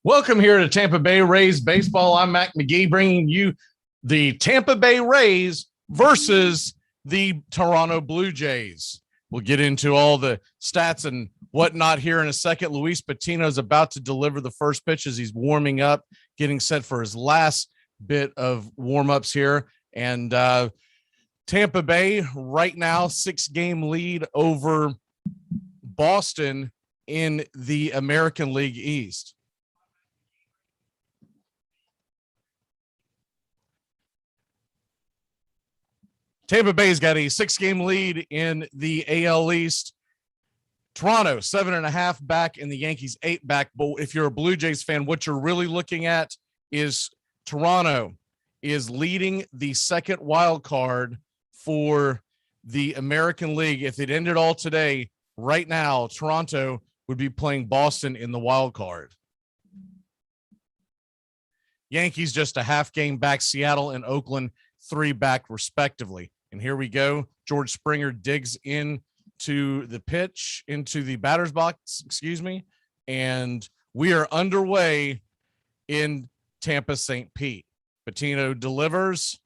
Welcome here to Tampa Bay Rays Baseball. I'm Magee, bringing you the Tampa Bay Rays versus the Toronto Blue Jays. We'll get into all the stats and whatnot here in a second. Luis Patino is about to deliver the first pitch as he's warming up, getting set for his last bit of warm-ups here. And Tampa Bay right now, 6-game lead over Boston in the American League East. Tampa Bay's got a 6-game lead in the AL East. Toronto, 7.5 back, and the Yankees 8 back. But if you're a Blue Jays fan, what you're really looking at is Toronto is leading the second wild card for the American League. If it ended all today, right now, Toronto would be playing Boston in the wild card. Yankees just a half game back, Seattle and Oakland 3 back respectively. And here we go. George Springer digs into the pitch, into the batter's box, and we are underway in Tampa St. Pete. Patino delivers.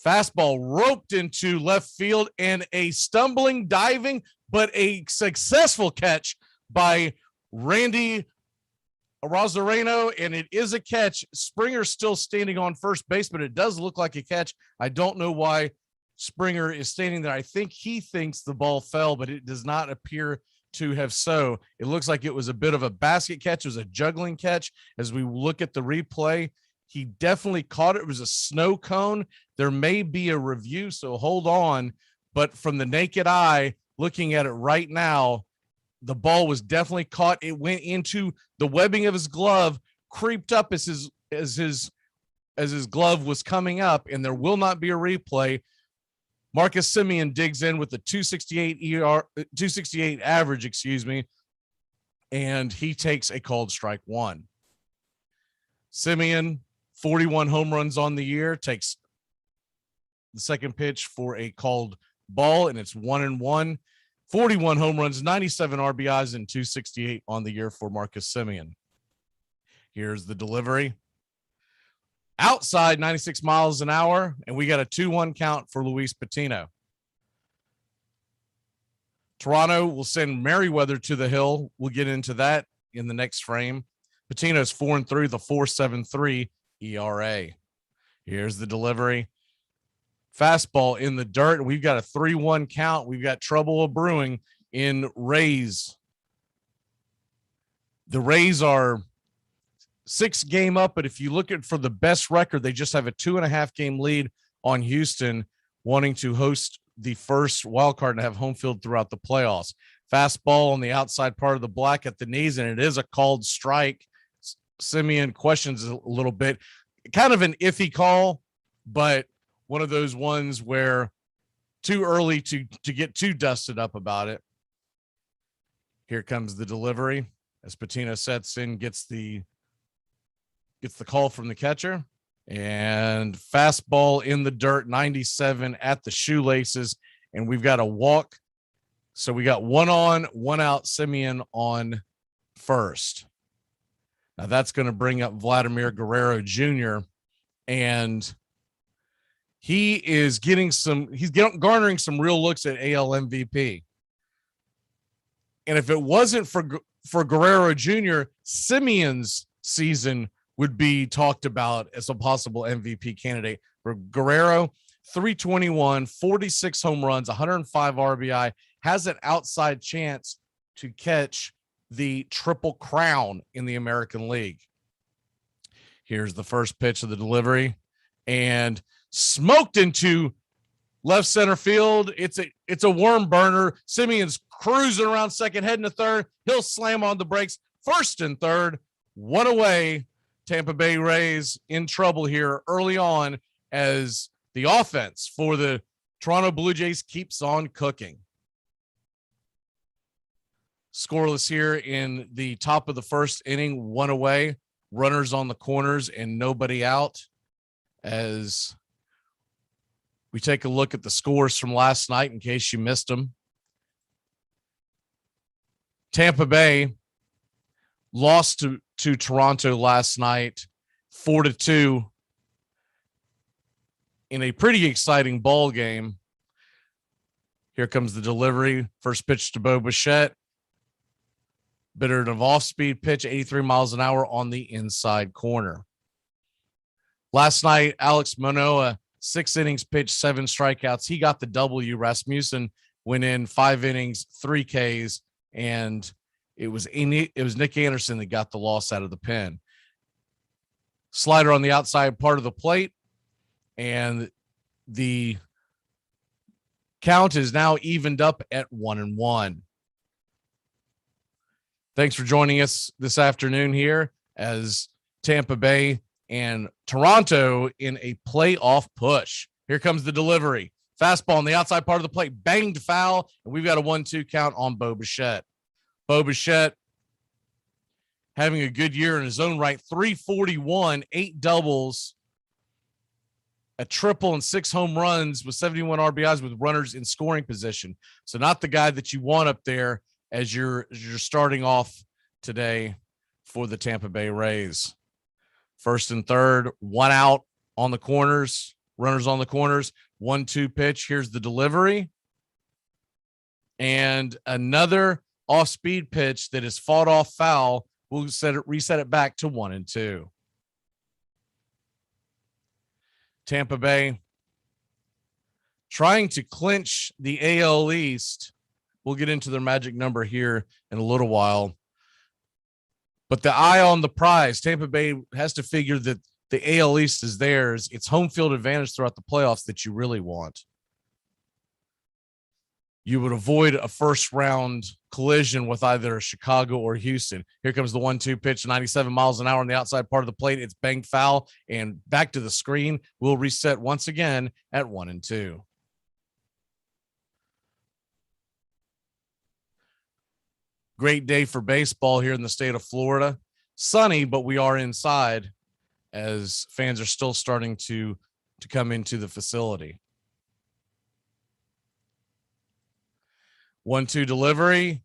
Fastball roped into left field, and a stumbling, diving, but a successful catch by Randy Arazarino, and it is a catch. Springer's still standing on first base, but it does look like a catch. I don't know why Springer is standing there. I think he thinks the ball fell, but it does not appear to have so. It looks like it was a bit of a basket catch. It was a juggling catch. As we look at the replay, he definitely caught it. It was a snow cone. There may be a review, so hold on. But from the naked eye, looking at it right now, the ball was definitely caught. It went into the webbing of his glove, creeped up as his glove was coming up, and there will not be a replay. Marcus Semien digs in with a 268 average, and he takes a called strike one. Semien, 41 home runs on the year, takes the second pitch for a called ball, and it's 1-1. 41 home runs, 97 RBIs, and 268 on the year for Marcus Semien. Here's the delivery. Outside, 96 miles an hour, and we got a 2-1 count for Luis Patino. Toronto will send Merriweather to the hill. We'll get into that in the next frame. Patino's 4-3, the 4.73 ERA. Here's the delivery. Fastball in the dirt, and we've got a 3-1 count. We've got trouble brewing in Rays. The Rays are 6-game up, but if you look at for the best record, they just have a 2.5-game lead on Houston, wanting to host the first wild card and have home field throughout the playoffs. Fastball on the outside part of the black at the knees, and it is a called strike. Semien questions a little bit. Kind of an iffy call, but one of those ones where too early to get too dusted up about it. Here comes the delivery as Patino sets in, gets the call from the catcher, and fastball in the dirt, 97 at the shoelaces, and we've got a walk. So we got 1 on, 1 out, Semien on first. Now that's going to bring up Vladimir Guerrero Jr., and he's garnering some real looks at AL MVP. And if it wasn't for Guerrero Jr., Semien's season would be talked about as a possible MVP candidate. For Guerrero, 321, 46 home runs, 105 RBI, has an outside chance to catch the triple crown in the American League. Here's the first pitch of the delivery, and smoked into left center field. It's a worm burner. Semien's cruising around second, heading to third. He'll slam on the brakes. First and third, 1 away. Tampa Bay Rays in trouble here early on as the offense for the Toronto Blue Jays keeps on cooking. Scoreless here in the top of the first inning, 1 away, runners on the corners and nobody out. As we take a look at the scores from last night in case you missed them. Tampa Bay lost to to Toronto last night, 4-2 in a pretty exciting ball game. Here comes the delivery. First pitch to Bo Bichette. Bit of an off-speed pitch, 83 miles an hour on the inside corner. Last night, Alex Manoah, 6 innings pitched, 7 strikeouts. He got the W. Rasmussen went in 5 innings, 3 Ks, and it was Nick Anderson that got the loss out of the pen. Slider on the outside part of the plate, and the count is now evened up at 1-1. Thanks for joining us this afternoon here as Tampa Bay and Toronto in a playoff push. Here comes the delivery. Fastball on the outside part of the plate, banged foul, and we've got a 1-2 count on Bo Bichette. Bo Bichette having a good year in his own right, 341, 8 doubles, a triple, and 6 home runs with 71 RBIs with runners in scoring position. So not the guy that you want up there as you're starting off today for the Tampa Bay Rays. First and third, 1 out on the corners, runners on the corners, 1-2 pitch. Here's the delivery. And another off-speed pitch that is fought off foul. We'll reset it back to 1-2. Tampa Bay trying to clinch the AL East. We'll get into their magic number here in a little while. But the eye on the prize, Tampa Bay has to figure that the AL East is theirs. It's home field advantage throughout the playoffs that you really want. You would avoid a first-round collision with either Chicago or Houston. Here comes the 1-2 pitch, 97 miles an hour on the outside part of the plate. It's banged foul, and back to the screen. We'll reset once again at 1-2. Great day for baseball here in the state of Florida. Sunny, but we are inside as fans are still starting to come into the facility. 1-2 delivery.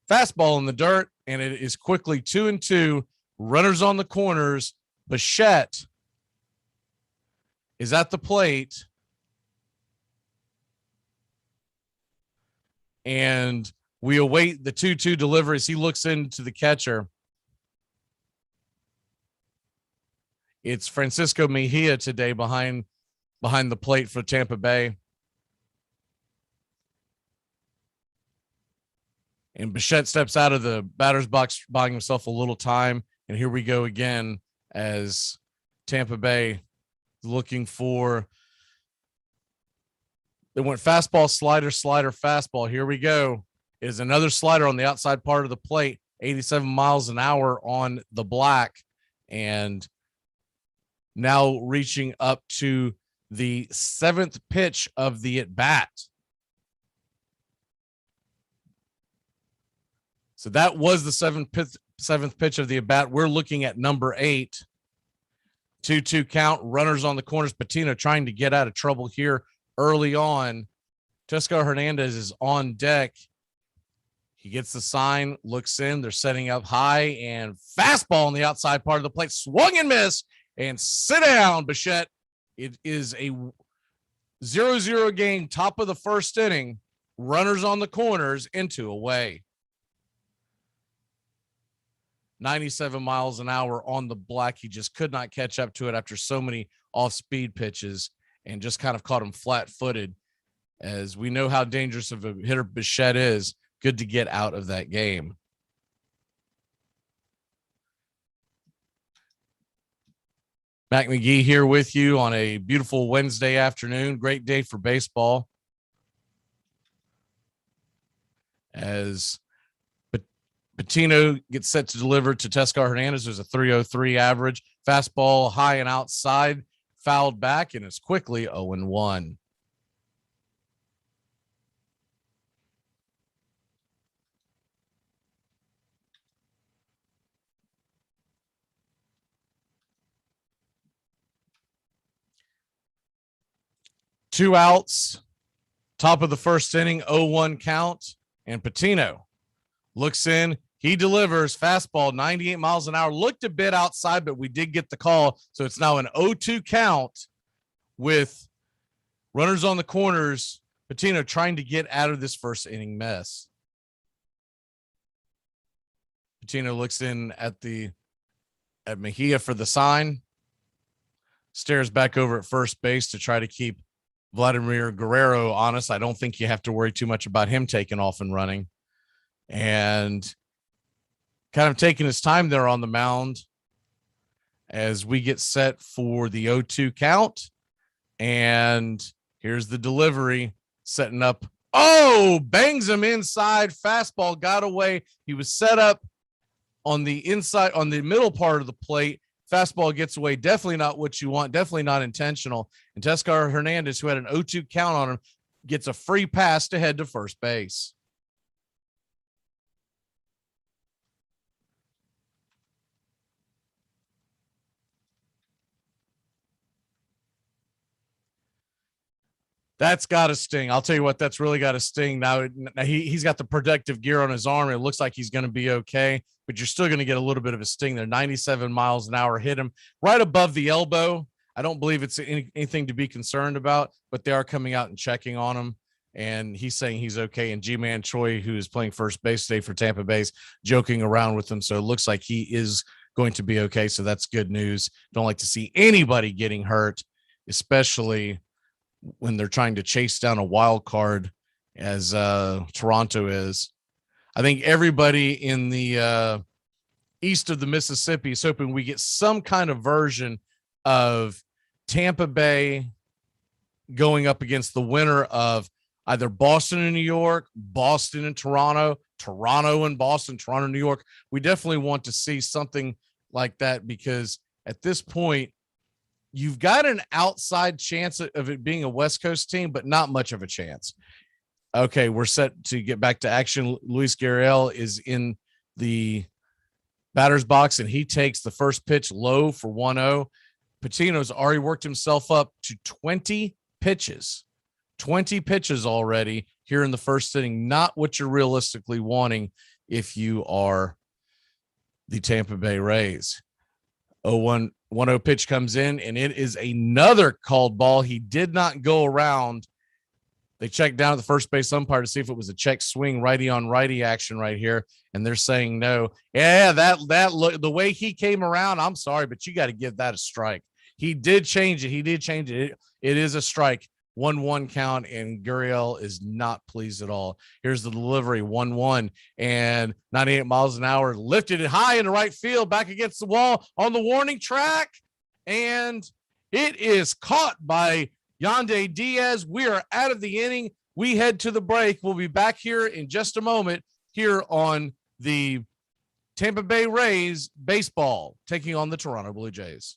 Fastball in the dirt, and it is quickly 2-2. Runners on the corners. Bichette is at the plate. And we await the 2-2 deliveries. He looks into the catcher. It's Francisco Mejia today behind the plate for Tampa Bay. And Bichette steps out of the batter's box, buying himself a little time. And here we go again as Tampa Bay looking for. They went fastball, slider, fastball. Here we go. It is another slider on the outside part of the plate, 87 miles an hour on the black. And now reaching up to the 7th pitch of the at-bat. So that was the 7th pitch of the at-bat. We're looking at number 8. 2-2 count, runners on the corners. Patino trying to get out of trouble here early on. Tesco Hernandez is on deck. He gets the sign, looks in. They're setting up high, and fastball on the outside part of the plate. Swung and missed, and sit down, Bichette. It is a 0-0 game, top of the first inning. Runners on the corners, into away. 97 miles an hour on the black. He just could not catch up to it after so many off-speed pitches and just kind of caught him flat-footed. As we know how dangerous of a hitter Bichette is, good to get out of that game. Mac Magee here with you on a beautiful Wednesday afternoon. Great day for baseball. As Patino gets set to deliver to Tesco Hernandez. There's a 303 average. Fastball high and outside, fouled back, and it's quickly 0-1. Two outs, top of the first inning, 0-1 count, and Patino looks in, He delivers fastball, 98 miles an hour. Looked a bit outside, but we did get the call. So it's now an 0-2 count with runners on the corners. Patino trying to get out of this first inning mess. Patino looks in at Mejia for the sign. Stares back over at first base to try to keep Vladimir Guerrero honest. I don't think you have to worry too much about him taking off and running. And kind of taking his time there on the mound as we get set for the 0-2 count. And here's the delivery, setting up. Oh, bangs him inside. Fastball got away. He was set up on the inside, on the middle part of the plate. Fastball gets away. Definitely not what you want. Definitely not intentional. And Teoscar Hernandez, who had an 0-2 count on him, gets a free pass to head to first base. That's got to sting. I'll tell you what, that's really got to sting. Now he's got the protective gear on his arm. It looks like he's going to be okay, but you're still going to get a little bit of a sting there. 97 miles an hour hit him right above the elbow. I don't believe it's anything to be concerned about, but they are coming out and checking on him, and he's saying he's okay. And G-Man Choi, who is playing first base today for Tampa Bay, joking around with him. So it looks like he is going to be okay. So that's good news. Don't like to see anybody getting hurt, especially when they're trying to chase down a wild card as Toronto is. I think everybody in the east of the Mississippi is hoping we get some kind of version of Tampa Bay going up against the winner of either Boston and New York, Boston and Toronto, Toronto and Boston, Toronto, New York. We definitely want to see something like that, because at this point, you've got an outside chance of it being a West Coast team, but not much of a chance. Okay, we're set to get back to action. Luis Gurriel is in the batter's box, and he takes the first pitch low for 1-0. Patino's already worked himself up to 20 pitches. 20 pitches already here in the first inning. Not what you're realistically wanting if you are the Tampa Bay Rays. 0-1 1-0 pitch comes in, and it is another called ball. He did not go around. They checked down at the first base umpire to see if it was a check swing, righty on righty action right here, and they're saying no. Yeah, that look, the way he came around, I'm sorry, but you got to give that a strike. He did change it. It is a strike. 1-1 count, and Gurriel is not pleased at all. Here's the delivery, 1-1, and 98 miles an hour, lifted it high into right field, back against the wall on the warning track, and it is caught by Yandy Diaz. We are out of the inning. We head to the break. We'll be back here in just a moment here on the Tampa Bay Rays baseball taking on the Toronto Blue Jays.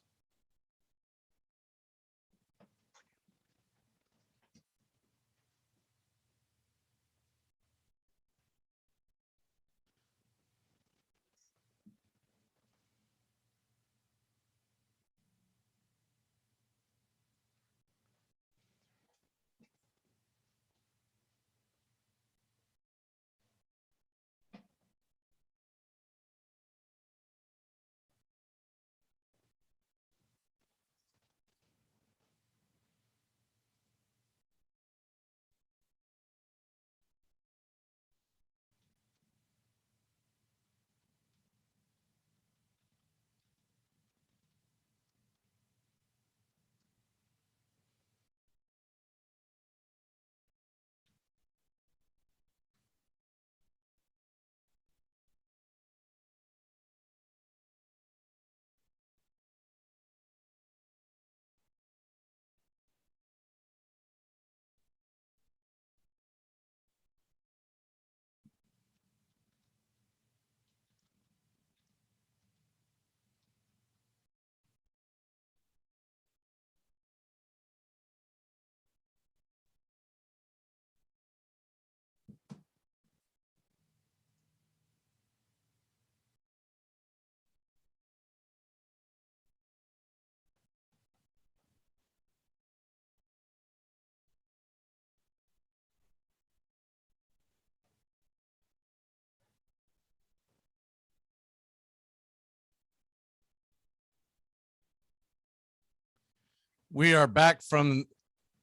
We are back from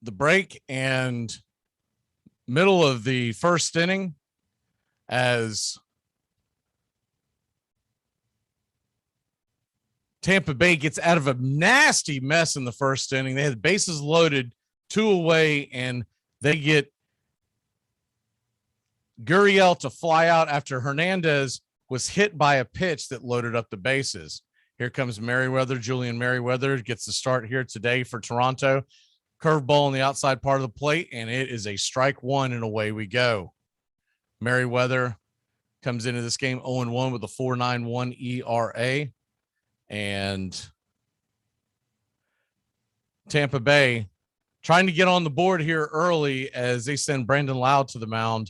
the break and middle of the first inning as Tampa Bay gets out of a nasty mess in the first inning. They had bases loaded, 2 away, and they get Gurriel to fly out after Hernandez was hit by a pitch that loaded up the bases. Here comes Merriweather. Julian Merriweather gets the start here today for Toronto. Curveball on the outside part of the plate, and it is a strike one, and away we go. Merriweather comes into this game 0-1 with a 4.91 ERA. And Tampa Bay trying to get on the board here early as they send Brandon Lowe to the mound,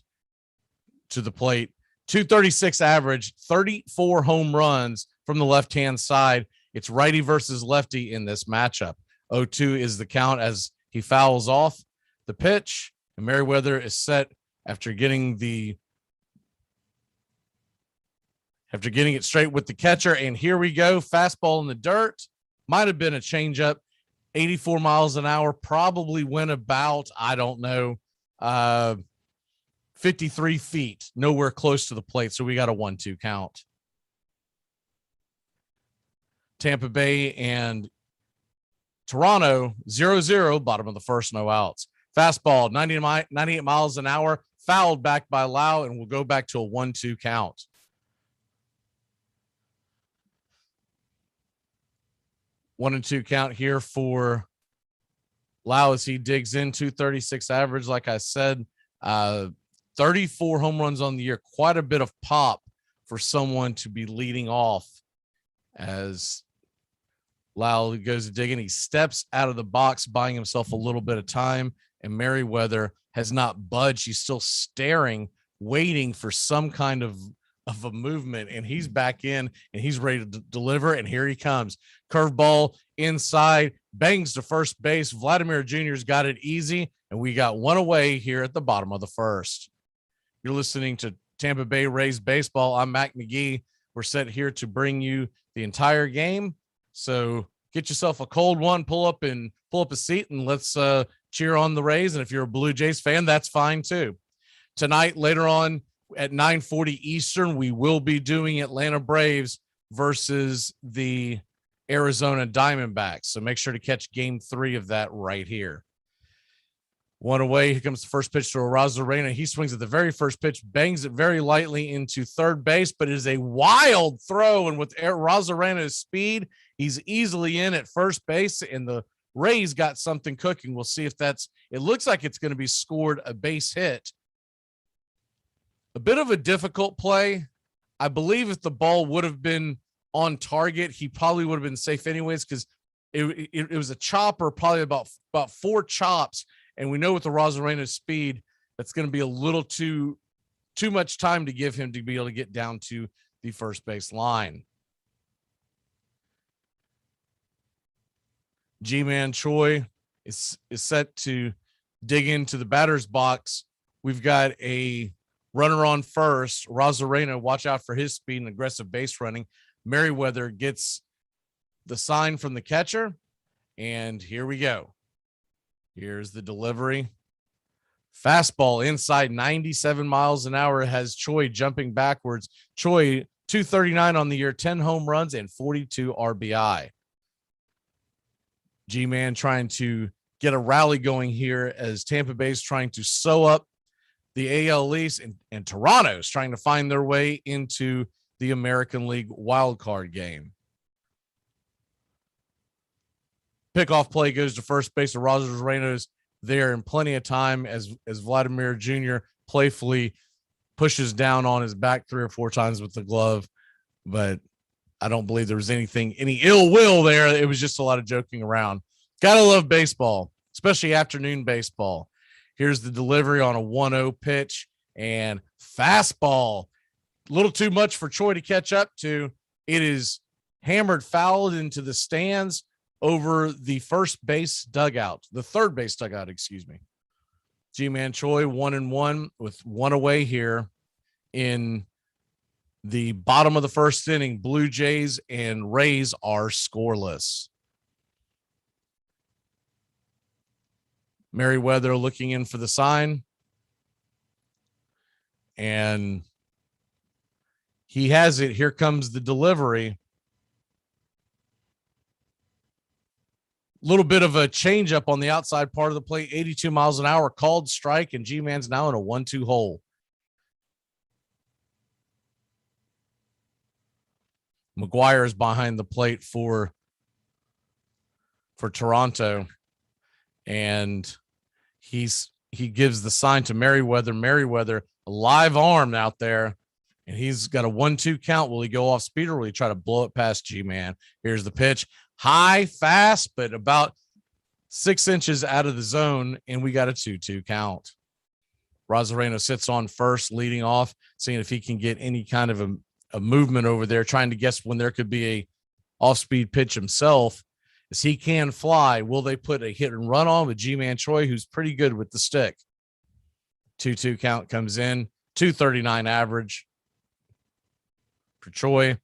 to the plate. 236 average, 34 home runs from the left-hand side. It's righty versus lefty in this matchup. 0-2 is the count as he fouls off the pitch, and Merriweather is set after getting it straight with the catcher. And here we go. Fastball in the dirt. Might have been a changeup. 84 miles an hour. Probably went about, I don't know, 53 feet. Nowhere close to the plate. So we got a 1-2 count. Tampa Bay and Toronto 0-0, bottom of the first, no outs. Fastball 98 miles an hour, fouled back by Lowe, and we'll go back to a 1-2 count. One and two count here for Lowe as he digs in. 236 average, like I said. 34 home runs on the year. Quite a bit of pop for someone to be leading off as Lowe goes to dig in. He steps out of the box, buying himself a little bit of time, and Merriweather has not budged. He's still staring, waiting for some kind of a movement, and he's back in and he's ready to deliver. And here he comes. Curveball inside, bangs to first base. Vladimir Jr.'s got it easy, and we got one away here at the bottom of the first. You're listening to Tampa Bay Rays Baseball. I'm Magee. We're set here to bring you the entire game. So get yourself a cold one, pull up a seat, and let's cheer on the Rays. And if you're a Blue Jays fan, that's fine too. Tonight, later on at 9:40 Eastern, we will be doing Atlanta Braves versus the Arizona Diamondbacks. So make sure to catch game 3 of that right here. One away. Here comes the first pitch to Arazarino. He swings at the very first pitch, bangs it very lightly into third base, but it is a wild throw. And with Arazarino's speed, he's easily in at first base, and the Rays got something cooking. We'll see if it looks like it's going to be scored a base hit. A bit of a difficult play. I believe if the ball would have been on target, he probably would have been safe anyways, because it was a chopper, probably about 4 chops. And we know with the Arazarino's speed, that's going to be a little too much time to give him to be able to get down to the first base line. G-Man Choi is set to dig into the batter's box. We've got a runner on first. Arazarino, watch out for his speed and aggressive base running. Merriweather gets the sign from the catcher, and here we go. Here's the delivery. Fastball inside, 97 miles an hour, has Choi jumping backwards. Choi, 239 on the year, 10 home runs and 42 RBI. G-Man trying to get a rally going here as Tampa Bay's trying to sew up the AL East, and Toronto's trying to find their way into the American League wild card game. Pickoff play goes to first base. Arazarino's there in plenty of time as Vladimir Jr. playfully pushes down on his back 3 or 4 times with the glove. But I don't believe there was any ill will there. It was just a lot of joking around. Gotta love baseball, especially afternoon baseball. Here's the delivery on a 1-0 pitch, and fastball. A little too much for Choi to catch up to. It is hammered fouled into the stands over the third base dugout, excuse me. G-Man Choi 1-1 with one away here in the bottom of the first inning. Blue Jays and Rays are scoreless. Merriweather looking in for the sign. And he has it. Here comes the delivery. Little bit of a change up on the outside part of the plate. 82 miles an hour, called strike, and G-Man's now in a 1-2 hole. Maguire is behind the plate for Toronto, and he gives the sign to Merriweather. Merriweather, a live arm out there, and he's got a 1-2 count. Will he go off speed, or will he try to blow it past G-Man? Here's the pitch. High, fast, but about 6 inches out of the zone, and we got a 2-2 count. Arazarino sits on first, leading off, seeing if he can get any kind of a movement over there, trying to guess when there could be a off-speed pitch himself. As he can fly, will they put a hit and run on with G-Man Choi, who's pretty good with the stick? 2-2 count comes in, 239 average for Choi.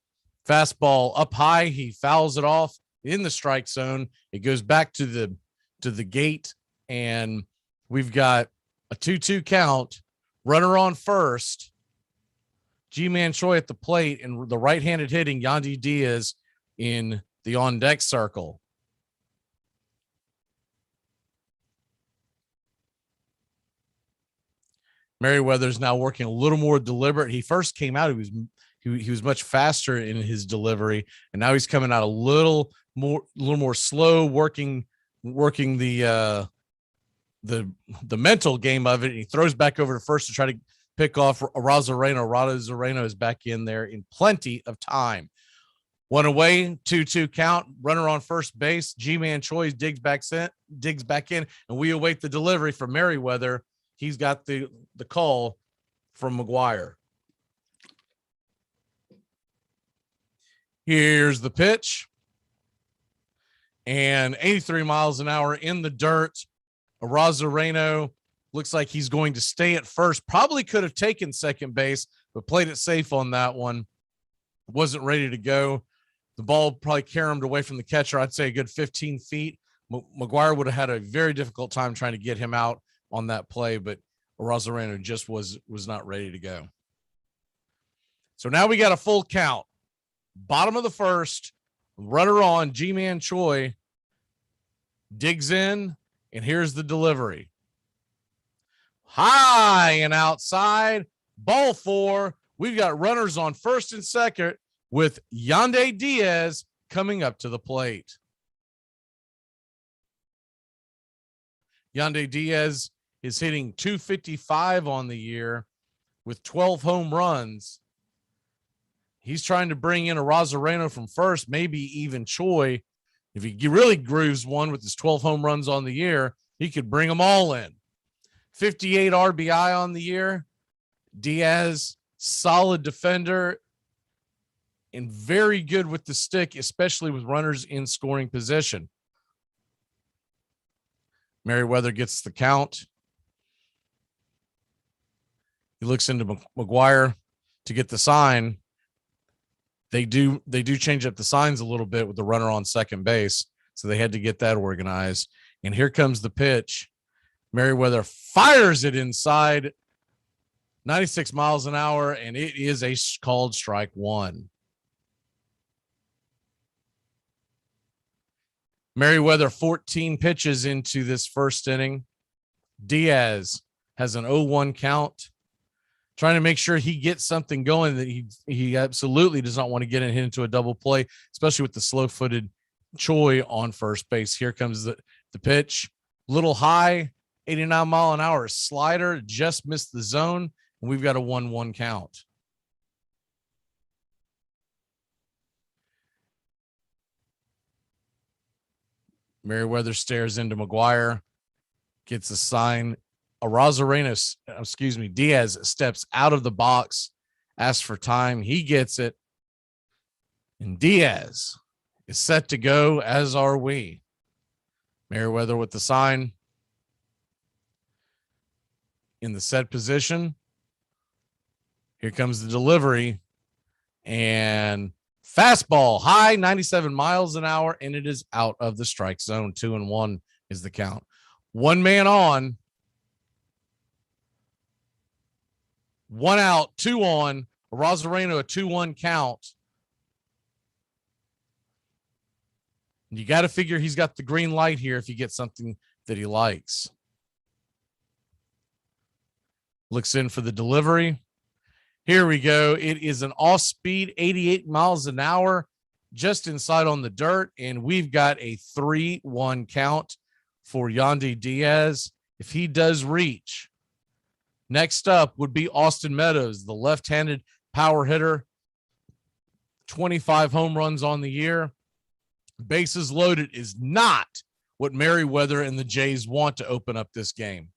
Fastball up high, he fouls it off in the strike zone. It goes back to the gate, and we've got a 2-2 count. Runner on first. G-Man Choi at the plate, and the right-handed hitting Yandy Diaz in the on-deck circle. Merriweather's now working a little more deliberate. He first came out, he was much faster in his delivery, and now he's coming out a little more slow, working the mental game of it. And he throws back over to first to try to pick off Arazarino. Arazarino is back in there in plenty of time. One away, 2-2 count. Runner on first base. G-Man Choi digs back in, and we await the delivery from Merriweather. He's got the call from Maguire. Here's the pitch. And 83 miles an hour in the dirt. Arazarino looks like he's going to stay at first. Probably could have taken second base, but played it safe on that one. Wasn't ready to go. The ball probably caromed away from the catcher. I'd say a good 15 feet. Maguire would have had a very difficult time trying to get him out on that play, but Arazarino just was not ready to go. So now we got a full count. Bottom of the first, runner on, G-Man Choi digs in, and here's the delivery. High and outside, ball 4. We've got runners on first and second with Yandy Diaz coming up to the plate. Yandy Diaz is hitting .255 on the year with 12 home runs. He's trying to bring in Arazarino from first, maybe even Choi. If he really grooves one with his 12 home runs on the year, he could bring them all in. 58 RBI on the year. Diaz, solid defender and very good with the stick, especially with runners in scoring position. Merriweather gets the count. He looks into Maguire to get the sign. They do change up the signs a little bit with the runner on second base, so they had to get that organized. And here comes the pitch. Merriweather fires it inside, 96 miles an hour, and it is a called strike 1. Merriweather 14 pitches into this first inning. Diaz has an 0-1 count, trying to make sure he gets something going that he absolutely does not want to get into a double play, especially with the slow-footed Choi on first base. Here comes the pitch. Little high, 89 mile an hour slider, just missed the zone, and we've got a 1-1 count. Merriweather stares into Maguire, gets a sign. Diaz steps out of the box, asks for time. He gets it. And Diaz is set to go, as are we. Merriweather with the sign in the set position. Here comes the delivery. And fastball high, 97 miles an hour, and it is out of the strike zone. 2-1 is the count. One man on, one out, two on. Arazarino, a 2-1 count. And you got to figure he's got the green light here if you get something that he likes. Looks in for the delivery. Here we go. It is an off speed, 88 miles an hour, just inside on the dirt. And we've got a 3-1 count for Yandy Diaz. If he does reach, next up would be Austin Meadows, the left-handed power hitter, 25 home runs on the year. Bases loaded is not what Merriweather and the Jays want to open up this game.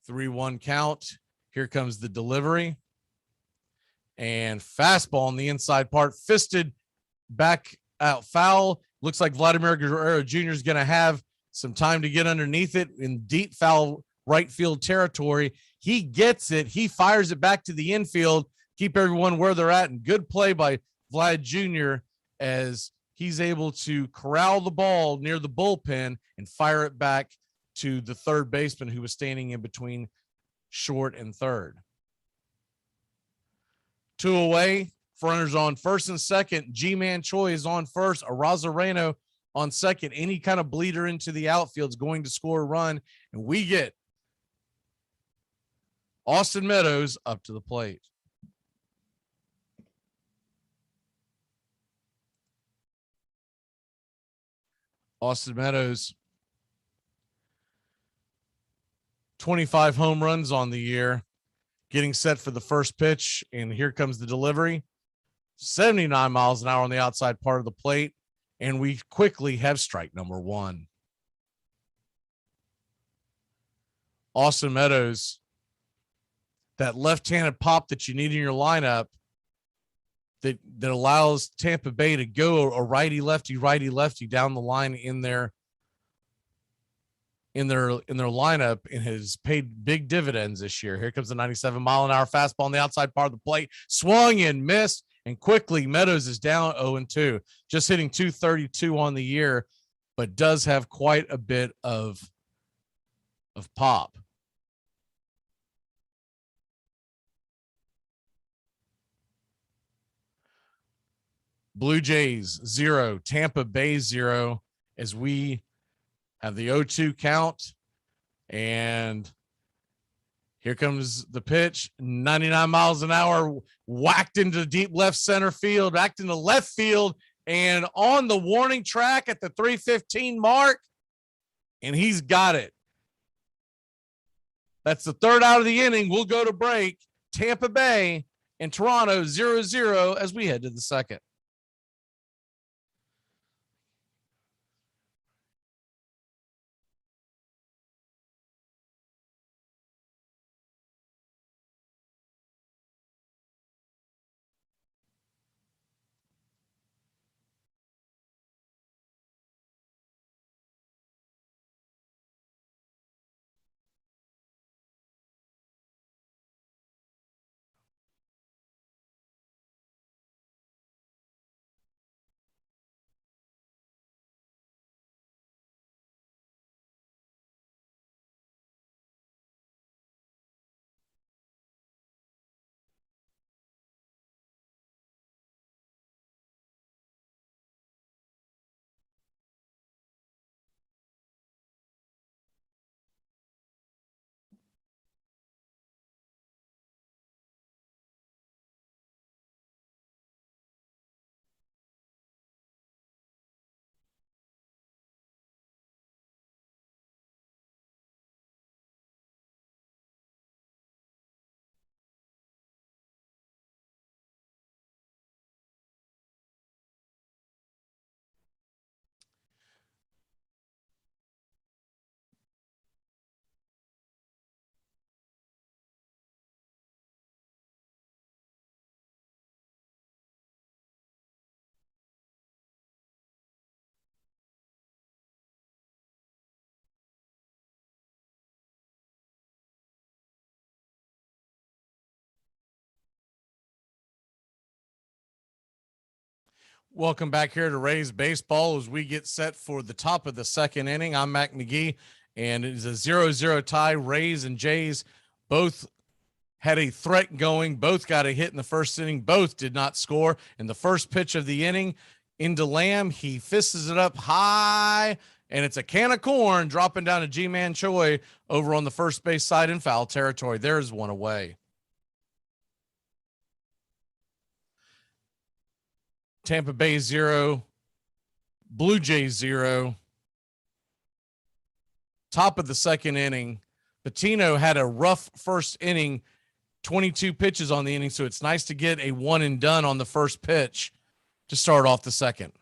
3-1 count. Here comes the delivery. And fastball on the inside part, fisted back out foul. Looks like Vladimir Guerrero Jr. is going to have some time to get underneath it in deep foul right field territory. He gets it. He fires it back to the infield. Keep everyone where they're at. And good play by Vlad Jr. as he's able to corral the ball near the bullpen and fire it back to the third baseman who was standing in between short and third. 2 away, runners on first and second. G-Man Choi is on first. Arazarino on second. Any kind of bleeder into the outfield is going to score a run. And we get Austin Meadows up to the plate. Austin Meadows, 25 home runs on the year, getting set for the first pitch. And here comes the delivery. 79 miles an hour on the outside part of the plate. And we quickly have strike number 1. Austin Meadows, that left-handed pop that you need in your lineup that allows Tampa Bay to go a righty-lefty down the line in their lineup, and has paid big dividends this year. Here comes the 97-mile-an-hour fastball on the outside part of the plate. Swung and missed, and quickly Meadows is down 0-2, just hitting .232 on the year, but does have quite a bit of pop. Blue Jays 0, Tampa Bay 0, as we have the 0-2 count. And here comes the pitch. 99 miles an hour, whacked into deep left center field, whacked into left field, and on the warning track at the 3:15 mark. And he's got it. That's the third out of the inning. We'll go to break. Tampa Bay and Toronto 0-0 as we head to the second. Welcome back here to Rays Baseball as we get set for the top of the second inning. I'm Mac Magee, and it is a 0-0 tie. Rays and Jays both had a threat going. Both got a hit in the first inning. Both did not score. In the first pitch of the inning, into Lamb, he fists it up high, and it's a can of corn dropping down to G-Man Choi over on the first base side in foul territory. There's one away. Tampa Bay 0, Blue Jays 0. Top of the second inning. Patino had a rough first inning, 22 pitches on the inning, so it's nice to get a one and done on the first pitch to start off the second.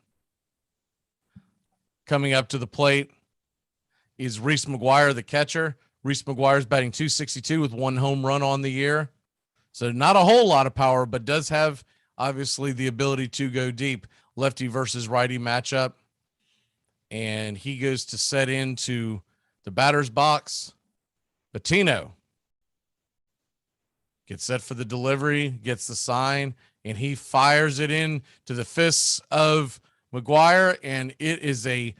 Coming up to the plate is Reese Maguire, the catcher. Reese Maguire's batting .262 with one home run on the year. So not a whole lot of power, but does have obviously the ability to go deep. Lefty versus righty matchup. And he goes to set into the batter's box. Patino gets set for the delivery, gets the sign, and he fires it in to the fists of Maguire, and it is a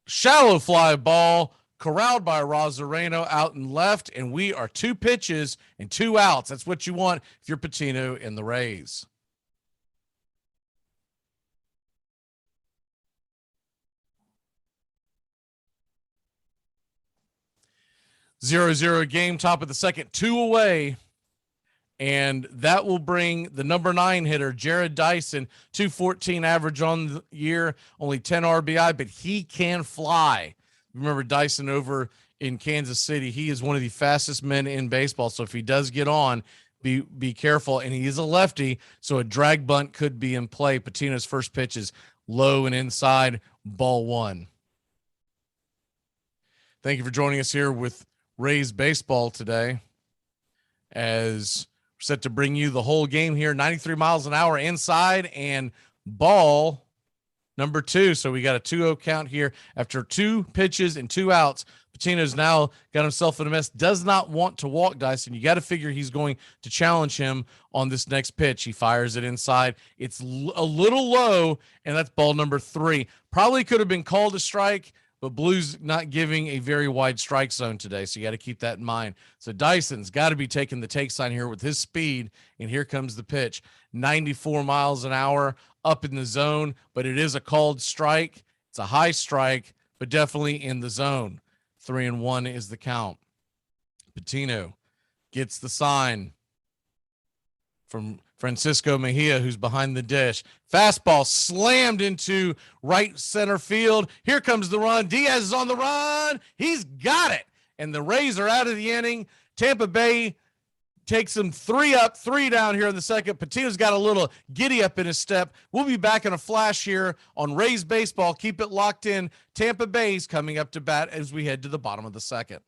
shallow fly ball corralled by Arazarino out and left, and we are 2 pitches and 2 outs. That's what you want if you're Patino and the Rays. Zero game, top of the second, 2 away. And that will bring the number 9 hitter, Jared Dyson, .214 average on the year, only 10 RBI, but he can fly. Remember Dyson over in Kansas City. He is one of the fastest men in baseball. So if he does get on, be careful. And he is a lefty, so a drag bunt could be in play. Patino's first pitch is low and inside, ball 1. Thank you for joining us here with Rays Baseball today, as we're set to bring you the whole game here. 93 miles an hour inside, and ball number 2. So we got a 2-0 count here after 2 pitches and 2 outs. Patino's now got himself in a mess. Does not want to walk Dyson. You got to figure he's going to challenge him on this next pitch. He fires it inside. It's a little low, and that's ball number 3. Probably could have been called a strike, but Blue's not giving a very wide strike zone today, so you got to keep that in mind. So Dyson's got to be taking the take sign here with his speed, and here comes the pitch. 94 miles an hour up in the zone, but it is a called strike. It's a high strike, but definitely in the zone. 3-1 is the count. Patino gets the sign from Francisco Mejia, who's behind the dish. Fastball slammed into right center field. Here comes the run. Diaz is on the run. He's got it. And the Rays are out of the inning. Tampa Bay takes them 3 up, 3 down here in the second. Patino's got a little giddy up in his step. We'll be back in a flash here on Rays Baseball. Keep it locked in. Tampa Bay's coming up to bat as we head to the bottom of the second.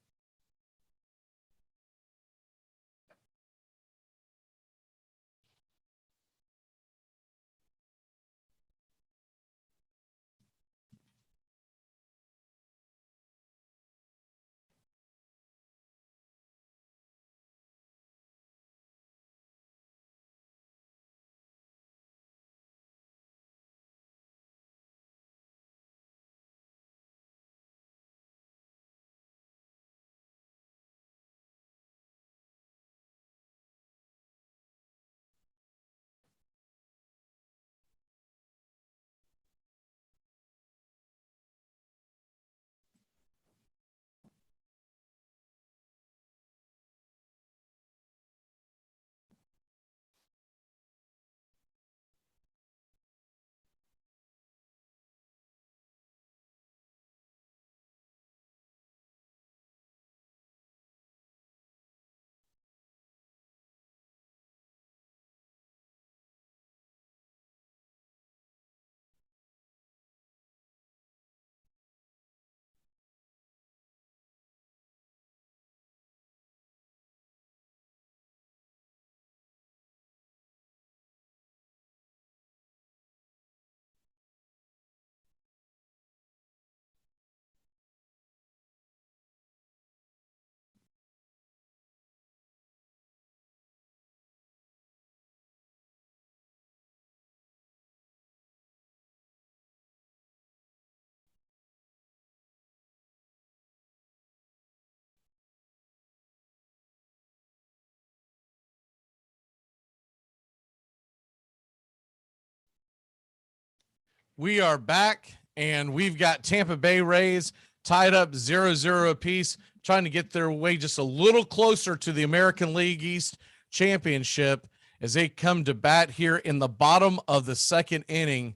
We are back, and we've got Tampa Bay Rays tied up 0-0 apiece, trying to get their way just a little closer to the American League East Championship as they come to bat here in the bottom of the second inning.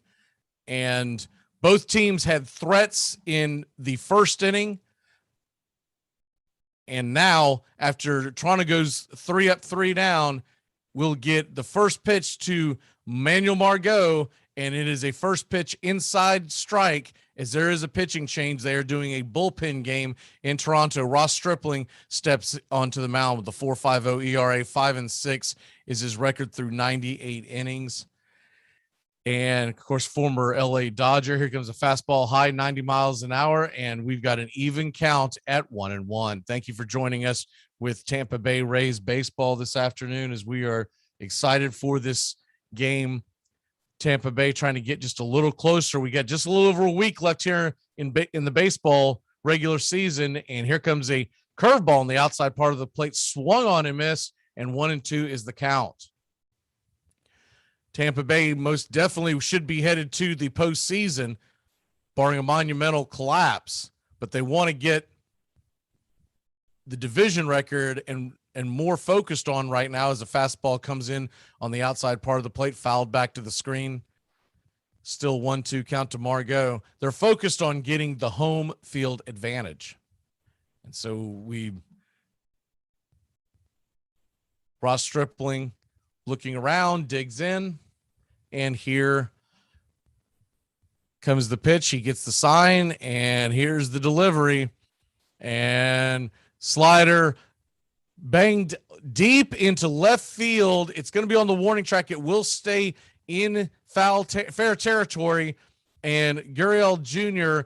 And both teams had threats in the first inning. And now, after Toronto goes 3 up, 3 down, we'll get the first pitch to Manuel Margot, and it is a first pitch inside strike as there is a pitching change. They are doing a bullpen game in Toronto. Ross Stripling steps onto the mound with a 4.50 ERA. 5-6 is his record through 98 innings. And, of course, former LA Dodger. Here comes a fastball high, 90 miles an hour, and we've got an even count at 1-1. Thank you for joining us with Tampa Bay Rays baseball this afternoon as we are excited for this game. Tampa Bay trying to get just a little closer. We got just a little over a week left here in the baseball regular season, and here comes a curveball on the outside part of the plate, swung on and missed, and 1-2 is the count. Tampa Bay most definitely should be headed to the postseason, barring a monumental collapse, but they want to get the division record and more focused on right now as the fastball comes in on the outside part of the plate, fouled back to the screen. Still 1-2 count to Margot. They're focused on getting the home field advantage. And so Ross Stripling looking around, digs in, and here comes the pitch. He gets the sign, and here's the delivery. And slider banged deep into left field. It's going to be on the warning track. It will stay in fair territory. And Guerrero Jr.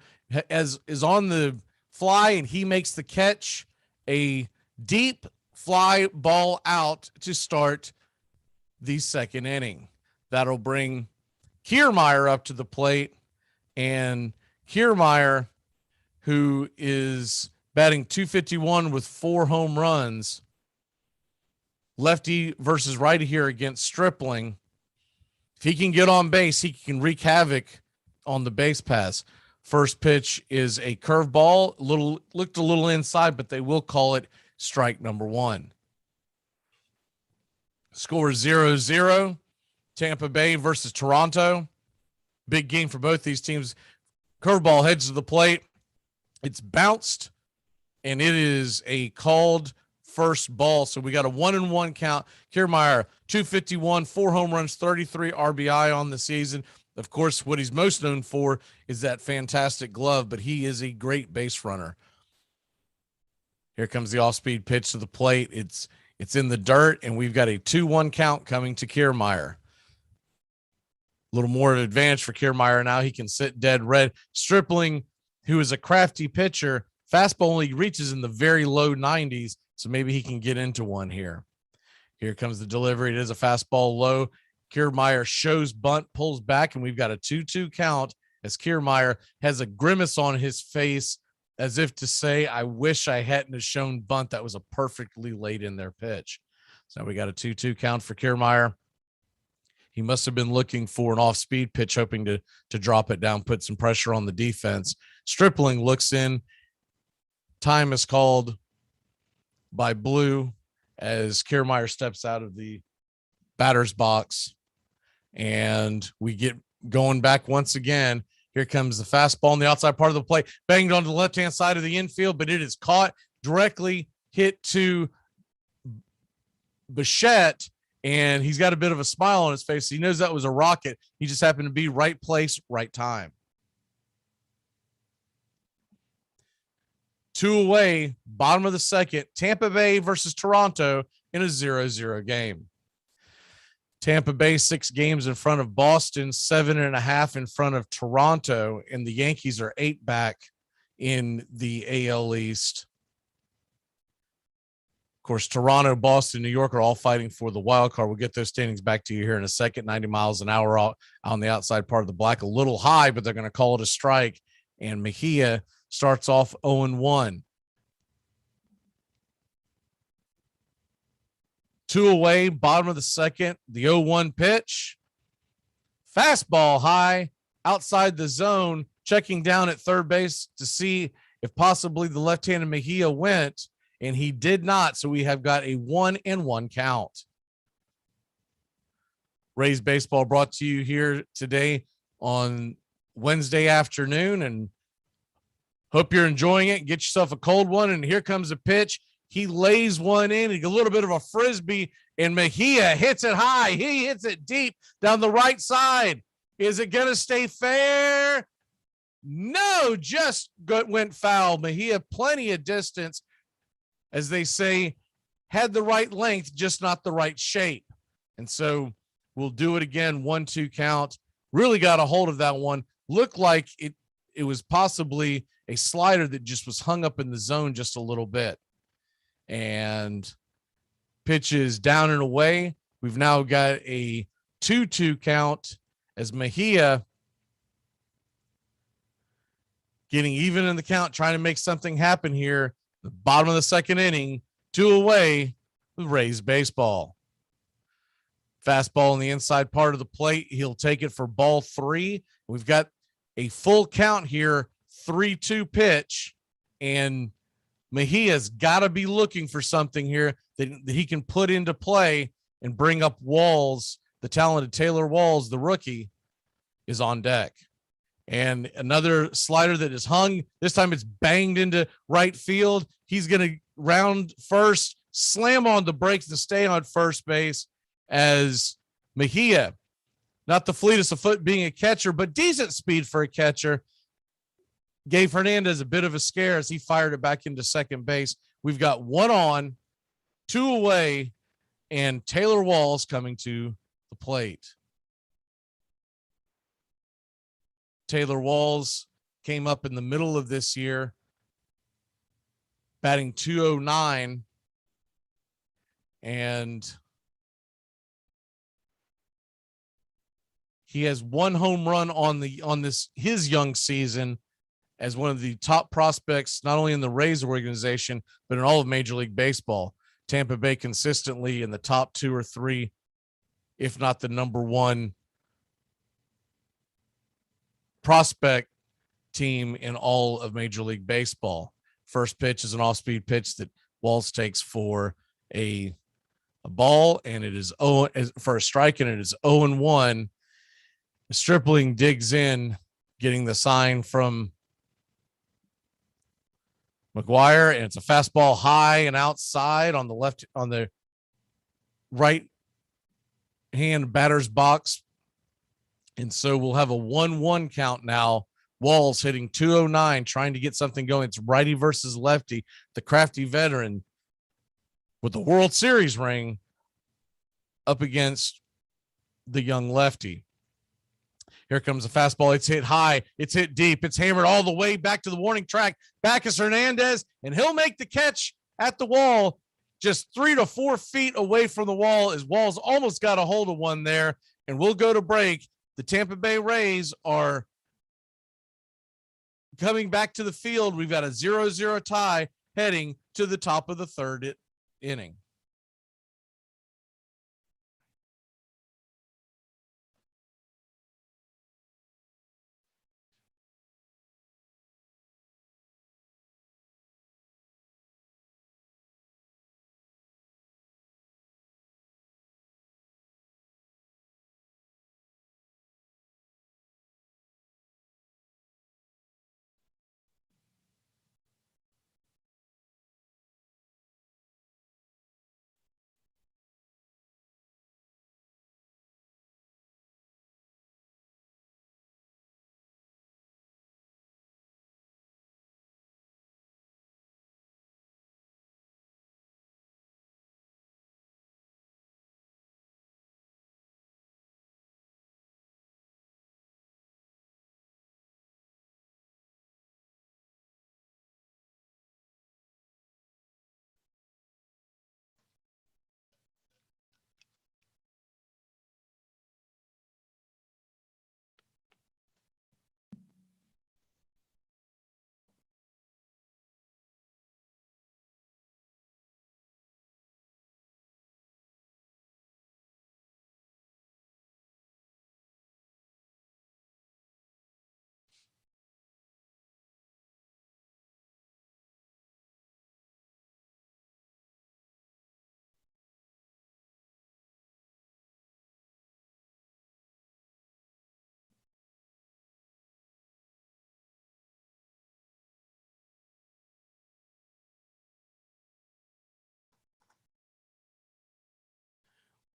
is on the fly, and he makes the catch. A deep fly ball out to start the second inning. That'll bring Kiermaier up to the plate. And Kiermaier, who is batting .251 with 4 home runs, lefty versus righty here against Stripling. If he can get on base, he can wreak havoc on the base pass. First pitch is a curveball, looked a little inside, but they will call it strike number 1. Score 0-0. Tampa Bay versus Toronto. Big game for both these teams. Curveball heads to the plate. It's bounced, and it is a called first ball. So we got a 1-1 count. Kiermaier, .251, 4 home runs, 33 RBI on the season. Of course, what he's most known for is that fantastic glove, but he is a great base runner. Here comes the off-speed pitch to the plate. It's in the dirt, and we've got a 2-1 count coming to Kiermaier. A little more advantage for Kiermaier now. He can sit dead red. Stripling, who is a crafty pitcher, fastball only reaches in the very low 90s, so maybe he can get into one here. Here comes the delivery. It is a fastball low. Kiermaier shows bunt, pulls back, and we've got a 2-2 count as Kiermaier has a grimace on his face as if to say, I wish I hadn't have shown bunt. That was a perfectly laid in their pitch. So we got a 2-2 count for Kiermaier. He must have been looking for an off-speed pitch, hoping to drop it down, put some pressure on the defense. Stripling looks in. Time is called by Blue as Kiermaier steps out of the batter's box. And we get going back once again. Here comes the fastball on the outside part of the plate, banged onto the left-hand side of the infield, but it is caught, directly hit to Bichette, and he's got a bit of a smile on his face. He knows that was a rocket. He just happened to be right place, right time. 2 away, bottom of the second. Tampa Bay versus Toronto in a 0-0 game. Tampa Bay 6 games in front of Boston, 7.5 in front of Toronto, and the Yankees are 8 back in the AL East. Of course, Toronto, Boston, New York are all fighting for the wild card. We'll get those standings back to you here in a second. 90 miles an hour out on the outside part of the black, a little high, but they're going to call it a strike. And Mejia starts off 0-1. 2 away, bottom of the second, the 0-1 pitch. Fastball high, outside the zone, checking down at third base to see if possibly the left-handed Mejia went, and he did not. So we have got a 1-1 count. Rays baseball brought to you here today on Wednesday afternoon, and hope you're enjoying it. Get yourself a cold one, and here comes a pitch. He lays one in, a little bit of a frisbee, and Mejia hits it high. He hits it deep down the right side. Is it going to stay fair? No, just went foul. Mejia, plenty of distance, as they say, had the right length, just not the right shape. And so we'll do it again, 1-2 count. Really got a hold of that one. Looked like it was possibly a slider that just was hung up in the zone just a little bit. And pitches down and away. We've now got a 2-2 count as Mejia getting even in the count, trying to make something happen here. The bottom of the second inning, 2 away with Rays baseball. Fastball on the inside part of the plate. He'll take it for ball 3. We've got a full count here, 3-2 pitch, and Mejia's got to be looking for something here that he can put into play and bring up Walls. The talented Taylor Walls, the rookie, is on deck. And another slider that is hung. This time it's banged into right field. He's going to round first, slam on the brakes and stay on first base as Mejia, not the fleetest of foot being a catcher, but decent speed for a catcher, gave Hernandez a bit of a scare as he fired it back into second base. We've got 1 on, 2 away, and Taylor Walls coming to the plate. Taylor Walls came up in the middle of this year, batting .209, and he has 1 home run on his young season as one of the top prospects, not only in the Rays organization, but in all of Major League Baseball. Tampa Bay consistently in the top 2 or 3, if not the number 1 prospect team in all of Major League Baseball. First pitch is an off-speed pitch that Walls takes for a ball, and it is for a strike, and it is 0-1. Stripling digs in, getting the sign from Maguire, and it's a fastball high and outside on the right hand batter's box. And so we'll have a 1-1 count now. Walls hitting .209, trying to get something going. It's righty versus lefty. The crafty veteran with the World Series ring up against the young lefty. Here comes a fastball. It's hit high. It's hit deep. It's hammered all the way back to the warning track. Back is Hernandez, and he'll make the catch at the wall, just 3 to 4 feet away from the wall, as Walls almost got a hold of one there. And we'll go to break. The Tampa Bay Rays are coming back to the field. We've got a 0-0 tie heading to the top of the third inning.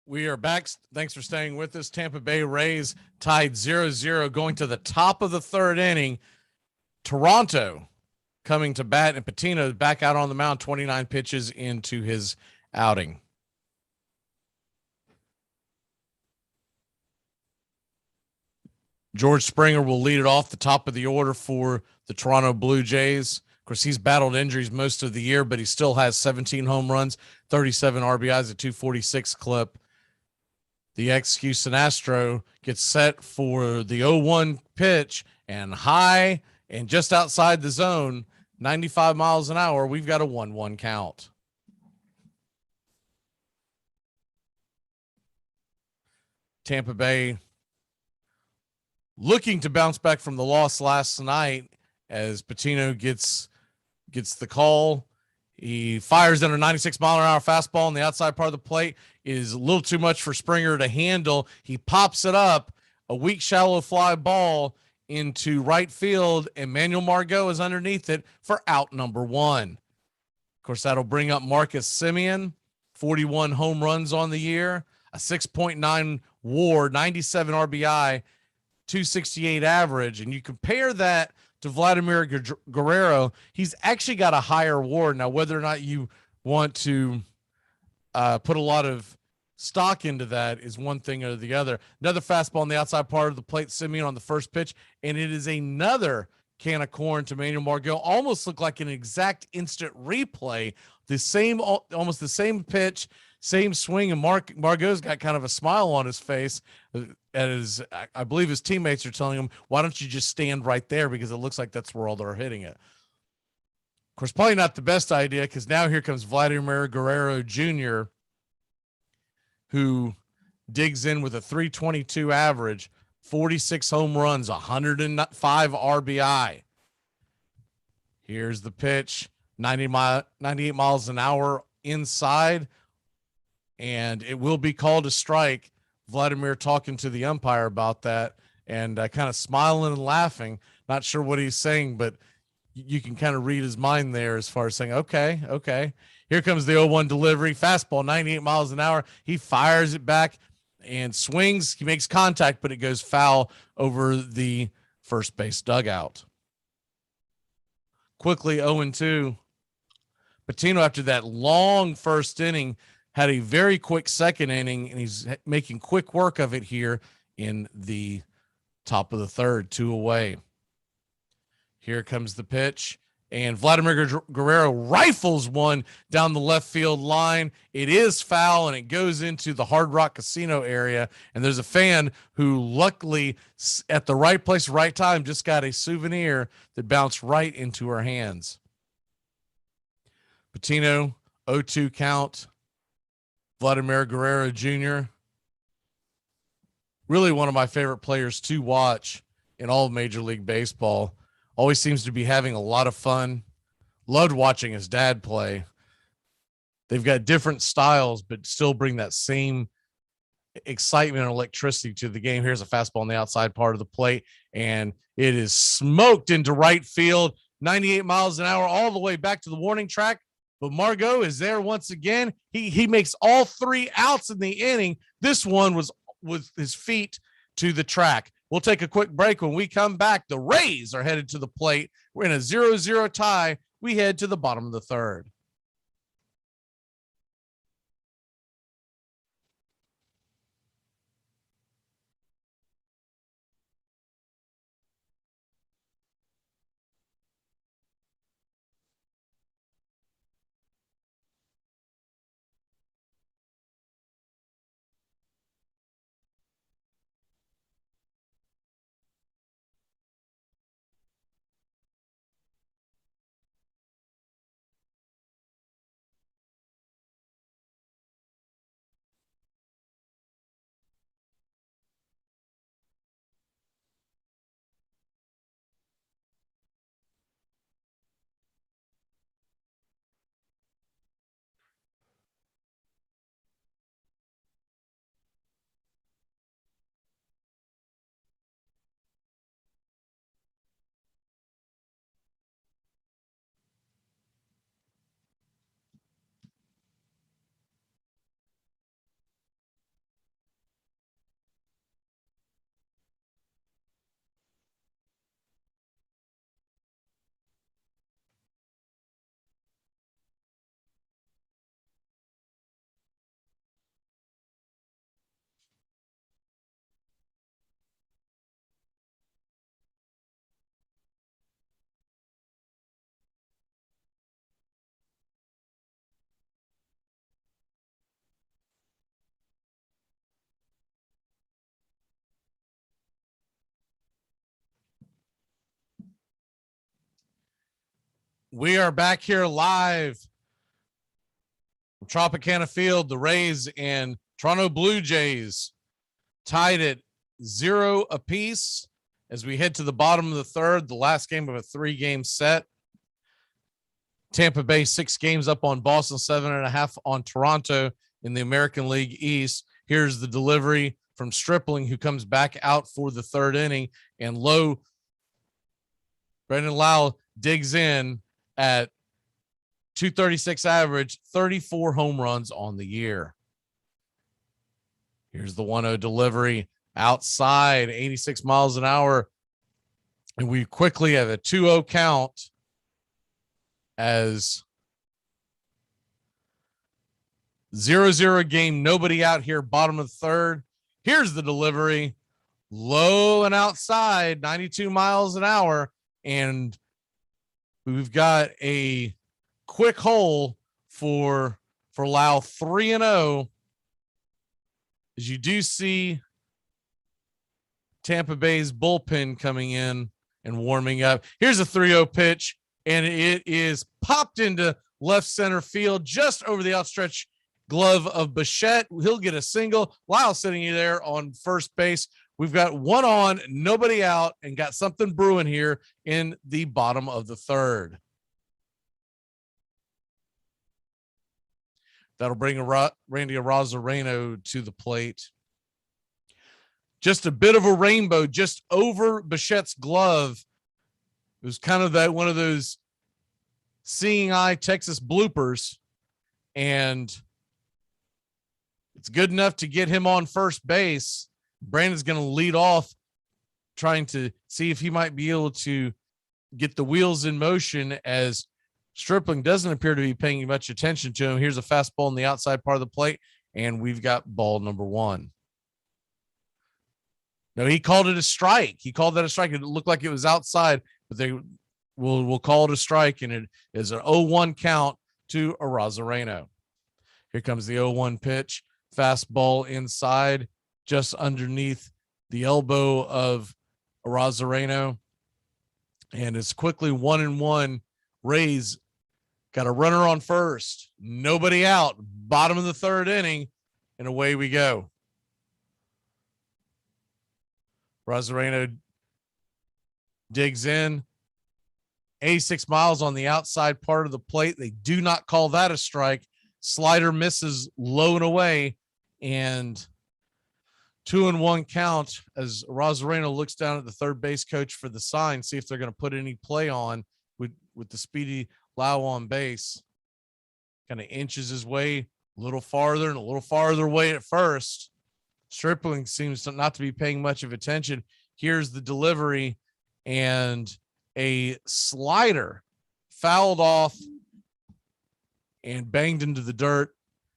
We are back. Thanks for staying with us. Tampa Bay Rays tied 0-0 going to the top of the third inning. Toronto coming to bat, and Patino back out on the mound, 29 pitches into his outing. George Springer will lead it off the top of the order for the Toronto Blue Jays. Of course, he's battled injuries most of the year, but he still has 17 home runs, 37 RBIs, a 246 clip. The ex-Houston Astro gets set for the 0-1 pitch, and high and just outside the zone, 95 miles an hour. We've got a 1-1 count. Tampa Bay looking to bounce back from the loss last night as Patino gets the call. He fires in a 96-mile-an-hour fastball on the outside part of the plate. It is a little too much for Springer to handle. He pops it up, a weak, shallow fly ball into right field, and Manuel Margot is underneath it for out number one. Of course, that'll bring up Marcus Semien, 41 home runs on the year, a 6.9 WAR, 97 RBI, 268 average, and you compare that to Vladimir Guerrero, he's actually got a higher WAR. Now, whether or not you want to put a lot of stock into that is one thing or the other. Another fastball on the outside part of the plate, Semien on the first pitch, and it is another can of corn to Manuel Margot. Almost looked like an exact instant replay. The same, almost the same pitch, same swing, and Margot's got kind of a smile on his face. As I believe his teammates are telling him, why don't you just stand right there, because it looks like that's where all they're hitting it. Of course, probably not the best idea, because now here comes Vladimir Guerrero Jr., who digs in with a 322 average, 46 home runs, 105 RBI. Here's the pitch, 98 miles an hour inside, and it will be called a strike. Vladimir talking to the umpire about that and kind of smiling and laughing. Not sure what he's saying, but you can kind of read his mind there as far as saying, okay. Here comes the 0-1 delivery, fastball, 98 miles an hour. He fires it back and swings. He makes contact, but it goes foul over the first base dugout. Quickly 0-2. Patino, after that long first inning, had a very quick second inning, and he's making quick work of it here in the top of the third, 2 away. Here comes the pitch, and Vladimir Guerrero rifles one down the left field line. It is foul, and it goes into the Hard Rock Casino area, and there's a fan who luckily at the right place, right time, just got a souvenir that bounced right into her hands. Patino, 0-2 count. Vladimir Guerrero Jr., really one of my favorite players to watch in all of Major League Baseball. Always seems to be having a lot of fun. Loved watching his dad play. They've got different styles, but still bring that same excitement and electricity to the game. Here's a fastball on the outside part of the plate, and it is smoked into right field, 98 miles an hour, all the way back to the warning track. But Margot is there once again. He makes all 3 outs in the inning. This one was with his feet to the track. We'll take a quick break. When we come back, the Rays are headed to the plate. We're in a 0-0 tie. We head to the bottom of the third. We are back here live from Tropicana Field. The Rays and Toronto Blue Jays tied at 0 apiece as we head to the bottom of the third, the last game of a 3-game set. Tampa Bay 6 games up on Boston, 7.5 on Toronto in the American League East. Here's the delivery from Stripling, who comes back out for the third inning, and Brendan Lau digs in at 236 average, 34 home runs on the year. Here's the 1-0 delivery outside, 86 miles an hour. And we quickly have a 2-0 count as 0-0 game. Nobody out here, bottom of the third. Here's the delivery, low and outside, 92 miles an hour. And we've got a quick hole for Lau, 3-0. As you do see Tampa Bay's bullpen coming in and warming up. Here's a 3-0 pitch, and it is popped into left center field, just over the outstretched glove of Bichette. He'll get a single. Lyle sitting there on first base. We've got one on, nobody out, and got something brewing here in the bottom of the third. That'll bring Randy Arazarino to the plate. Just a bit of a rainbow just over Bichette's glove. It was kind of one of those seeing eye Texas bloopers, and it's good enough to get him on first base. Brandon's going to lead off, trying to see if he might be able to get the wheels in motion, as Stripling doesn't appear to be paying much attention to him. Here's a fastball on the outside part of the plate, and we've got ball number 1. No, he called it a strike. He called that a strike. It looked like it was outside, but they will call it a strike, and it is an 0-1 count to Arazarino. Here comes the 0-1 pitch. Fastball inside, just underneath the elbow of Arazarino. And it's quickly 1-1. Rays got a runner on first, nobody out, bottom of the third inning, and away we go. Arazarino digs in, 86 miles on the outside part of the plate. They do not call that a strike. Slider misses low and away, and 2-1 count as Arazarino looks down at the third base coach for the sign, see if they're going to put any play on with the speedy Lau on base. Kind of inches his way a little farther and a little farther away at first. Stripling seems not to be paying much of attention. Here's the delivery, and a slider fouled off and banged into the dirt,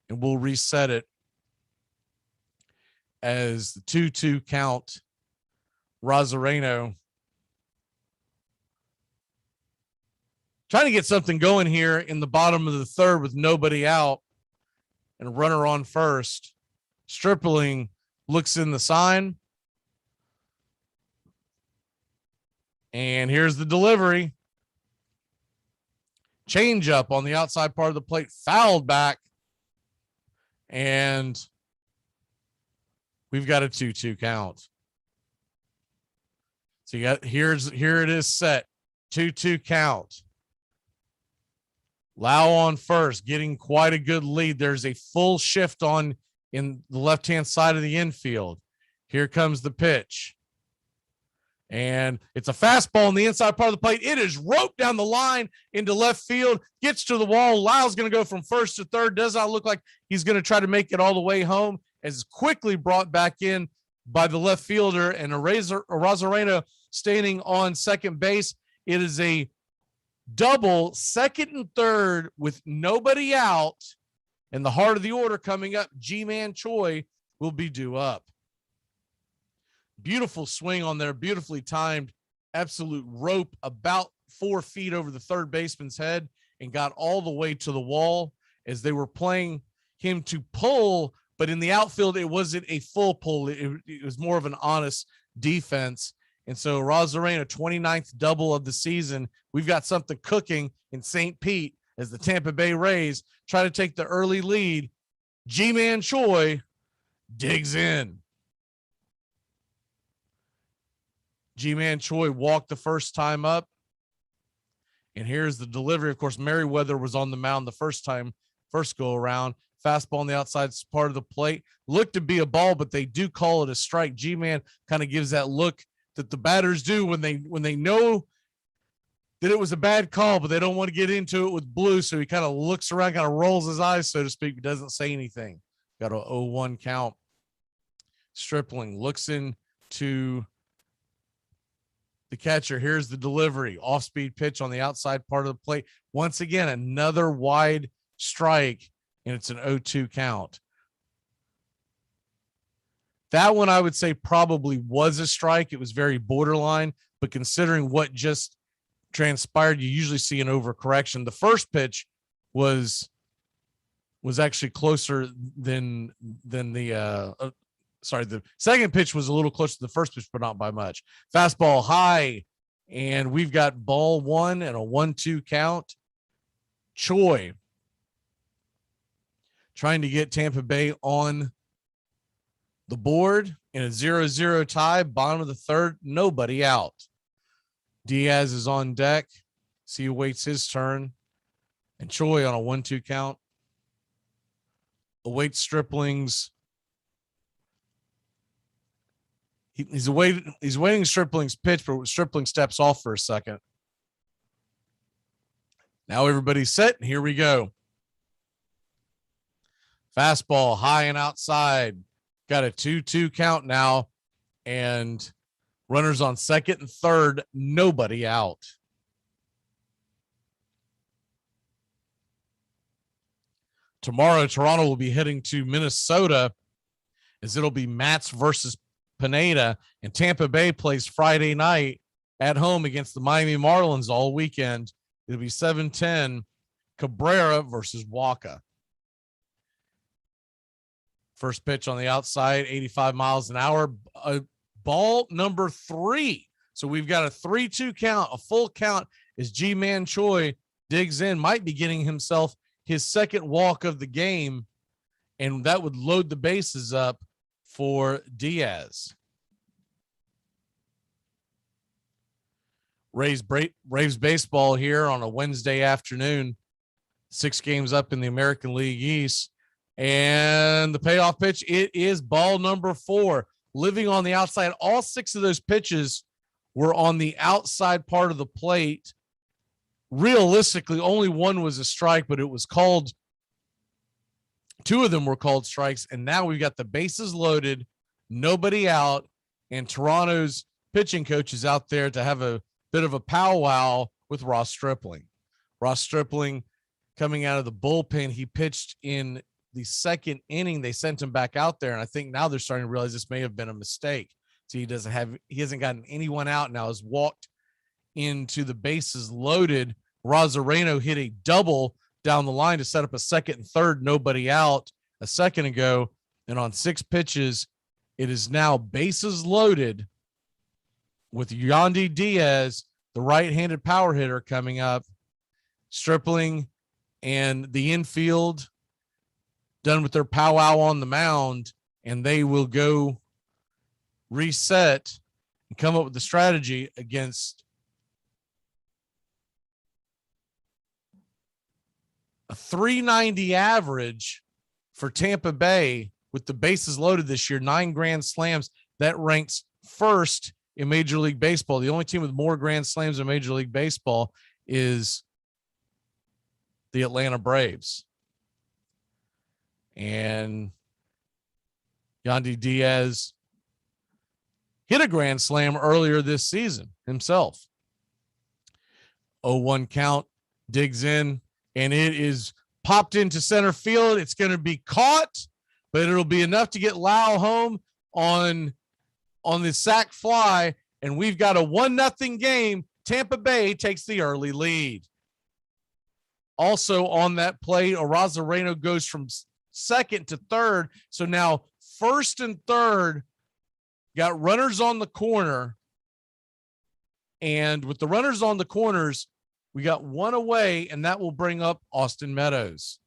and we'll reset it as the 2-2 count. Arazarino trying to get something going here in the bottom of the third with nobody out and a runner on first. Stripling looks in the sign, and here's the delivery. Change up on the outside part of the plate, fouled back, and we've got a 2-2 count. So here it is set, 2-2 count. Lau on first, getting quite a good lead. There's a full shift on in the left-hand side of the infield. Here comes the pitch. And it's a fastball on the inside part of the plate. It is roped down the line into left field, gets to the wall. Lau's going to go from first to third. Does not look like he's going to try to make it all the way home, as it's quickly brought back in by the left fielder, and Arazarino standing on second base. It is a double, second and third with nobody out, and the heart of the order coming up, G-Man Choi will be due up. Beautiful swing on there, beautifully timed, absolute rope about 4 feet over the third baseman's head, and got all the way to the wall as they were playing him to pull, but in the outfield, it wasn't a full pull. It was more of an honest defense, And so Arazarino, 29th double of the season. We've got something cooking in St. Pete as the Tampa Bay Rays try to take the early lead. G-Man Choi digs in. G-Man Choi walked the first time up. And here's the delivery. Of course, Merriweather was on the mound the first go around. Fastball on the outside part of the plate. Looked to be a ball, but they do call it a strike. G-Man kind of gives that look that the batters do when they know that it was a bad call, but they don't want to get into it with Blue. So he kind of looks around, kind of rolls his eyes, so to speak, but doesn't say anything. Got a 0-1 count. Stripling looks into the catcher. Here's the delivery. Off-speed pitch on the outside part of the plate. Once again, another wide strike, and it's an 0-2 count. That one I would say probably was a strike. It was very borderline, but considering what just transpired, you usually see an overcorrection. The first pitch was actually closer than the the second pitch was a little closer to the first pitch, but not by much. Fastball high, and we've got ball one and a 1-2 count. Choi trying to get Tampa Bay on the board in a 0-0 tie, bottom of the third, nobody out. Diaz is on deck. So he awaits his turn. And Choi on a 1-2 count awaits Stripling's. He's waiting Stripling's pitch, but Stripling steps off for a second. Now everybody's set. And here we go. Fastball high and outside. Got a 2-2 count now, and runners on second and third, nobody out. Tomorrow, Toronto will be heading to Minnesota as it'll be Mats versus Pineda, and Tampa Bay plays Friday night at home against the Miami Marlins all weekend. It'll be 7:10, Cabrera versus Waka. First pitch on the outside, 85 miles an hour, ball number 3. So we've got a 3-2 count, a full count as G-Man Choi digs in, might be getting himself his second walk of the game, and that would load the bases up for Diaz. Rays baseball here on a Wednesday afternoon, 6 games up in the American League East. And the payoff pitch, it is ball number 4. Living on the outside. All 6 of those pitches were on the outside part of the plate. Realistically, only one was a strike, but it was called. 2 of them were called strikes. And now we've got the bases loaded, nobody out, and Toronto's pitching coach is out there to have a bit of a powwow with Ross Stripling. Ross Stripling coming out of the bullpen. He pitched in the second inning. They sent him back out there, and I think now they're starting to realize this may have been a mistake. So he hasn't gotten anyone out now, has walked into the bases loaded. Arazarino hit a double down the line to set up a second and third, nobody out a second ago. And on 6 pitches, it is now bases loaded with Yandy Diaz, the right-handed power hitter, coming up. Stripling and the infield done with their powwow on the mound, and they will go reset and come up with the strategy against a 390 average for Tampa Bay with the bases loaded this year, 9 grand slams. That ranks first in Major League Baseball. The only team with more grand slams in Major League Baseball is the Atlanta Braves. And Yandy Diaz hit a grand slam earlier this season himself. 0-1 count, digs in, and it is popped into center field. It's going to be caught, but it'll be enough to get Lau home on the sac fly, and we've got a 1-0 game. Tampa Bay takes the early lead. Also on that play, Arazarino goes from second to third. So now first and third got runners on the corner. And with the runners on the corners, we got one away, and that will bring up Austin Meadows.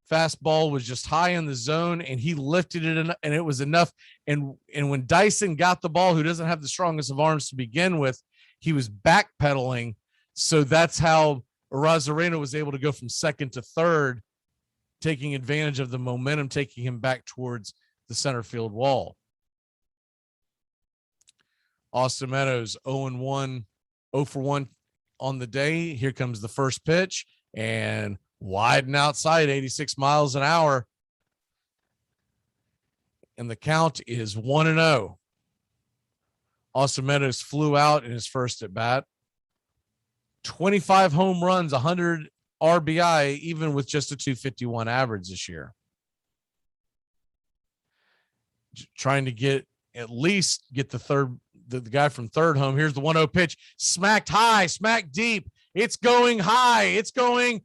Fastball was just high in the zone, and he lifted it, and it was enough. And when Dyson got the ball, who doesn't have the strongest of arms to begin with, he was backpedaling. So that's how Arazarino was able to go from second to third, taking advantage of the momentum, taking him back towards the center field wall. Austin Meadows 0-1, 0 for 1 on the day. Here comes the first pitch, and widen outside, 86 miles an hour. And the count is 1-0. Austin Meadows flew out in his first at bat. 25 home runs, 100 RBI, even with just a 251 average this year. Trying to at least get the guy from third home. Here's the 1-0 pitch. Smacked high, smacked deep. It's going high. It's gone.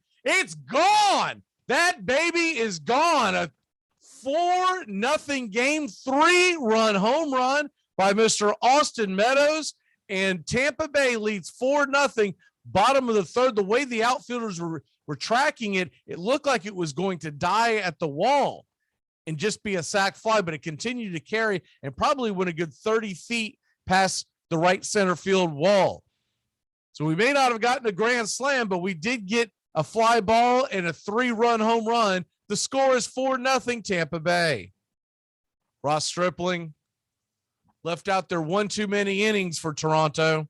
That baby is gone. A 4-0 game, 3-run home run by Mr. Austin Meadows, and Tampa Bay leads 4-0. Bottom of the third. The way the outfielders were tracking it, it looked like it was going to die at the wall and just be a sac fly, but it continued to carry and probably went a good 30 feet past the right center field wall. So we may not have gotten a grand slam, but we did get a fly ball and a 3-run home run. The score is 4-0 Tampa Bay. Ross Stripling left out there one too many innings for Toronto.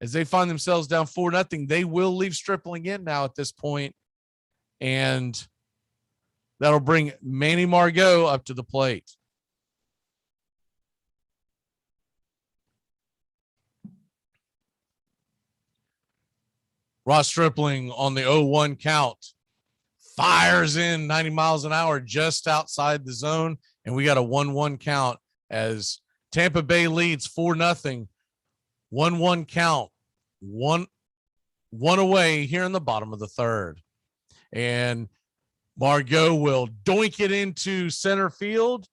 As they find themselves down 4-0, they will leave Stripling in now at this point, and that'll bring Manny Margot up to the plate. Ross Stripling on the 0-1 count fires in 90 miles an hour just outside the zone, and we got a 1-1 count as Tampa Bay leads 4-0. 1-1 count, one away here in the bottom of the third. And Margot will doink it into center field.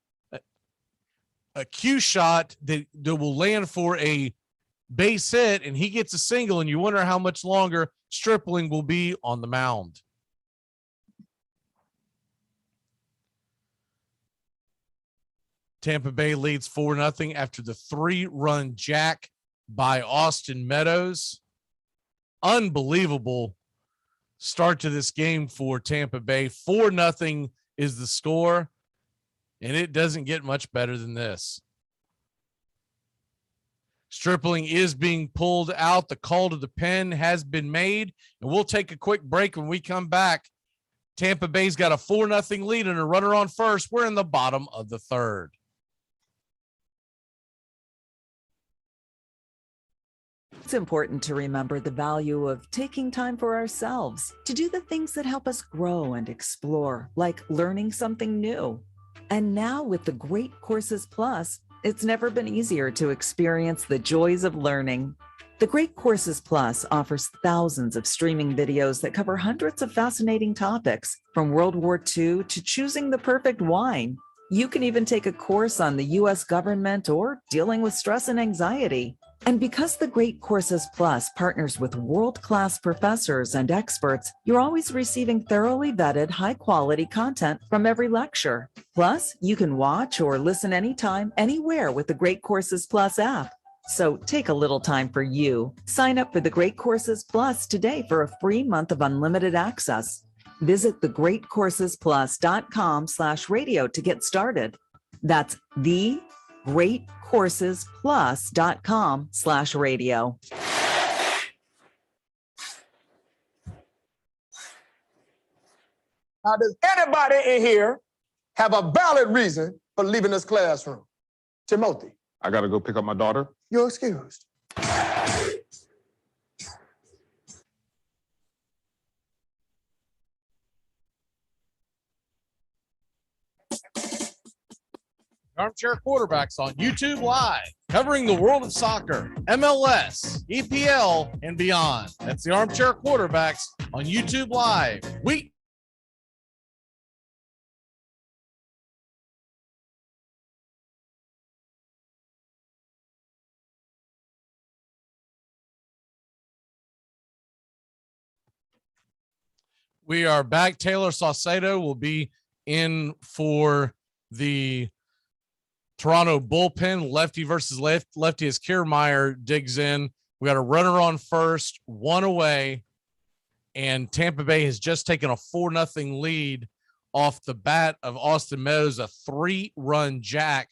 A cue shot that will land for a base hit, and he gets a single, and you wonder how much longer Stripling will be on the mound. Tampa Bay leads 4-0 after the 3-run jack by Austin Meadows. Unbelievable start to this game for Tampa Bay. 4-0 is the score, and it doesn't get much better than this. Stripling is being pulled out. The call to the pen has been made, and we'll take a quick break. When we come back, Tampa Bay's got a 4-0 lead and a runner on first. We're in the bottom of the third. It's important to remember the value of taking time for ourselves to do the things that help us grow and explore, like learning something new. And now with the Great Courses Plus, it's never been easier to experience the joys of learning. The Great Courses Plus offers thousands of streaming videos that cover hundreds of fascinating topics, from World War II to choosing the perfect wine. You can even take a course on the U.S. government or dealing with stress and anxiety. And because the Great Courses Plus partners with world-class professors and experts, you're always receiving thoroughly vetted, high-quality content from every lecture. Plus, you can watch or listen anytime, anywhere with the Great Courses Plus app. So take a little time for you. Sign up for the Great Courses Plus today for a free month of unlimited access. Visit thegreatcoursesplus.com/radio to get started. That's thegreatcoursesplus.com/radio. Now, does anybody in here have a valid reason for leaving this classroom? Timothy. I gotta go pick up my daughter. You're excused. Armchair Quarterbacks on YouTube Live, covering the world of soccer, MLS, EPL, and beyond. That's the Armchair Quarterbacks on YouTube Live. We are back. Taylor Saucedo will be in for the Toronto bullpen. Lefty versus lefty as Kiermaier digs in. We got a runner on first, one away, and Tampa Bay has just taken a 4-0 lead off the bat of Austin Meadows, a 3-run jack,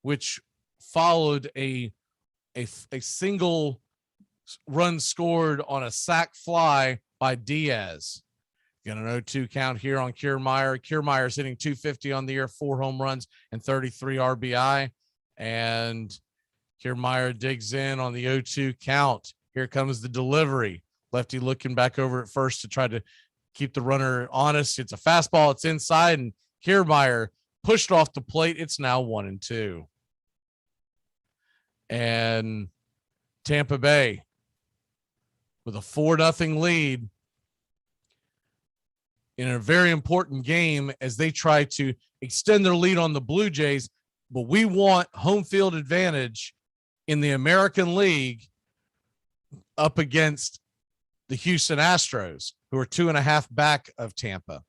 which followed a single run scored on a sac fly by Diaz. Got an 0-2 count here on Kiermaier. Kiermaier's hitting .250 on the year, 4 home runs and 33 RBI. And Kiermaier digs in on the 0-2 count. Here comes the delivery. Lefty looking back over at first to try to keep the runner honest. It's a fastball. It's inside, and Kiermaier pushed off the plate. It's now 1-2. And Tampa Bay with a 4-0 lead in a very important game as they try to extend their lead on the Blue Jays. But we want home field advantage in the American League up against the Houston Astros, who are 2.5 back of Tampa.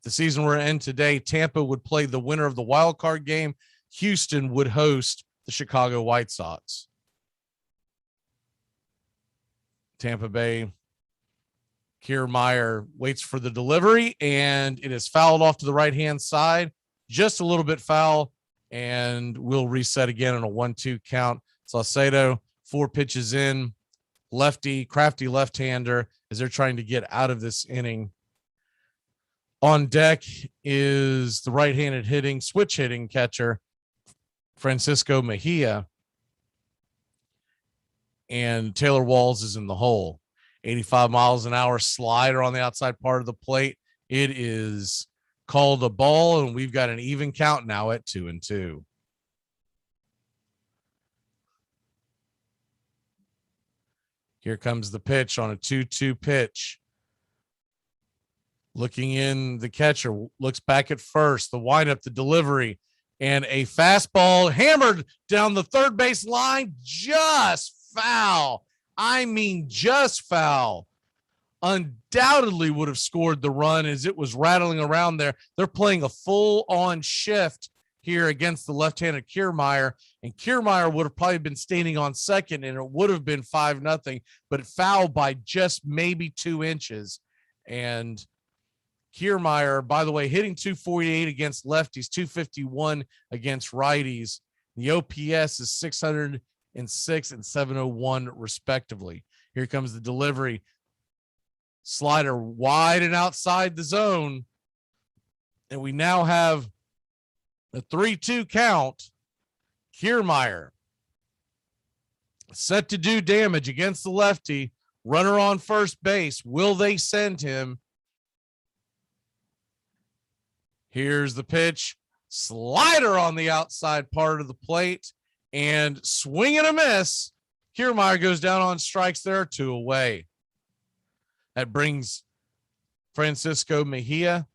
The season we're in today, Tampa would play the winner of the wild card game. Houston would host the Chicago White Sox. Tampa Bay, Kiermaier waits for the delivery, and it is fouled off to the right-hand side, just a little bit foul, and we'll reset again on a 1-2 count. Saucedo, 4 pitches in, lefty, crafty left-hander as they're trying to get out of this inning. On deck is the right-handed switch hitting catcher, Francisco Mejia, and Taylor Walls is in the hole. 85 miles an hour slider on the outside part of the plate. It is called a ball, and we've got an even count now at 2-2. Here comes the pitch on a 2-2 pitch. Looking in, the catcher looks back at first, the windup, the delivery, and a fastball hammered down the third base line, just foul. I mean, just foul. Undoubtedly would have scored the run as it was rattling around there. They're playing a full-on shift here against the left-handed Kiermaier, and Kiermaier would have probably been standing on second, and it would have been 5-0, but it fouled by just maybe 2 inches. And Kiermaier, by the way, hitting .248 against lefties, .251 against righties. The OPS is 606 and 701 respectively. Here comes the delivery. Slider wide and outside the zone. And we now have a 3-2 count. Kiermaier set to do damage against the lefty. Runner on first base. Will they send him? Here's the pitch. Slider on the outside part of the plate. And swing and a miss. Kiermaier goes down on strikes there, 2 away. That brings Francisco Mejia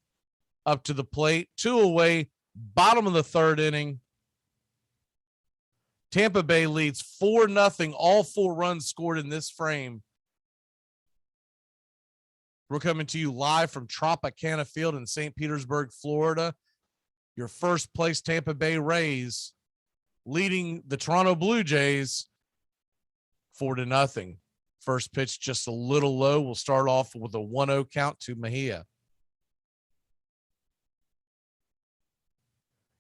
up to the plate, 2 away, bottom of the 3rd inning. Tampa Bay leads 4-0, all 4 runs scored in this frame. We're coming to you live from Tropicana Field in St. Petersburg, Florida. Your first place Tampa Bay Rays leading the Toronto Blue Jays 4-0. First pitch just a little low. We'll start off with a 1-0 count to Mejia.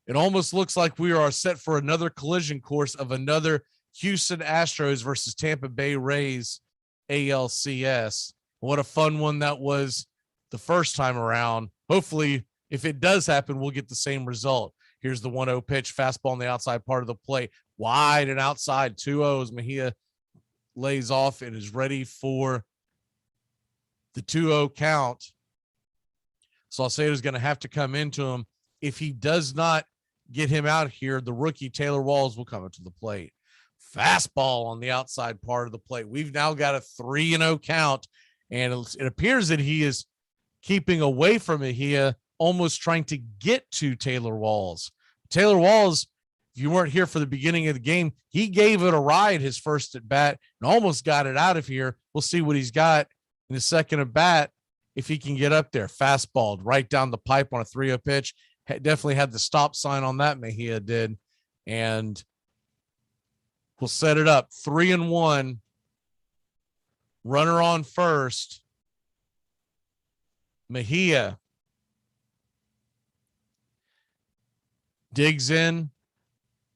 It almost looks like we are set for another collision course of another Houston Astros versus Tampa Bay Rays ALCS. What a fun one that was the first time around. Hopefully, if it does happen, we'll get the same result. Here's the 1-0 pitch, fastball on the outside part of the plate, wide and outside, 2-0. Mejia lays off and is ready for the 2-0 count. Saucedo is going to have to come into him. If he does not get him out here, the rookie Taylor Walls will come up to the plate. Fastball on the outside part of the plate. We've now got a 3-0 count, and it appears that he is keeping away from Mejia, almost trying to get to Taylor Walls. Taylor Walls, if you weren't here for the beginning of the game, he gave it a ride his first at bat and almost got it out of here. We'll see what he's got in his second at bat. if he can get up there. Fastball right down the pipe on a 3-0 pitch. Definitely had the stop sign on that, Mejia did. And we'll set it up. 3-1. Runner on first. Mejia digs in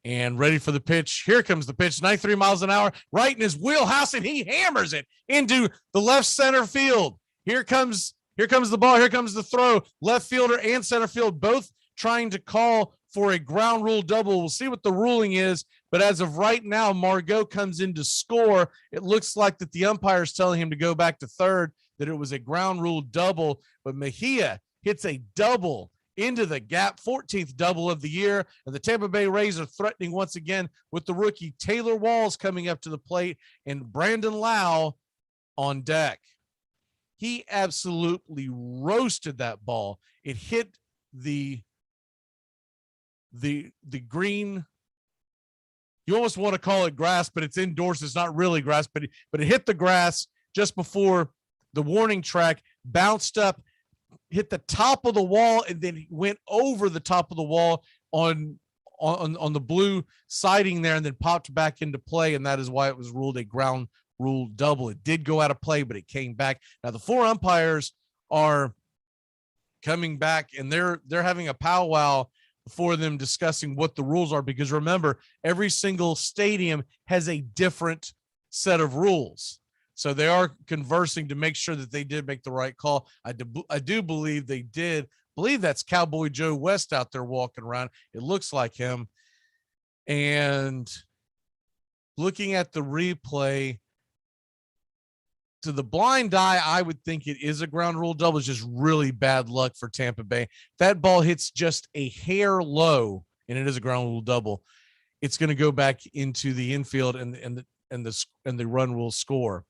and ready for the pitch. Here comes the pitch, 93 miles an hour, right in his wheelhouse, and he hammers it into the left center field. Here comes the ball. Here comes the throw. Left fielder and center field both trying to call for a ground rule double. We'll see what the ruling is, but as of right now, Margot comes in to score. It looks like that the umpire is telling him to go back to third, that it was a ground rule double, but Mejia hits a double into the gap, 14th double of the year, and the Tampa Bay Rays are threatening once again with the rookie Taylor Walls coming up to the plate and Brandon Lau on deck. He absolutely roasted that ball. It hit the green. You almost want to call it grass, but it's indoors. It's not really grass, but it hit the grass just before the warning track, bounced up, hit the top of the wall, and then went over the top of the wall on the blue siding there, and then popped back into play. And that is why it was ruled a ground rule double. It did go out of play, but it came back. Now the 4 umpires are coming back, and they're having a powwow for them discussing what the rules are, because remember, every single stadium has a different set of rules. So they are conversing to make sure that they did make the right call. I do believe they did. I believe that's Cowboy Joe West out there walking around. It looks like him. And looking at the replay, to the blind eye, I would think it is a ground rule double. It's just really bad luck for Tampa Bay. That ball hits just a hair low, and it is a ground rule double. It's going to go back into the infield, and the run will score.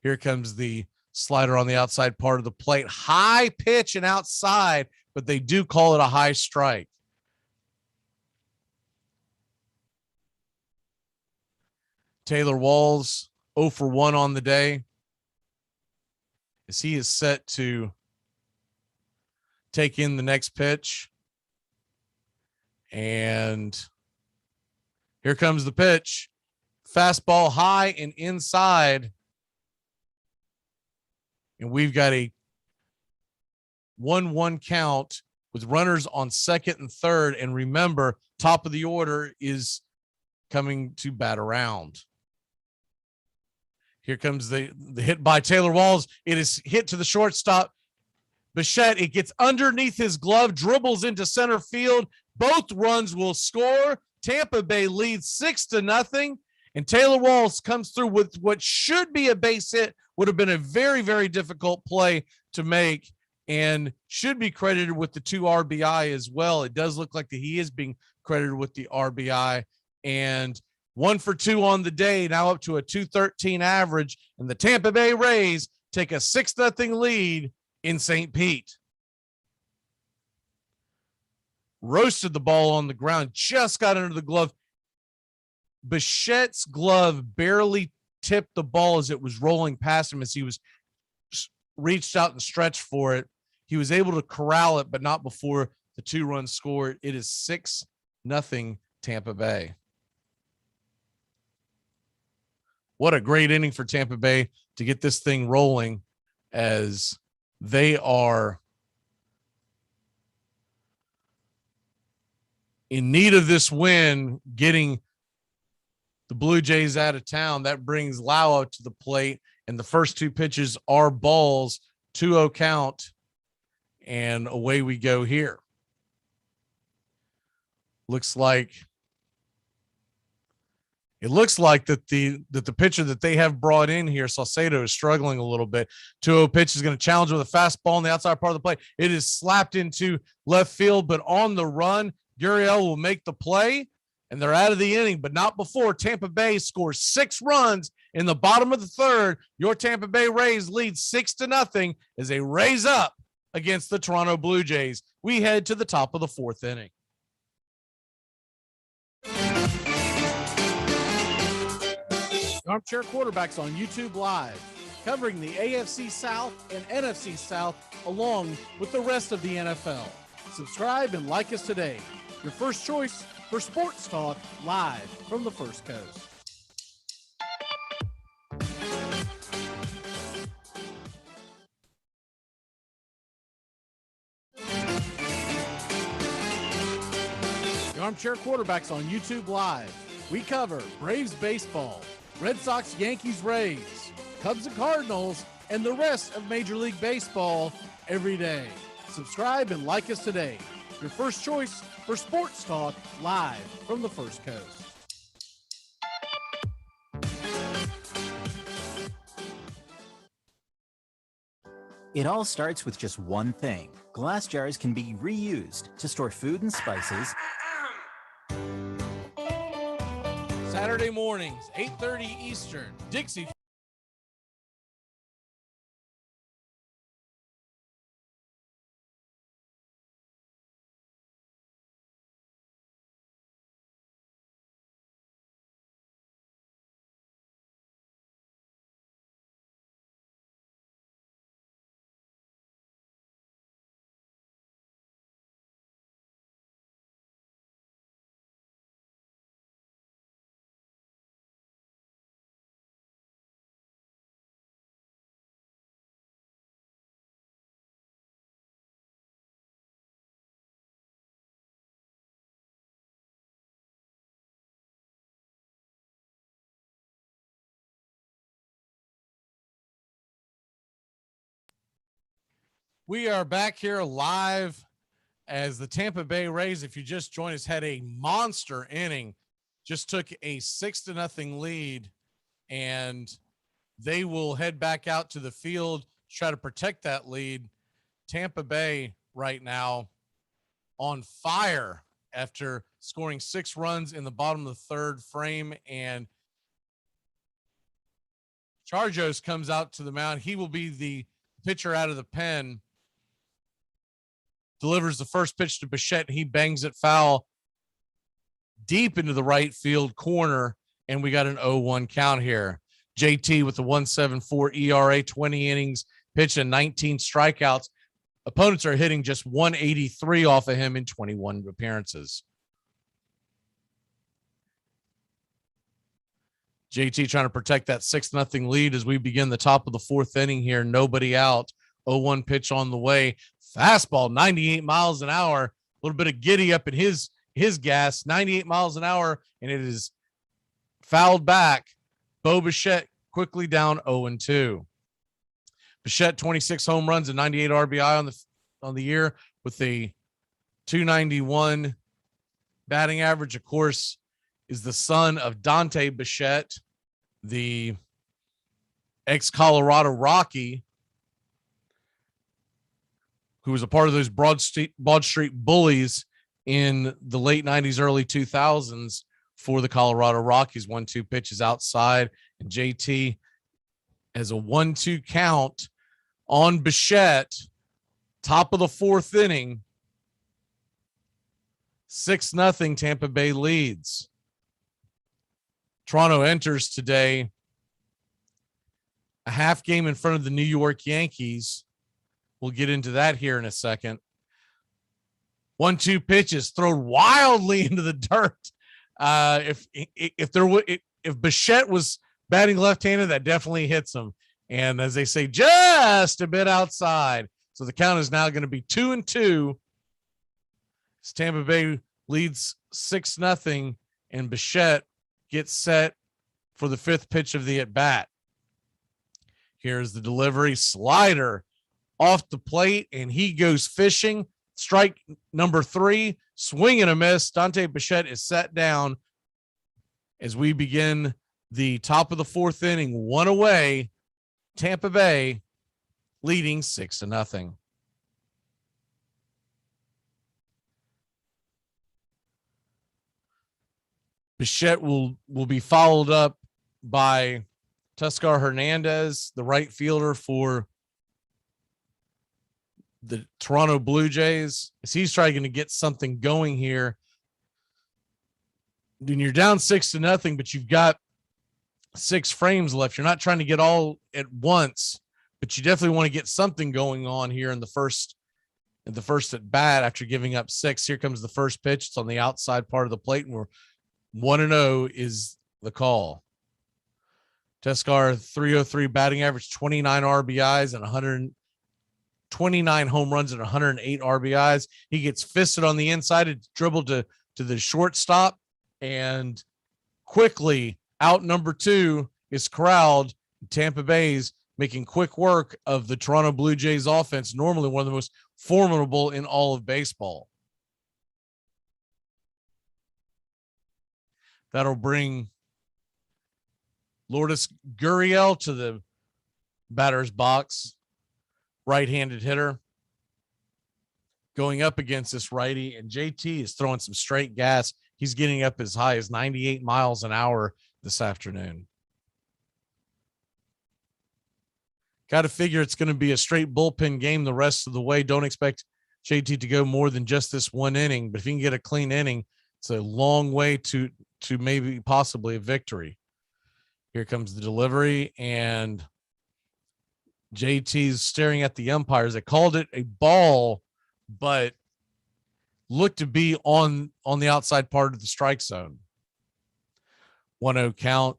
Here comes the slider on the outside part of the plate. High pitch and outside, but they do call it a high strike. Taylor Walls 0 for 1 on the day, as he is set to take in the next pitch. And here comes the pitch. Fastball high and inside. And we've got a 1-1 count with runners on second and third. And remember, top of the order is coming to bat around. Here comes the hit by Taylor Walls. It is hit to the shortstop. Bichette, it gets underneath his glove, dribbles into center field. Both runs will score. Tampa Bay leads 6-0. And Taylor Walls comes through with what should be a base hit. Would have been a very, very difficult play to make, and should be credited with the 2 RBI as well. It does look like that he is being credited with the RBI, and 1 for 2 on the day, now up to a 213 average, and the Tampa Bay Rays take a 6-0 lead in St. Pete. Roasted the ball on the ground, just got under the glove. Bichette's glove barely tipped the ball as it was rolling past him, as he was reached out and stretched for it. He was able to corral it, but not before the 2 runs scored. It is 6-0 Tampa Bay. What a great inning for Tampa Bay to get this thing rolling, as they are in need of this win, getting the Blue Jays out of town. That brings Lau to the plate, and the first 2 pitches are balls, 2-0 count, and away we go here. Looks like that the pitcher that they have brought in here, Saucedo, is struggling a little bit. 2-0 pitch is going to challenge with a fastball on the outside part of the plate. It is slapped into left field, but on the run, Gurriel will make the play, and they're out of the inning, but not before Tampa Bay scores 6 runs in the bottom of the third. Your Tampa Bay Rays lead 6-0 as they raise up against the Toronto Blue Jays. We head to the top of the 4th inning. Armchair Quarterbacks on YouTube Live. covering the AFC South and NFC South along with the rest of the NFL. Subscribe and like us today. Your first choice for sports talk live from the First Coast. The Armchair Quarterbacks on YouTube Live. We cover Braves baseball, Red Sox, Yankees, Rays, Cubs and Cardinals, and the rest of Major League Baseball every day. Subscribe and like us today. Your first choice for sports talk live from the First Coast. It all starts with just one thing. Glass jars can be reused to store food and spices. Saturday mornings, 8:30 Eastern, Dixie. We are back here live as the Tampa Bay Rays, if you just joined us, had a monster inning, just took a 6-0 lead, and they will head back out to the field to try to protect that lead. Tampa Bay right now on fire after scoring 6 runs in the bottom of the third frame, and Chargos comes out to the mound. He will be the pitcher out of the pen. Delivers the first pitch to Bichette. He bangs it foul deep into the right field corner, and we got an 0-1 count here. JT with the 1.74 ERA, 20 innings, pitched and 19 strikeouts. Opponents are hitting just 183 off of him in 21 appearances. JT trying to protect that 6-0 lead as we begin the top of the fourth inning here. Nobody out. 0-1 pitch on the way. Fastball, 98 miles an hour. A little bit of giddy up in his gas, 98 miles an hour, and it is fouled back. Bo Bichette quickly down 0-2. Bichette, 26 home runs and 98 RBI on the year with a 291 batting average. Of course, is the son of Dante Bichette, the ex-Colorado Rocky, who was a part of those Broad Street Bullies in the late 90s, early 2000s for the Colorado Rockies. 1-2 pitches outside, and JT has a 1-2 count on Bichette, top of the fourth inning. 6-0 Tampa Bay leads. Toronto enters today a half game in front of the New York Yankees. We'll get into that here in a second. 1-2 pitches thrown wildly into the dirt. If Bichette was batting left-handed, that definitely hits him. And as they say, just a bit outside. So the count is now going to be 2-2. As Tampa Bay leads 6-0, and Bichette gets set for the fifth pitch of the at-bat. Here's the delivery. Slider off the plate, and he goes fishing. Strike number 3, swing and a miss. Dante Bichette is set down as we begin the top of the fourth inning. 1 away, Tampa Bay leading 6-0. Bichette will be followed up by Tuscar Hernandez, the right fielder for the Toronto Blue Jays, as he's trying to get something going here. When you're down 6-0, but you've got 6 frames left. You're not trying to get all at once, but you definitely want to get something going on here in the first at bat after giving up 6. Here comes the first pitch. It's on the outside part of the plate, and we're 1-0 is the call. Teskar, 303 batting average, 29 RBIs and 129 home runs and 108 RBIs. He gets fisted on the inside. It's dribbled to the shortstop, and quickly out number 2 is corralled. Tampa Bay's making quick work of the Toronto Blue Jays offense, normally one of the most formidable in all of baseball. That'll bring Lourdes Gurriel to the batter's box, right-handed hitter, going up against this righty, and JT is throwing some straight gas. He's getting up as high as 98 miles an hour this afternoon. Got to figure it's going to be a straight bullpen game the rest of the way. Don't expect JT to go more than just this one inning, but if you can get a clean inning, it's a long way to maybe possibly a victory. Here comes the delivery, and JT's staring at the umpires. They called it a ball, but looked to be on the outside part of the strike zone. 1-0 count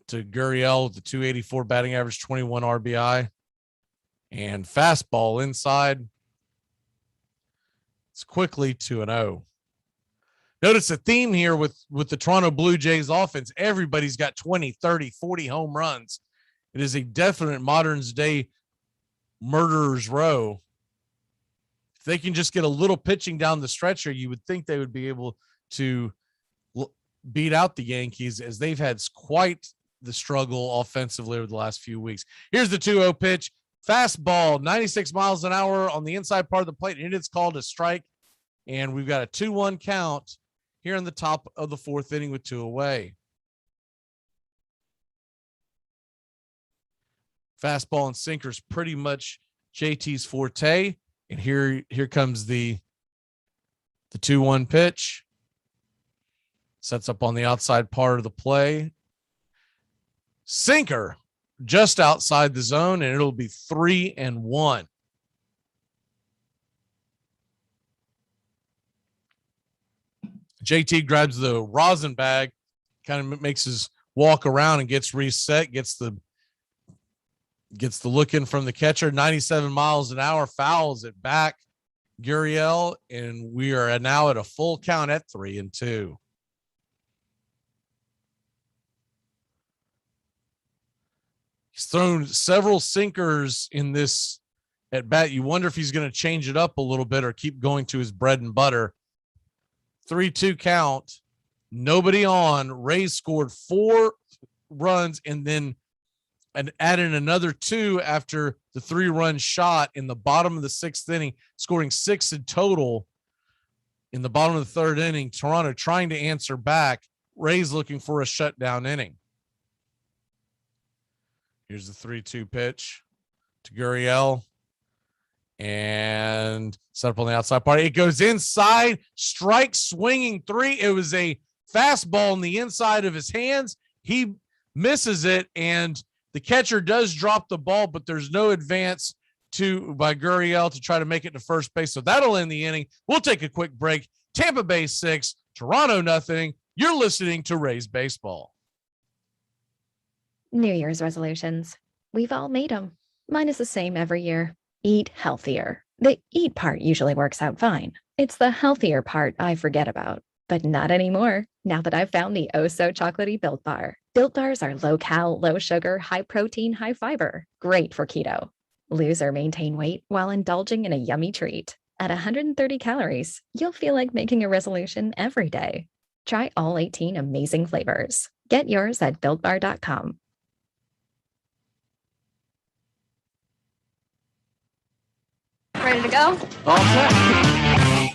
to Gurriel with the 284 batting average, 21 RBI, and fastball inside. It's quickly 2-0. Notice a theme here with the Toronto Blue Jays offense. Everybody's got 20, 30, 40 home runs. It is a definite modern's day murderer's row. If they can just get a little pitching down the stretch here, you would think they would be able to beat out the Yankees, as they've had quite the struggle offensively over the last few weeks. Here's the 2-0 pitch. Fastball, 96 miles an hour on the inside part of the plate, and it's called a strike. And we've got a 2-1 count here in the top of the 4th inning with 2 away. Fastball and sinkers pretty much JT's forte. And here comes the 2-1 pitch. Sets up on the outside part of the play. Sinker just outside the zone, and it'll be 3-1. JT grabs the rosin bag, kind of makes his walk around and gets reset, gets the look in from the catcher. 97 miles an hour, fouls it back, Gurriel, and we are now at a full count at 3-2. He's thrown several sinkers in this at bat. You wonder if he's going to change it up a little bit or keep going to his bread and butter. 3-2 count. Nobody on. Rays scored 4 runs and then added another 2 after the 3-run shot in the bottom of the 6th inning, scoring 6 in total in the bottom of the 3rd inning. Toronto trying to answer back. Rays looking for a shutdown inning. Here's the 3-2 pitch to Gurriel, and set up on the outside part. It goes inside, strike, swinging 3. It was a fastball on the inside of his hands. He misses it, and the catcher does drop the ball, but there's no advance by Gurriel to try to make it to first base. So that'll end the inning. We'll take a quick break. Tampa Bay 6, Toronto nothing. You're listening to Rays Baseball. New Year's resolutions. We've all made them. Mine is the same every year. Eat healthier. The eat part usually works out fine. It's the healthier part I forget about. But not anymore, now that I've found the oh-so-chocolatey Built Bar. Built Bars are low-cal, low-sugar, high-protein, high-fiber. Great for keto. Lose or maintain weight while indulging in a yummy treat. At 130 calories, you'll feel like making a resolution every day. Try all 18 amazing flavors. Get yours at BuiltBar.com. Ready to go? All set.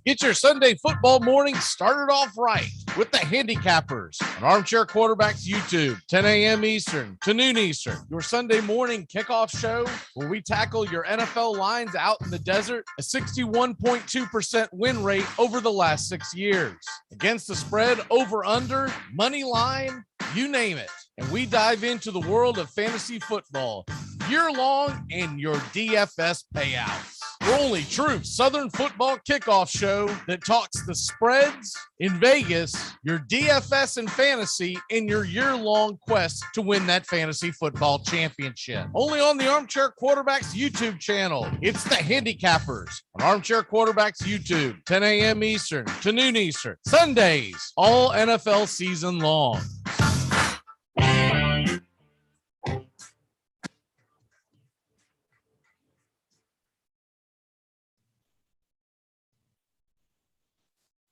Get your Sunday football morning started off right with the Handicappers on Armchair Quarterbacks YouTube, 10 a.m. Eastern to noon Eastern. Your Sunday morning kickoff show where we tackle your NFL lines out in the desert, a 61.2% win rate over the last 6 years. Against the spread, over, under, money line, you name it. And we dive into the world of fantasy football year long and your DFS payouts. Your only true Southern football kickoff show that talks the spreads in Vegas, your DFS and fantasy, and your year-long quest to win that fantasy football championship. Only on the Armchair Quarterbacks YouTube channel. It's the Handicappers on Armchair Quarterbacks YouTube, 10 a.m. Eastern to noon Eastern. Sundays, all NFL season long.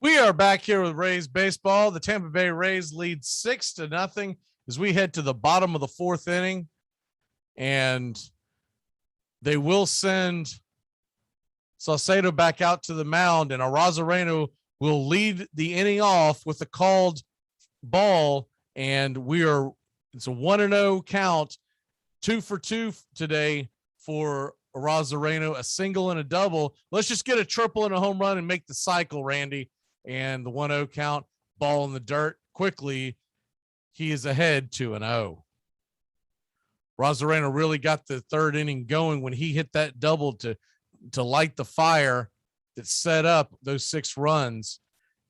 We are back here with Rays baseball. The Tampa Bay Rays lead 6-0 as we head to the bottom of the fourth inning, and they will send Saucedo back out to the mound, and Arazarino will lead the inning off with a called ball, and it's a 1-0 count, 2 for 2 today for Arazarino, a single and a double. Let's just get a triple and a home run and make the cycle, Randy. And the 1-0 count, ball in the dirt. Quickly, he is ahead 2-0. Arazarino really got the third inning going when he hit that double to light the fire that set up those 6 runs,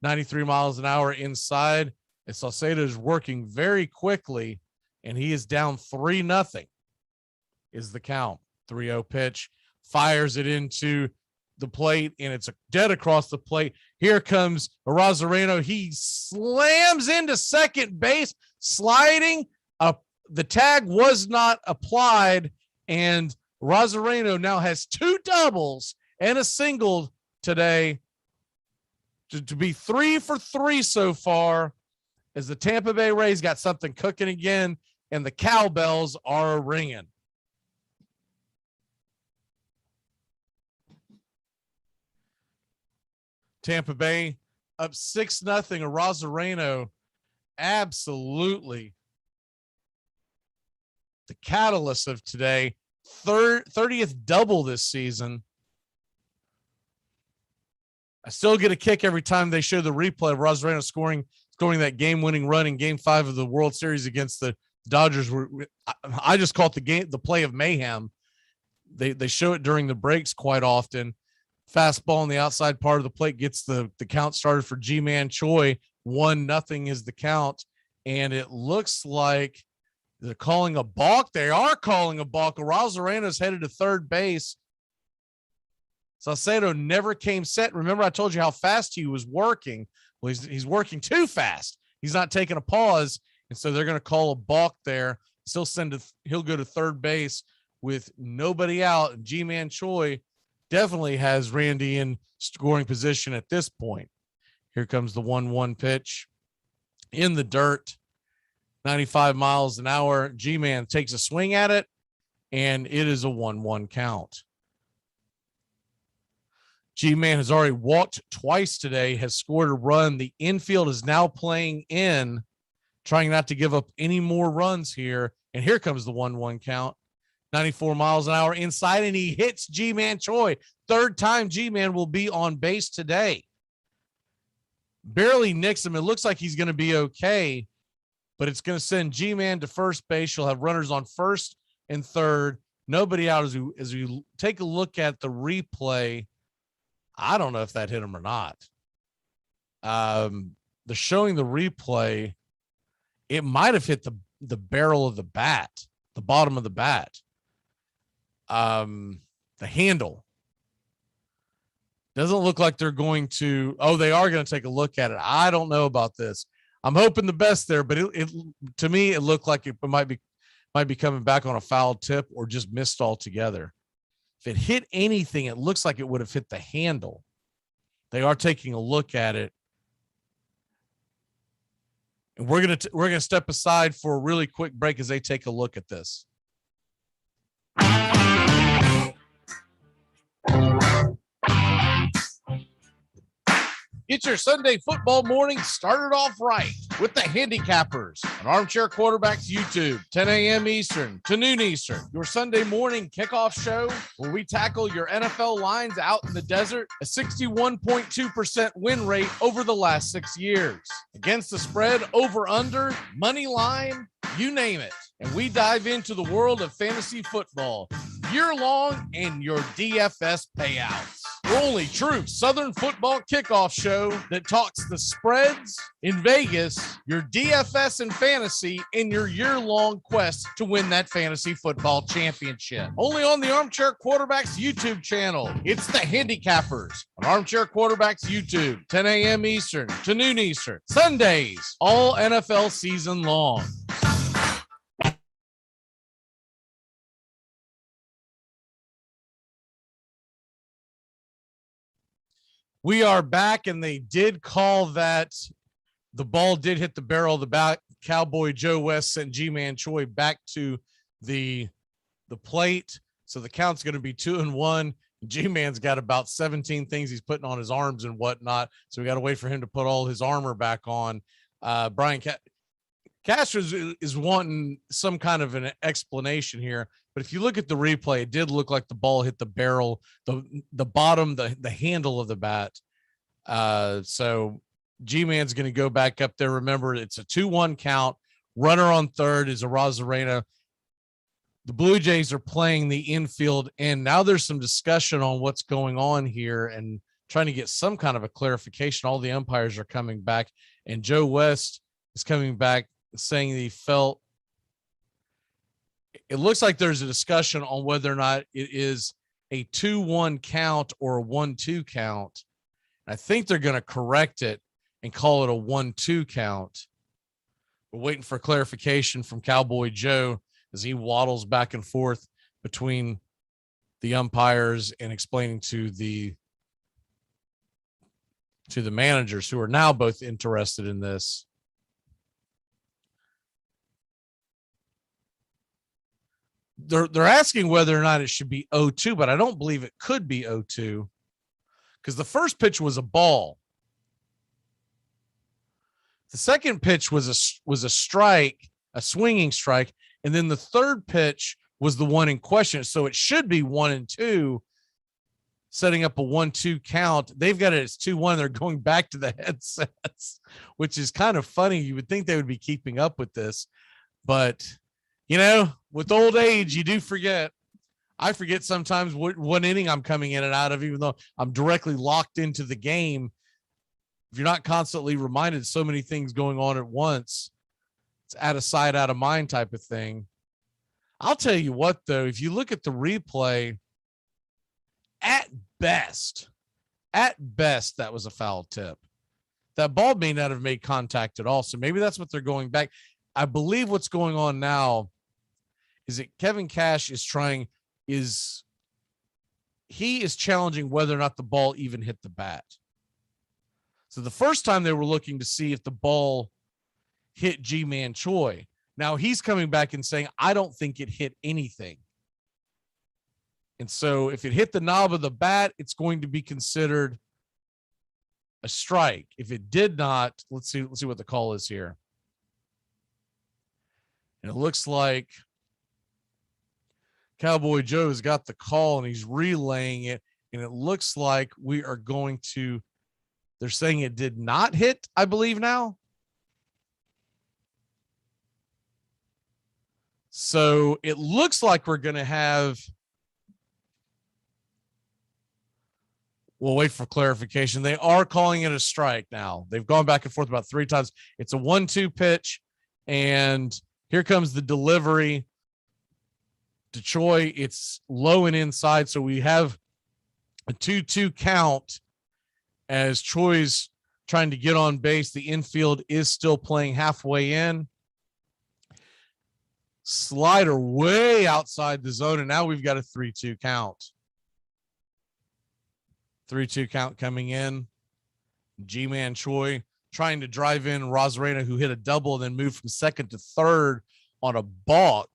93 miles an hour inside. And Saucedo is working very quickly, and he is down 3-0 is the count. 3-0 pitch, fires it into the plate, and it's dead across the plate. Here comes Arazarino. He slams into second base, sliding up. The tag was not applied, and Arazarino now has 2 doubles and a single today to be 3 for 3 so far, as the Tampa Bay Rays got something cooking again, and the cowbells are ringing. Tampa Bay up 6-0. Arazarino, absolutely the catalyst of today. 30th double this season. I still get a kick every time they show the replay of Arazarino scoring that game-winning run in Game 5 of the World Series against the Dodgers. I just call it the play of mayhem. They show it during the breaks quite often. Fastball on the outside part of the plate gets the count started for G-Man Choi. 1-0 is the count, and it looks like they're calling a balk. They are calling a balk. Arazarino's headed to third base. Saucedo never came set. Remember, I told you how fast he was working. Well, he's working too fast. He's not taking a pause, and so they're going to call a balk there. He'll go to third base with nobody out, and G-Man Choi definitely has Randy in scoring position at this point. Here comes the 1-1 pitch in the dirt, 95 miles an hour. G-Man takes a swing at it, and it is a 1-1 count. G-Man has already walked twice today, has scored a run. The infield is now playing in, trying not to give up any more runs here. And here comes the 1-1 count. 94 miles an hour inside, and he hits G-Man Choi. Third time G-Man will be on base today. Barely nicks him. It looks like he's going to be okay, but it's going to send G-Man to first base. You'll have runners on first and third. Nobody out as we take a look at the replay. I don't know if that hit him or not. The showing the replay, it might have hit the barrel of the bat, the bottom of the bat. The handle doesn't look like they're going to. Oh, they are going to take a look at it. I don't know about this. I'm hoping the best there, but it to me it looked like it might be coming back on a foul tip or just missed altogether. If it hit anything, it looks like it would have hit the handle. They are taking a look at it, and we're gonna step aside for a really quick break as they take a look at this. Get your Sunday football morning started off right with the Handicappers on Armchair Quarterbacks YouTube, 10 a.m. Eastern to noon Eastern. Your Sunday morning kickoff show where we tackle your NFL lines out in the desert, a 61.2% win rate over the last 6 years. Against the spread, over, under, money line, you name it. And we dive into the world of fantasy football year long and your DFS payouts. Your only true Southern football kickoff show that talks the spreads in Vegas, your DFS and fantasy, in your year-long quest to win that fantasy football championship. Only on the Armchair Quarterbacks YouTube channel. It's the Handicappers on Armchair Quarterbacks YouTube, 10 a.m. Eastern to noon Eastern. Sundays, all NFL season long. We are back, and they did call that the ball did hit the barrel of the back. Cowboy Joe West sent G-Man Choi back to the plate. So the count's going to be 2-1. G-Man's got about 17 things he's putting on his arms and whatnot. So we got to wait for him to put all his armor back on. Brian Castro is wanting some kind of an explanation here. But if you look at the replay, it did look like the ball hit the barrel, the bottom, the handle of the bat. So G-Man's going to go back up there. Remember, it's a 2-1 count. Runner on third is Arazarino. The Blue Jays are playing the infield, and now there's some discussion on what's going on here and trying to get some kind of a clarification. All the umpires are coming back, and Joe West is coming back saying that he felt it looks like there's a discussion on whether or not it is a 2-1 count or a 1-2 count. I think they're going to correct it and call it a 1-2 count. We're waiting for clarification from Cowboy Joe as he waddles back and forth between the umpires and explaining to the managers, who are now both interested in this. They're asking whether or not it should be 0-2, but I don't believe it could be 0-2 because the first pitch was a ball. The second pitch was a strike, a swinging strike, and then the third pitch was the one in question. So it should be 1-2, setting up a 1-2 count. They've got it as 2-1. They're going back to the headsets, which is kind of funny. You would think they would be keeping up with this, but you know, with old age, you do forget. I forget sometimes what inning I'm coming in and out of, even though I'm directly locked into the game. If you're not constantly reminded so many things going on at once, it's out of sight, out of mind type of thing. I'll tell you what, though, if you look at the replay, at best, that was a foul tip. That ball may not have made contact at all. So maybe that's what they're going back. I believe what's going on now is that Kevin Cash is challenging whether or not the ball even hit the bat. So the first time they were looking to see if the ball hit G-Man Choi. Now he's coming back and saying, I don't think it hit anything. And so if it hit the knob of the bat, it's going to be considered a strike. If it did not, let's see what the call is here. And it looks like Cowboy Joe has got the call and he's relaying it. And it looks like they're saying it did not hit, I believe now. So it looks like we're going to have, we'll wait for clarification. They are calling it a strike now. They've gone back and forth about 3 times. It's a 1-2 pitch, and here comes the delivery to Choi. It's low and inside, so we have a 2-2 count as Choi's trying to get on base. The infield is still playing halfway in. Slider way outside the zone, and now we've got a 3-2 count. 3-2 count coming in. G-Man Choi trying to drive in Arazarino, who hit a double and then moved from second to third on a balk.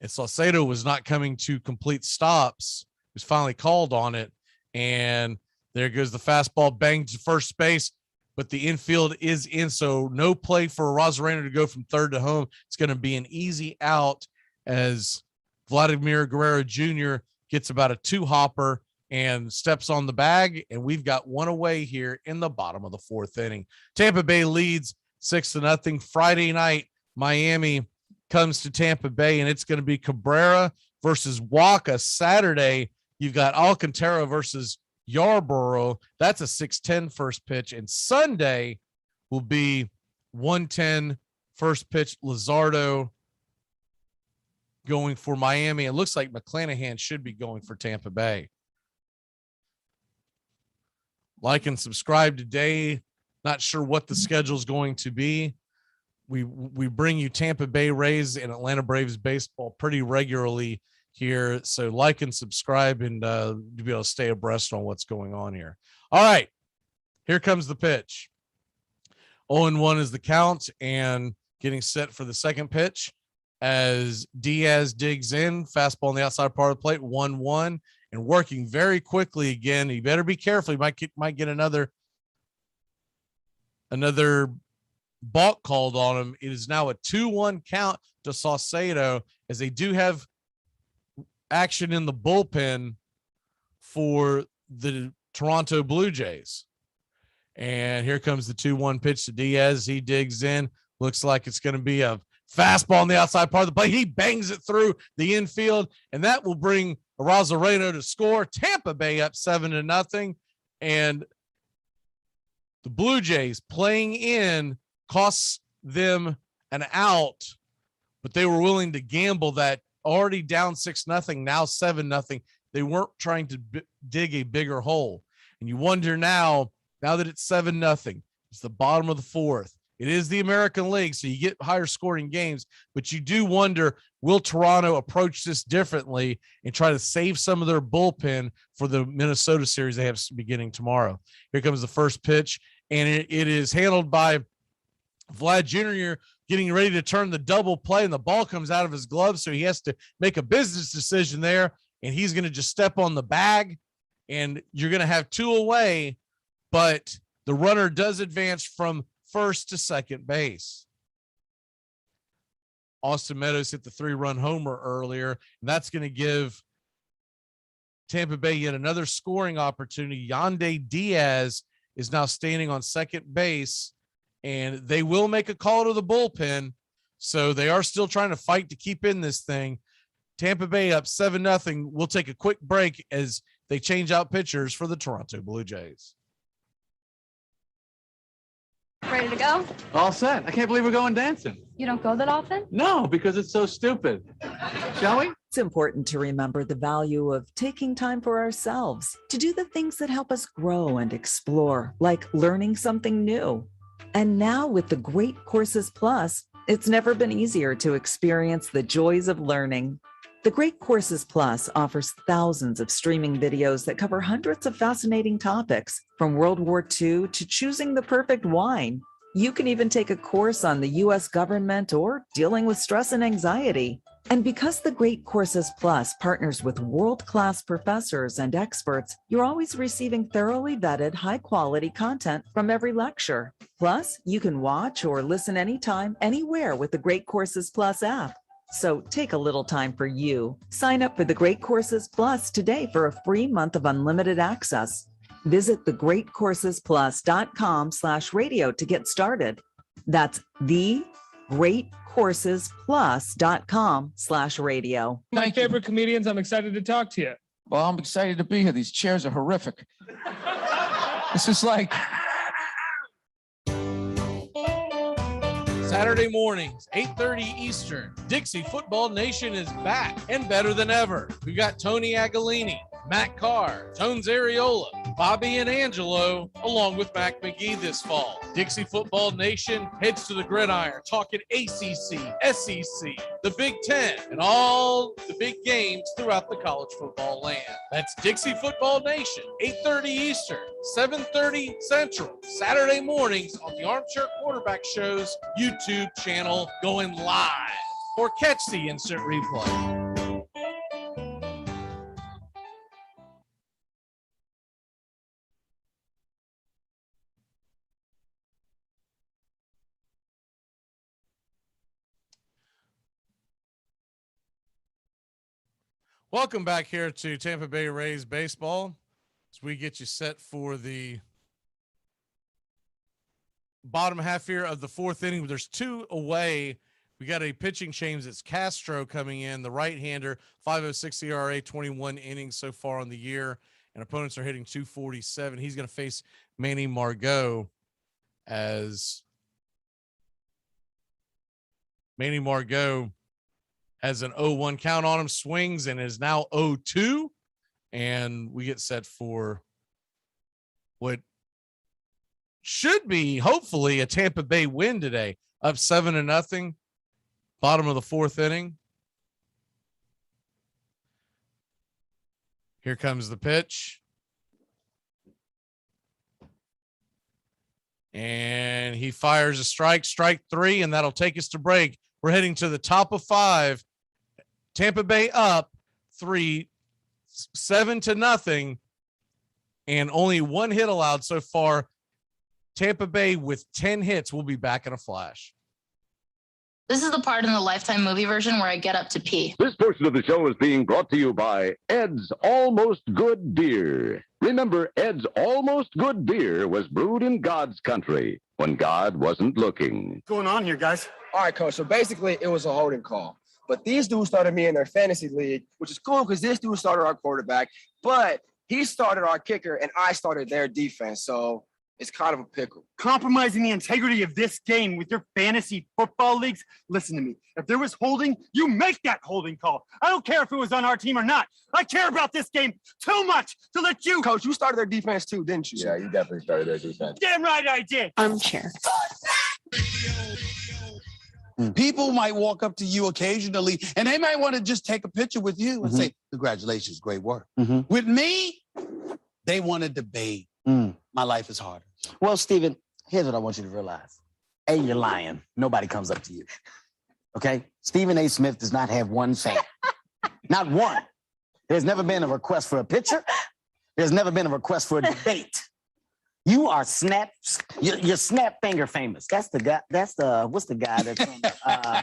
And Saucedo was not coming to complete stops. He was finally called on it. And There goes the fastball, bangs to first base, but the infield is in, so no play for Arazarino to go from third to home. It's going to be an easy out as Vladimir Guerrero Jr. gets about a 2-hopper and steps on the bag, and we've got one away here in the bottom of the 4th inning. Tampa Bay leads 6-0. Friday night, Miami comes to Tampa Bay, and it's going to be Cabrera versus Waka. Saturday, you've got Alcantara versus Yarborough. That's a 6:10 first pitch. And Sunday will be 1:10 first pitch. Luzardo going for Miami. It looks like McClanahan should be going for Tampa Bay. Like and subscribe today. Not sure what the schedule is going to be. We bring you Tampa Bay Rays and Atlanta Braves baseball pretty regularly here. So like and subscribe and to be able to stay abreast on what's going on here. All right, here comes the pitch. 0-1 is the count, and getting set for the second pitch as Diaz digs in, fastball on the outside part of the plate, 1-1, and working very quickly again. You better be careful. You might get another balk called on him. It is now a 2-1 count to Saucedo, as they do have action in the bullpen for the Toronto Blue Jays. And here comes the 2-1 pitch to Diaz. He digs in. Looks like it's going to be a fastball on the outside part of the plate. He bangs it through the infield, and that will bring Arazarino to score. Tampa Bay up 7-0. And the Blue Jays playing in costs them an out, but they were willing to gamble that already down 6-0, now 7-0. They weren't trying to dig a bigger hole. And you wonder now that it's 7-0, it's the bottom of the 4th. It is the American League, so you get higher scoring games, but you do wonder, will Toronto approach this differently and try to save some of their bullpen for the Minnesota series they have beginning tomorrow? Here comes the first pitch, and it is handled by Vlad Jr. getting ready to turn the double play, and the ball comes out of his glove, so he has to make a business decision there, and he's going to just step on the bag, and you're going to have 2 away, but the runner does advance from first to second base. Austin Meadows hit the 3-run homer earlier, and that's going to give Tampa Bay yet another scoring opportunity. Yandy Diaz is now standing on second base, and they will make a call to the bullpen. So they are still trying to fight to keep in this thing. Tampa Bay up 7-0. We'll take a quick break as they change out pitchers for the Toronto Blue Jays. Ready to go? All set. I can't believe we're going dancing. You don't go that often? No, because it's so stupid. Shall we? It's important to remember the value of taking time for ourselves to do the things that help us grow and explore, like learning something new. And now with the Great Courses Plus, it's never been easier to experience the joys of learning. The Great Courses Plus offers thousands of streaming videos that cover hundreds of fascinating topics, from World War II to choosing the perfect wine. You can even take a course on the U.S. government or dealing with stress and anxiety. And because the Great Courses Plus partners with world-class professors and experts, you're always receiving thoroughly vetted, high-quality content from every lecture. Plus, you can watch or listen anytime, anywhere with the Great Courses Plus app. So take a little time for you. Sign up for the Great Courses Plus today for a free month of unlimited access. Visit thegreatcoursesplus.com/radio to get started. That's thegreatcoursesplus.com/radio. My favorite comedians, I'm excited to talk to you. Well, I'm excited to be here. These chairs are horrific. This is like... Saturday mornings, 8:30 Eastern. Dixie Football Nation is back and better than ever. We got Tony Agolini, Matt Carr, Tones Ariola, Bobby and Angelo, along with Mac Magee this fall. Dixie Football Nation heads to the gridiron, talking ACC, SEC, the Big Ten, and all the big games throughout the college football land. That's Dixie Football Nation, 8:30 Eastern, 7:30 Central, Saturday mornings on the Armchair Quarterback Show's YouTube channel, going live, or catch the instant replay. Welcome back here to Tampa Bay Rays baseball as we get you set for the bottom half here of the fourth inning. There's two away. We got a pitching change. It's Castro coming in, the right-hander, 5.06 ERA, 21 innings so far on the year, and opponents are hitting 247. He's going to face Manny Margot as Manny Margot has an 0-1 count on him, swings, and is now 0-2. And we get set for what should be, hopefully, a Tampa Bay win today, up 7-0, bottom of the fourth inning. Here comes the pitch. And he fires a strike 3, and that'll take us to break. We're heading to the top of 5. Tampa Bay up 3, 7-0, and only 1 hit allowed so far. Tampa Bay with 10 hits. We'll be back in a flash. This is the part in the Lifetime movie version where I get up to pee. This portion of the show is being brought to you by Ed's Almost Good Beer. Remember, Ed's Almost Good Beer was brewed in God's country when God wasn't looking. What's going on here, guys? All right, coach. So basically, it was a holding call. But these dudes started me in their fantasy league, which is cool because this dude started our quarterback, but he started our kicker and I started their defense. So it's kind of a pickle. Compromising the integrity of this game with your fantasy football leagues? Listen to me. If there was holding, you make that holding call. I don't care if it was on our team or not. I care about this game too much to let you. Coach, you started their defense too, didn't you? Yeah, you definitely started their defense. Damn right I did. Armchair. People might walk up to you occasionally and they might want to just take a picture with you and say, congratulations, great work. With me, they want to debate. My life is harder. Well, Steven, here's what I want you to realize. A, you're lying. Nobody comes up to you. Okay? Stephen A. Smith does not have one fan. Not one. There's never been a request for a picture. There's never been a request for a debate. You are you're snap finger famous. That's the guy. That's the, what's the guy that's on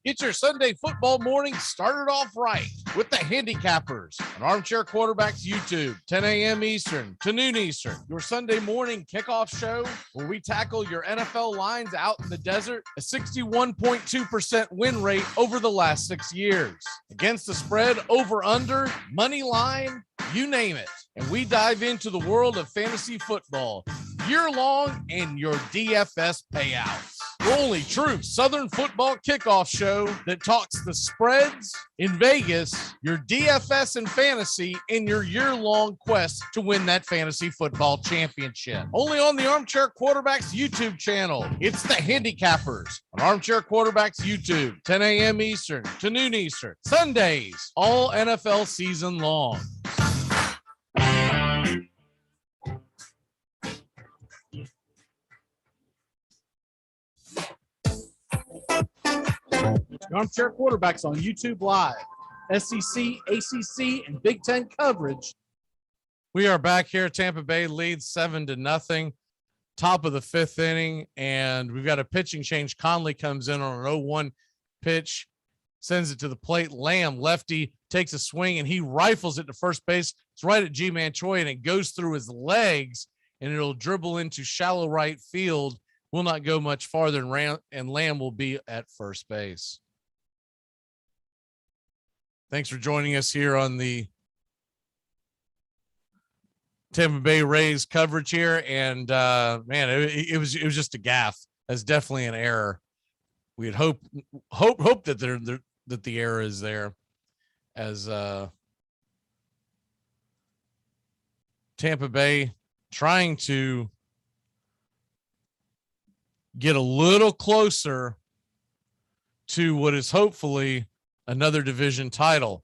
Get your Sunday football morning started off right with the Handicappers on Armchair Quarterbacks YouTube, 10 a.m. Eastern to noon Eastern. Your Sunday morning kickoff show where we tackle your NFL lines out in the desert. A 61.2% win rate over the last 6 years. Against the spread, over, under, money line, you name it. And we dive into the world of fantasy football year long and your DFS payouts. The only true Southern football kickoff show that talks the spreads in Vegas, your DFS and fantasy, in your year-long quest to win that fantasy football championship. Only on the Armchair Quarterbacks YouTube channel. It's the Handicappers on Armchair Quarterbacks YouTube, 10 a.m. Eastern to noon Eastern. Sundays, all NFL season long. Armchair Quarterbacks on YouTube Live, SEC, ACC, and Big Ten coverage. We are back here. Tampa Bay leads 7-0, top of the 5th inning, and we've got a pitching change. Conley comes in on an 0-1 pitch, sends it to the plate. Lamb, lefty, takes a swing, and he rifles it to first base. It's right at G-Man Choi, and it goes through his legs, and it'll dribble into shallow right field. Will not go much farther, and Lamb will be at first base. Thanks for joining us here on the Tampa Bay Rays coverage here. And man, it was just a gaffe. That's definitely an error. We had hope that that the error is there, as Tampa Bay trying to get a little closer to what is hopefully another division title.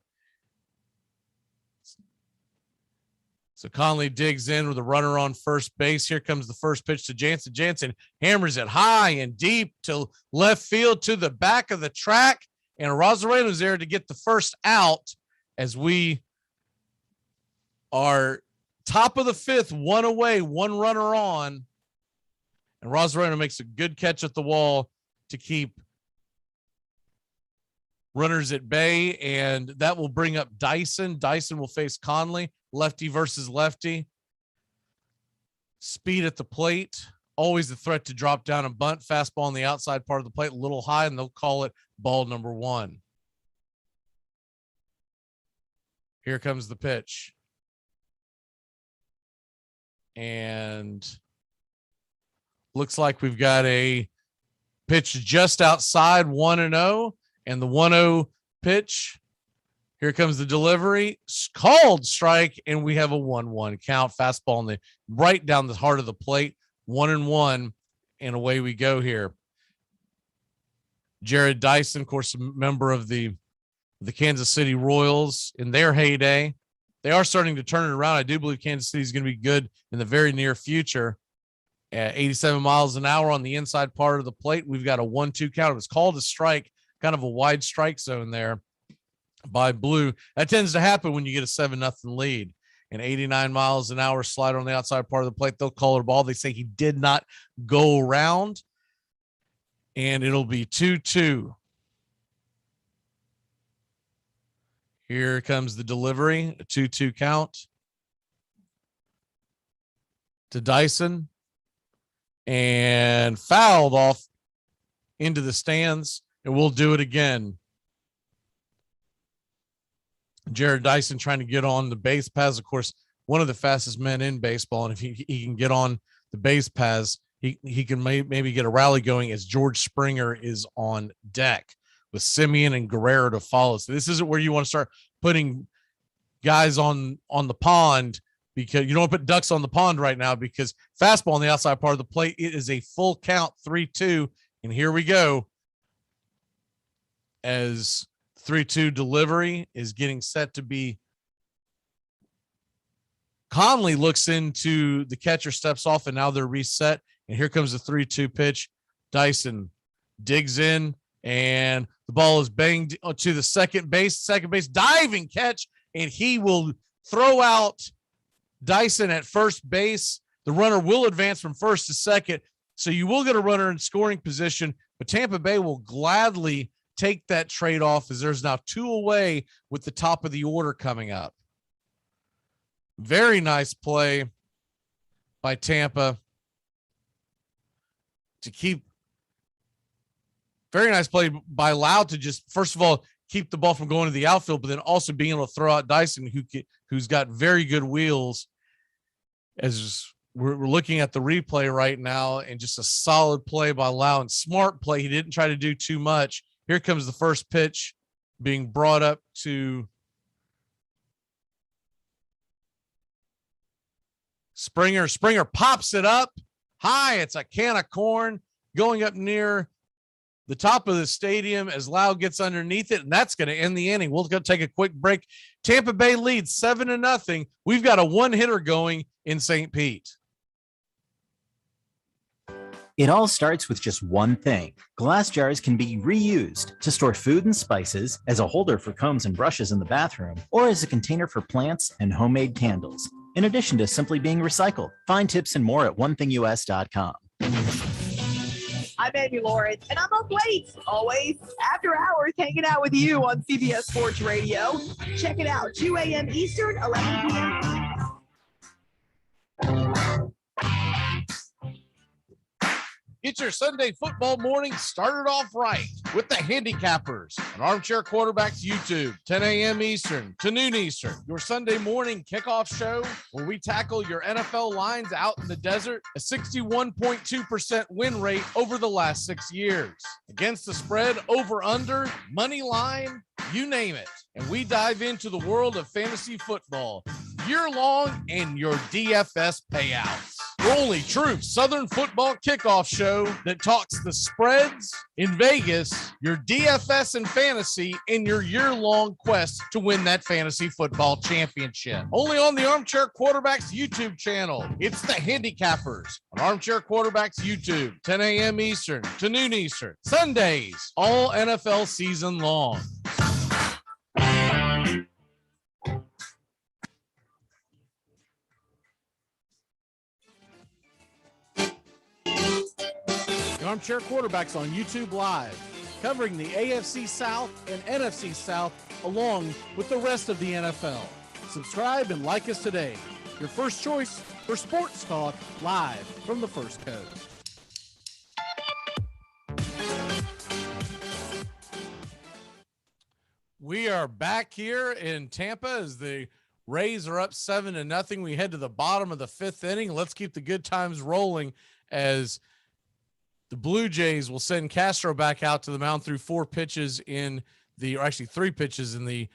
So Conley digs in with a runner on first base. Here comes the first pitch to Jansen. Jansen hammers it high and deep to left field to the back of the track. And Arazarino's there to get the first out as we are top of the 5th, 1 away, 1 runner on. And Arazarino makes a good catch at the wall to keep runners at bay, and that will bring up Dyson. Dyson will face Conley, lefty versus lefty. Speed at the plate, always a threat to drop down and bunt. Fastball on the outside part of the plate, a little high, and they'll call it ball number 1. Here comes the pitch. And looks like we've got a pitch just outside 1-0, and the 1-0 pitch. Here comes the delivery, called strike, and we have a 1-1 count. Fastball on the right down the heart of the plate, 1-1, and away we go here. Jared Dyson, of course, a member of the Kansas City Royals in their heyday. They are starting to turn it around. I do believe Kansas City is going to be good in the very near future. At 87 miles an hour on the inside part of the plate, we've got a 1-2 count. It was called a strike, kind of a wide strike zone there by Blue. That tends to happen when you get a 7-0 lead. An 89 miles an hour slider on the outside part of the plate, they'll call it a ball. They say he did not go around, and it'll be 2-2. Here comes the delivery, a 2-2 count to Dyson, and fouled off into the stands, and we'll do it again. Jared Dyson trying to get on the base paths. Of course, one of the fastest men in baseball, and if he can get on the base paths, he can maybe get a rally going as George Springer is on deck with Simeon and Guerrero to follow. So this isn't where you want to start putting guys on the pond, because you don't put ducks on the pond right now, because fastball on the outside part of the plate, it is a full count, 3-2. And here we go as 3-2 delivery is getting set to be. Conley looks into the catcher, steps off, and now they're reset. And here comes the 3-2 pitch. Dyson digs in, and the ball is banged to the second base diving catch, and he will throw out Dyson at first base. The runner will advance from first to second, so you will get a runner in scoring position, but Tampa Bay will gladly take that trade off as there's now 2 away with the top of the order coming up. Very nice play by Tampa to keep. Very nice play by Loud to just, first of all, keep the ball from going to the outfield, but then also being able to throw out Dyson, who's got very good wheels. As we're looking at the replay right now, and just a solid play by Loud and smart play. He didn't try to do too much. Here comes the first pitch being brought up to Springer. Springer pops it up high. It's a can of corn going up near the top of the stadium as Loud gets underneath it, and that's going to end the inning. We'll go take a quick break. Tampa Bay leads 7-0. We've got a one-hitter going in St. Pete. It all starts with just one thing. Glass jars can be reused to store food and spices, as a holder for combs and brushes in the bathroom, or as a container for plants and homemade candles, in addition to simply being recycled. Find tips and more at onethingus.com. I'm Amy Lawrence, and I'm up late, always, after hours, hanging out with you on CBS Sports Radio. Check it out, 2 a.m. Eastern, 11 p.m. Get your Sunday football morning started off right with the Handicappers on Armchair Quarterbacks YouTube, 10 a.m. Eastern to noon Eastern. Your Sunday morning kickoff show where we tackle your NFL lines out in the desert. A 61.2% win rate over the last 6 years. Against the spread, over, under, money line, you name it. And we dive into the world of fantasy football year long and your DFS payouts. The only true Southern football kickoff show that talks the spreads in Vegas, your DFS and fantasy, in your year-long quest to win that fantasy football championship. Only on the Armchair Quarterbacks YouTube channel. It's the Handicappers on Armchair Quarterbacks YouTube, 10 a.m. Eastern to noon Eastern. Sundays, all NFL season long. The Armchair Quarterbacks on YouTube Live, covering the AFC South and NFC South along with the rest of the NFL. Subscribe and like us today. Your first choice for sports talk live from the First Coast. We are back here in Tampa as the Rays are up 7-0. We head to the bottom of the fifth inning. Let's keep the good times rolling as the Blue Jays will send Castro back out to the mound through 4 pitches in the, or actually 3 pitches in the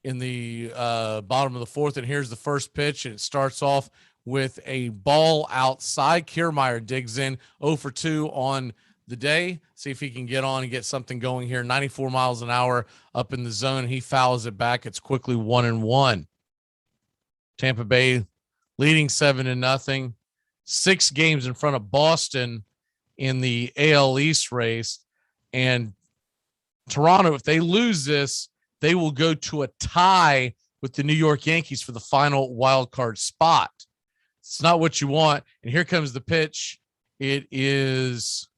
bottom of the fourth. And here's the first pitch, and it starts off with a ball outside. Kiermaier digs in 0 for 2 on the day. See if he can get on and get something going here. 94 miles an hour up in the zone. He fouls it back. It's quickly 1-1. Tampa Bay leading 7-0. 6 games in front of Boston in the AL East race. And Toronto, if they lose this, they will go to a tie with the New York Yankees for the final wild card spot. It's not what you want. And here comes the pitch. It is,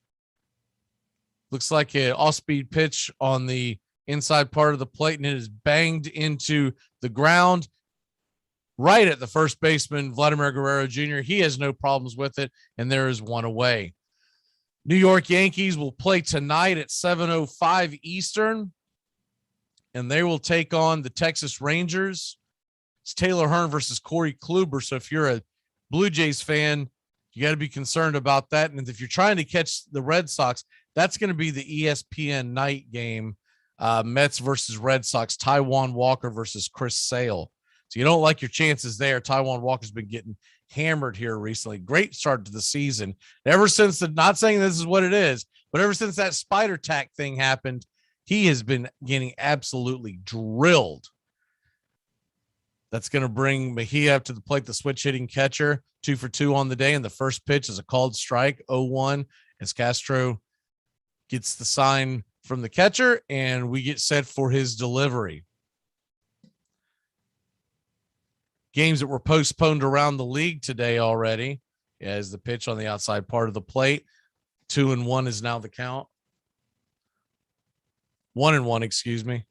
looks like an off-speed pitch on the inside part of the plate, and it is banged into the ground right at the first baseman, Vladimir Guerrero Jr. He has no problems with it, and there is 1 away. New York Yankees will play tonight at 7:05 Eastern, and they will take on the Texas Rangers. It's Taylor Hearn versus Corey Kluber. So if you're a Blue Jays fan, you got to be concerned about that. And if you're trying to catch the Red Sox, that's going to be the ESPN night game, Mets versus Red Sox, Taijuan Walker versus Chris Sale. So you don't like your chances there. Taijuan Walker's been getting hammered here recently. Great start to the season. Ever since not saying this is what it is, but ever since that spider tack thing happened, he has been getting absolutely drilled. That's going to bring Mejia up to the plate, the switch hitting catcher, 2 for 2 on the day. And the first pitch is a called strike, 0-1, as Castro gets the sign from the catcher, and we get set for his delivery. Games that were postponed around the league today already, as the pitch on the outside part of the plate. 2-1 is now the count. 1-1, excuse me.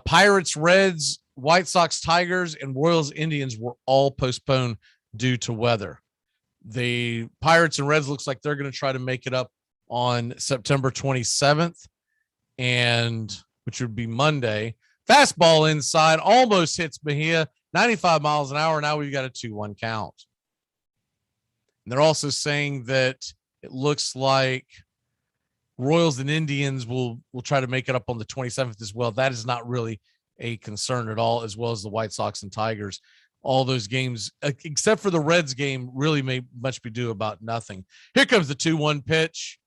Pirates, Reds, White Sox, Tigers, and Royals, Indians were all postponed due to weather. The Pirates and Reds looks like they're going to try to make it up on September 27th, and which would be Monday. Fastball inside, almost hits Mejia, 95 miles an hour. Now we've got a 2-1 count. And they're also saying that it looks like Royals and Indians will try to make it up on the 27th as well. That is not really a concern at all, as well as the White Sox and Tigers. All those games, except for the Reds game, really may much be due about nothing. Here comes the 2-1 pitch,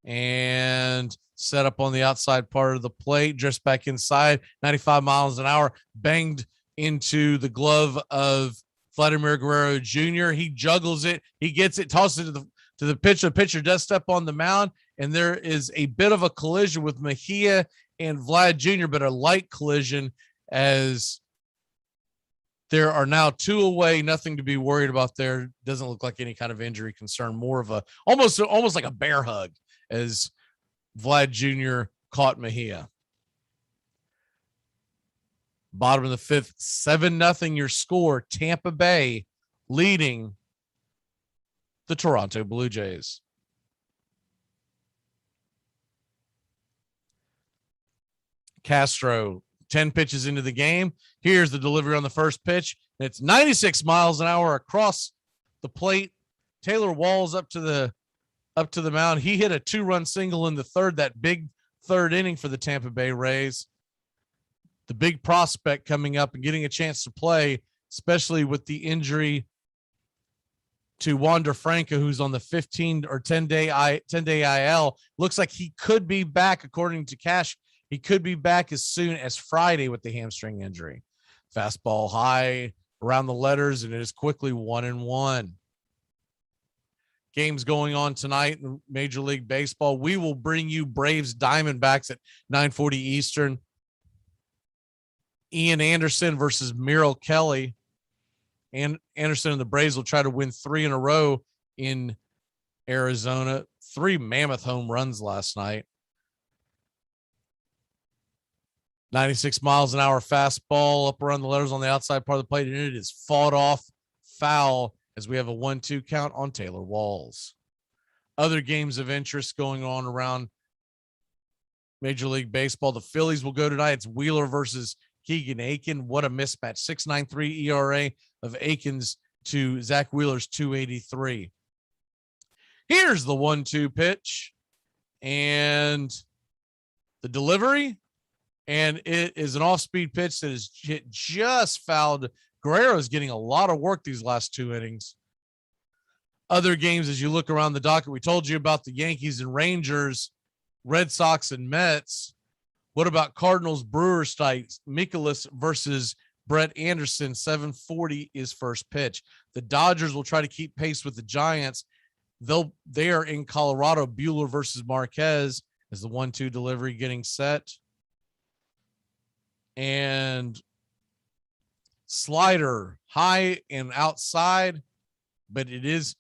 and set up on the outside part of the plate, just back inside, 95 miles an hour, banged into the glove of Vladimir Guerrero Jr. He juggles it. He gets it, tosses it to the pitcher. The pitcher does step on the mound, and there is a bit of a collision with Mejia and Vlad Jr., but a light collision, as there are now 2 away. Nothing to be worried about there. Doesn't look like any kind of injury concern. More of a almost like a bear hug, as Vlad Jr. caught Mejia. Bottom of the fifth, 7-0 your score. Tampa Bay leading the Toronto Blue Jays. Castro, 10 pitches into the game. Here's the delivery on the first pitch. It's 96 miles an hour across the plate. Taylor Walls up to the mound. He hit a 2-run single in the third, that big third inning for the Tampa Bay Rays. The big prospect coming up and getting a chance to play, especially with the injury to Wander Franco, who's on the 15 or 10-day IL. Looks like he could be back, according to Cash. He could be back as soon as Friday with the hamstring injury. Fastball high around the letters, and it is quickly 1-1. Games going on tonight in Major League Baseball. We will bring you Braves Diamondbacks at 9:40 Eastern. Ian Anderson versus Merrill Kelly. And Anderson and the Braves will try to win 3 in a row in Arizona. 3 mammoth home runs last night. 96 miles an hour fastball up around the letters on the outside part of the plate, and it is fought off foul as we have a 1-2 count on Taylor Walls. Other games of interest going on around Major League Baseball. The Phillies will go tonight. It's Wheeler versus Keegan Aiken. What a mismatch. 6.93 ERA of Aiken's to Zach Wheeler's 2.83. Here's the 1-2 pitch and the delivery. And it is an off-speed pitch that is just fouled. Guerrero's getting a lot of work these last 2 innings. Other games, as you look around the docket, we told you about the Yankees and Rangers, Red Sox and Mets. What about Cardinals, Brewers tonight? Mikolas versus Brett Anderson. 7:40 is first pitch. The Dodgers will try to keep pace with the Giants. They are in Colorado. Buehler versus Marquez as the 1-2 delivery getting set. And slider high and outside, but it is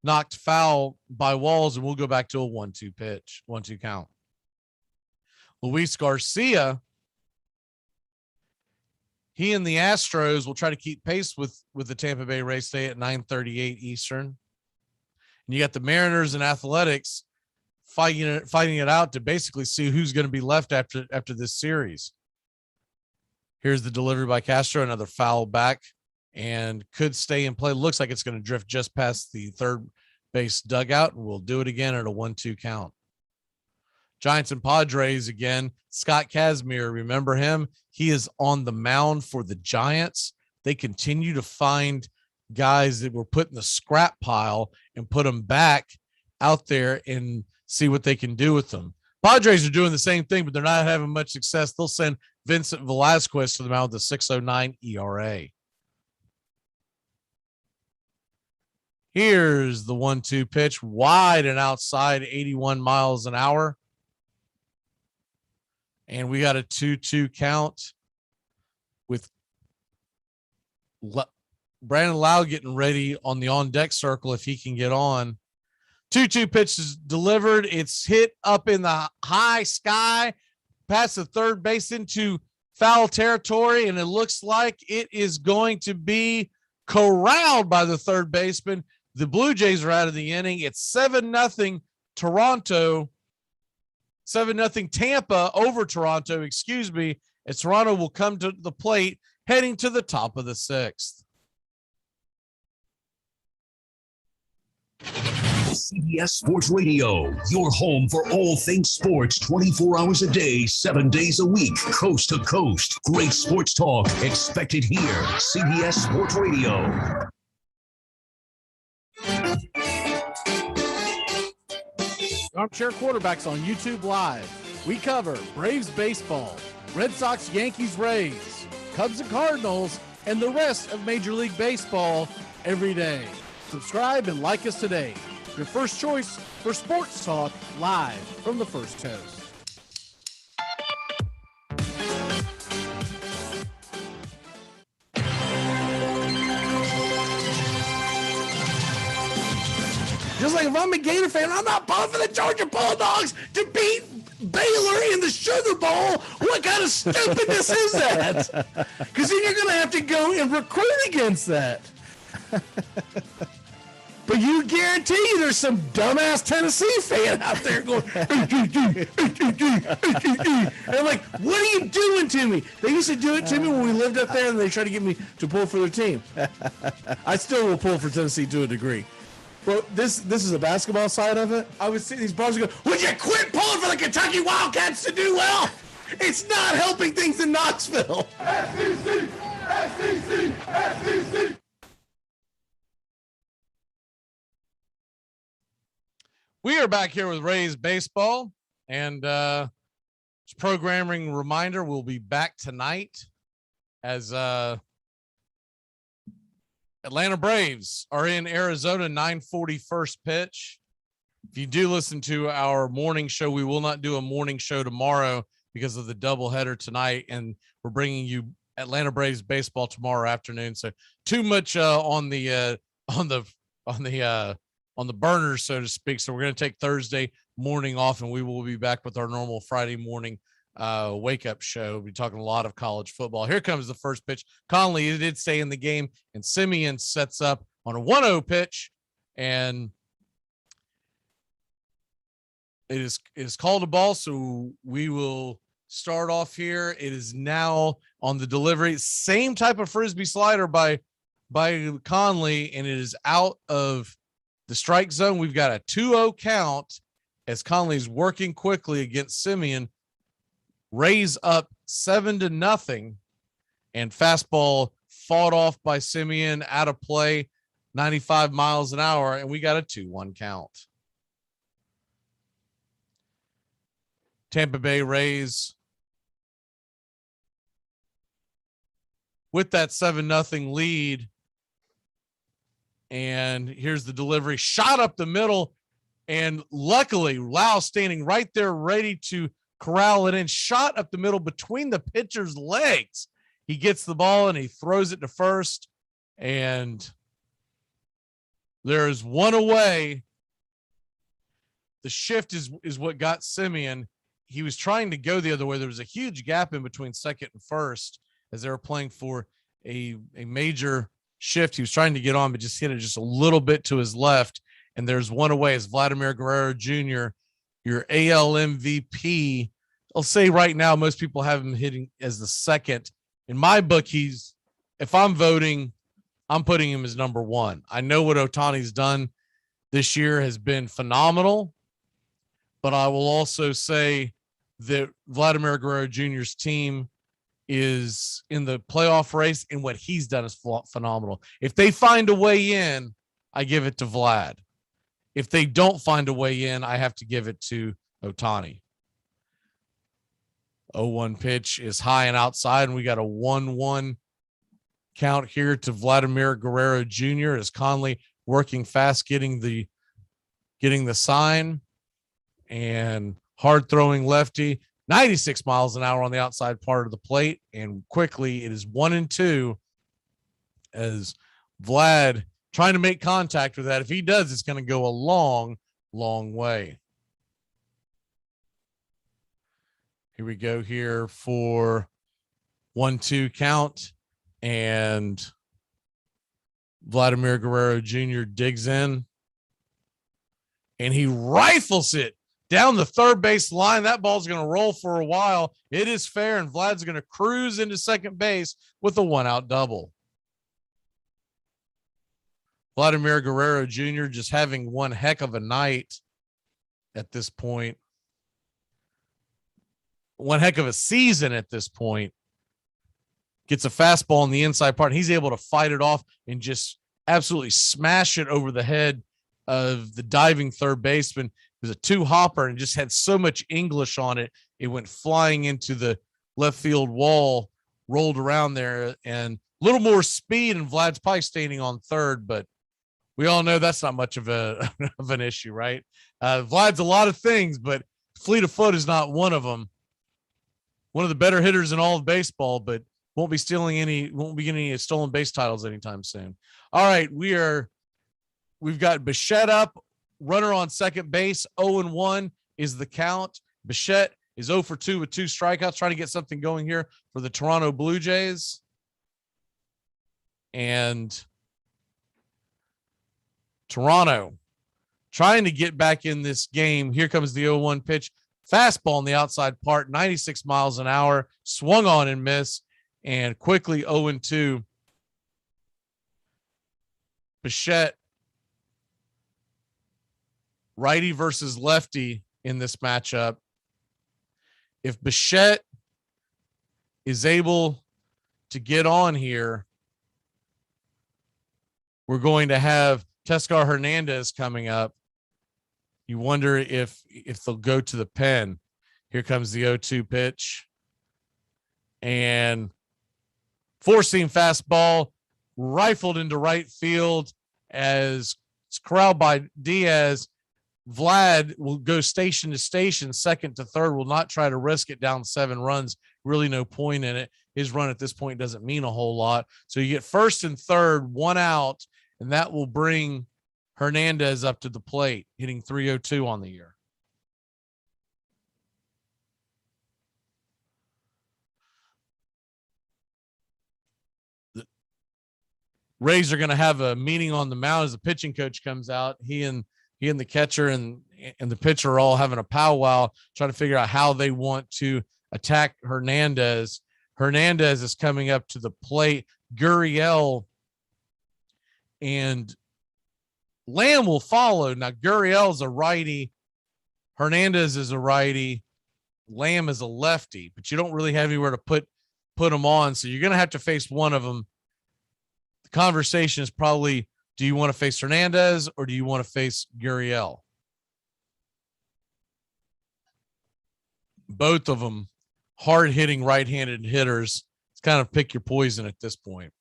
knocked foul by Walls, and we'll go back to a 1-2 pitch, 1-2 count. Luis Garcia, he and the Astros will try to keep pace with the Tampa Bay Rays today at 9:38 Eastern. And you got the Mariners and Athletics fighting it out to basically see who's going to be left after this series. Here's the delivery by Castro, another foul back, and could stay in play. Looks like it's going to drift just past the third base dugout, and we'll do it again at a 1-2 count. Giants and Padres again. Scott Kazmir, remember him? He is on the mound for the Giants. They continue to find guys that were put in the scrap pile and put them back out there and see what they can do with them. Padres are doing the same thing, but they're not having much success. They'll send Vincent Velasquez to the mound with a 6.09 ERA. Here's the 1-2 pitch, wide and outside, 81 miles an hour. And we got a 2-2 count with Brandon Lau getting ready on the on-deck circle if he can get on. 2-2 pitch is delivered. It's hit up in the high sky, past the third base into foul territory, and it looks like it is going to be corralled by the third baseman. The Blue Jays are out of the inning. It's 7-0 Toronto. 7-0 Tampa over Toronto, excuse me, as Toronto will come to the plate heading to the top of the 6th. CBS Sports Radio, your home for all things sports 24 hours a day, 7 days a week, coast to coast. Great sports talk expected here. CBS Sports Radio. Armchair Quarterbacks on YouTube Live. We cover Braves baseball, Red Sox, Yankees, Rays, Cubs and Cardinals, and the rest of Major League Baseball every day. Subscribe and like us today. Your first choice for sports talk live from the First Coast. Just like if I'm a Gator fan, I'm not pulling for the Georgia Bulldogs to beat Baylor in the Sugar Bowl. What kind of stupidness is that? Because then you're going to have to go and recruit against that. But you guarantee there's some dumbass Tennessee fan out there going, and I'm like, what are you doing to me? They used to do it to me when we lived up there, and they tried to get me to pull for their team. I still will pull for Tennessee to a degree. Well, this is a basketball side of it. I would see these bars go, would you quit pulling for the Kentucky Wildcats to do well? It's not helping things in Knoxville. SEC, SEC, SEC. We are back here with Rays baseball, and programming reminder, we'll be back tonight as Atlanta Braves are in Arizona, 9:40 first pitch. If you do listen to our morning show, we will not do a morning show tomorrow because of the doubleheader tonight, and we're bringing you Atlanta Braves baseball tomorrow afternoon. So too much on the the burners, so to speak. So we're going to take Thursday morning off, and we will be back with our normal Friday morning wake up show. We'll be talking a lot of college football. Here comes the first pitch. Conley did stay in the game, and Simeon sets up on a 1-0 pitch, and it is called a ball. So we will start off here. It is now on the delivery, same type of frisbee slider by Conley, and it is out of the strike zone. We've got a 2-0 count as Conley's working quickly against Simeon. Rays up 7-0, and fastball fought off by Simeon, out of play, 95 miles an hour, and we got a 2-1 count. Tampa Bay Rays with that 7-0 lead. And here's the delivery, shot up the middle, and luckily Lau standing right there ready to corral it in, shot up the middle between the pitcher's legs. He gets the ball and he throws it to first, and there is one away. The shift is what got Simeon. He was trying to go the other way. There was a huge gap in between second and first as they were playing for a major shift. He was trying to get on, but just hit it just a little bit to his left. And there's one away as Vladimir Guerrero Jr., your AL MVP. I'll say right now, most people have him hitting as the second. In my book, if I'm voting, I'm putting him as number one. I know what Ohtani's done this year has been phenomenal, but I will also say that Vladimir Guerrero Jr.'s team is in the playoff race, and what he's done is phenomenal. If they find a way in, I give it to Vlad. If they don't find a way in, I have to give it to Ohtani. 0-1 pitch is high and outside, and we got a 1-1 count here to Vladimir Guerrero Jr. as Conley working fast, getting the sign, and hard throwing lefty, 96 miles an hour on the outside part of the plate. And quickly it is 1-2 as Vlad trying to make contact with that. If he does, it's going to go a long, long way. Here we go here for 1-2 count, and Vladimir Guerrero Jr. digs in and he rifles it down the third base line. That ball's going to roll for a while. It is fair, and Vlad's going to cruise into second base with a 1-out double. Vladimir Guerrero Jr. just having one heck of a night at this point. One heck of a season at this point. Gets a fastball on the inside part, and he's able to fight it off and just absolutely smash it over the head of the diving third baseman. It was a two-hopper and just had so much English on it. It went flying into the left field wall, rolled around there, and a little more speed, and Vlad's probably standing on third, but we all know that's not much of an issue, right? Vlad's a lot of things, but fleet of foot is not one of them. One of the better hitters in all of baseball, but won't be getting any stolen base titles anytime soon. All right, we've got Bichette up, runner on second base. 0-1 is the count. Bichette is 0 for 2 with 2 strikeouts, trying to get something going here for the Toronto Blue Jays. And Toronto trying to get back in this game. Here comes the 0-1 pitch. Fastball on the outside part, 96 miles an hour, swung on and missed, and quickly 0-2. Bichette, righty versus lefty in this matchup. If Bichette is able to get on here, we're going to have Teoscar Hernandez coming up. You wonder if they'll go to the pen. Here comes the 0-2 pitch. And four-seam fastball rifled into right field as it's corralled by Diaz. Vlad will go station to station, second to third, will not try to risk it down 7 runs. Really no point in it. His run at this point doesn't mean a whole lot. So you get first and third, 1 out, and that will bring Hernandez up to the plate, hitting .302 on the year. The Rays are going to have a meeting on the mound as the pitching coach comes out. He and the catcher and the pitcher are all having a powwow, trying to figure out how they want to attack Hernandez. Hernandez is coming up to the plate. Gurriel and Lamb will follow. Now, Gurriel is a righty. Hernandez is a righty. Lamb is a lefty, but you don't really have anywhere to put them on. So you're going to have to face one of them. The conversation is probably, do you want to face Hernandez or do you want to face Gurriel? Both of them hard-hitting right-handed hitters. It's kind of pick your poison at this point.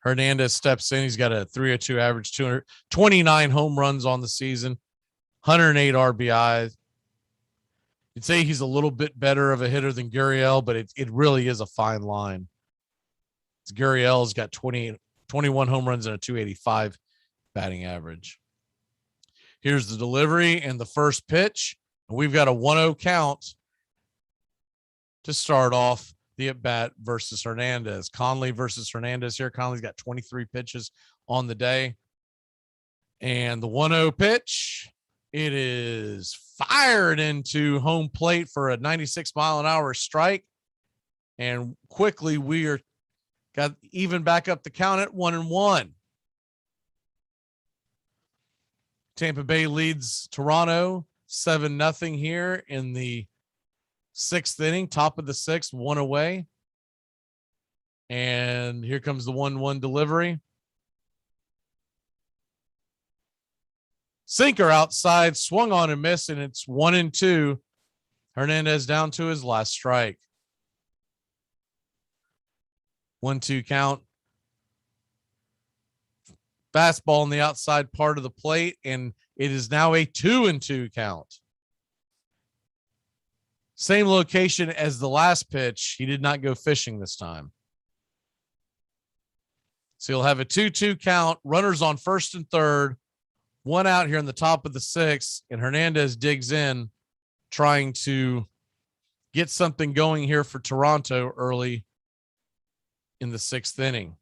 Hernandez steps in. He's got a .302 average, 229 home runs on the season, 108 RBIs. You'd say he's a little bit better of a hitter than Gurriel, but it really is a fine line. Gurriel's got 21 home runs and a .285 batting average. Here's the delivery and the first pitch. We've got a 1-0 count to start off the at-bat versus Hernandez. Conley versus Hernandez here. Conley's got 23 pitches on the day. And the 1-0 pitch, it is fired into home plate for a 96-mile-an-hour strike. And quickly we are got even back up the count at 1-1. Tampa Bay leads Toronto 7-0 here in the 6th inning, top of the 6th, 1 away. And here comes the 1-1 delivery. Sinker outside, swung on and missed, and it's 1-2. Hernandez down to his last strike. 1-2 count. Fastball on the outside part of the plate, and it is now a 2-2 count. Same location as the last pitch. He did not go fishing this time. So he'll have a 2-2 count. Runners on first and third. 1 out here in the top of the 6th, and Hernandez digs in, trying to get something going here for Toronto early in the 6th inning.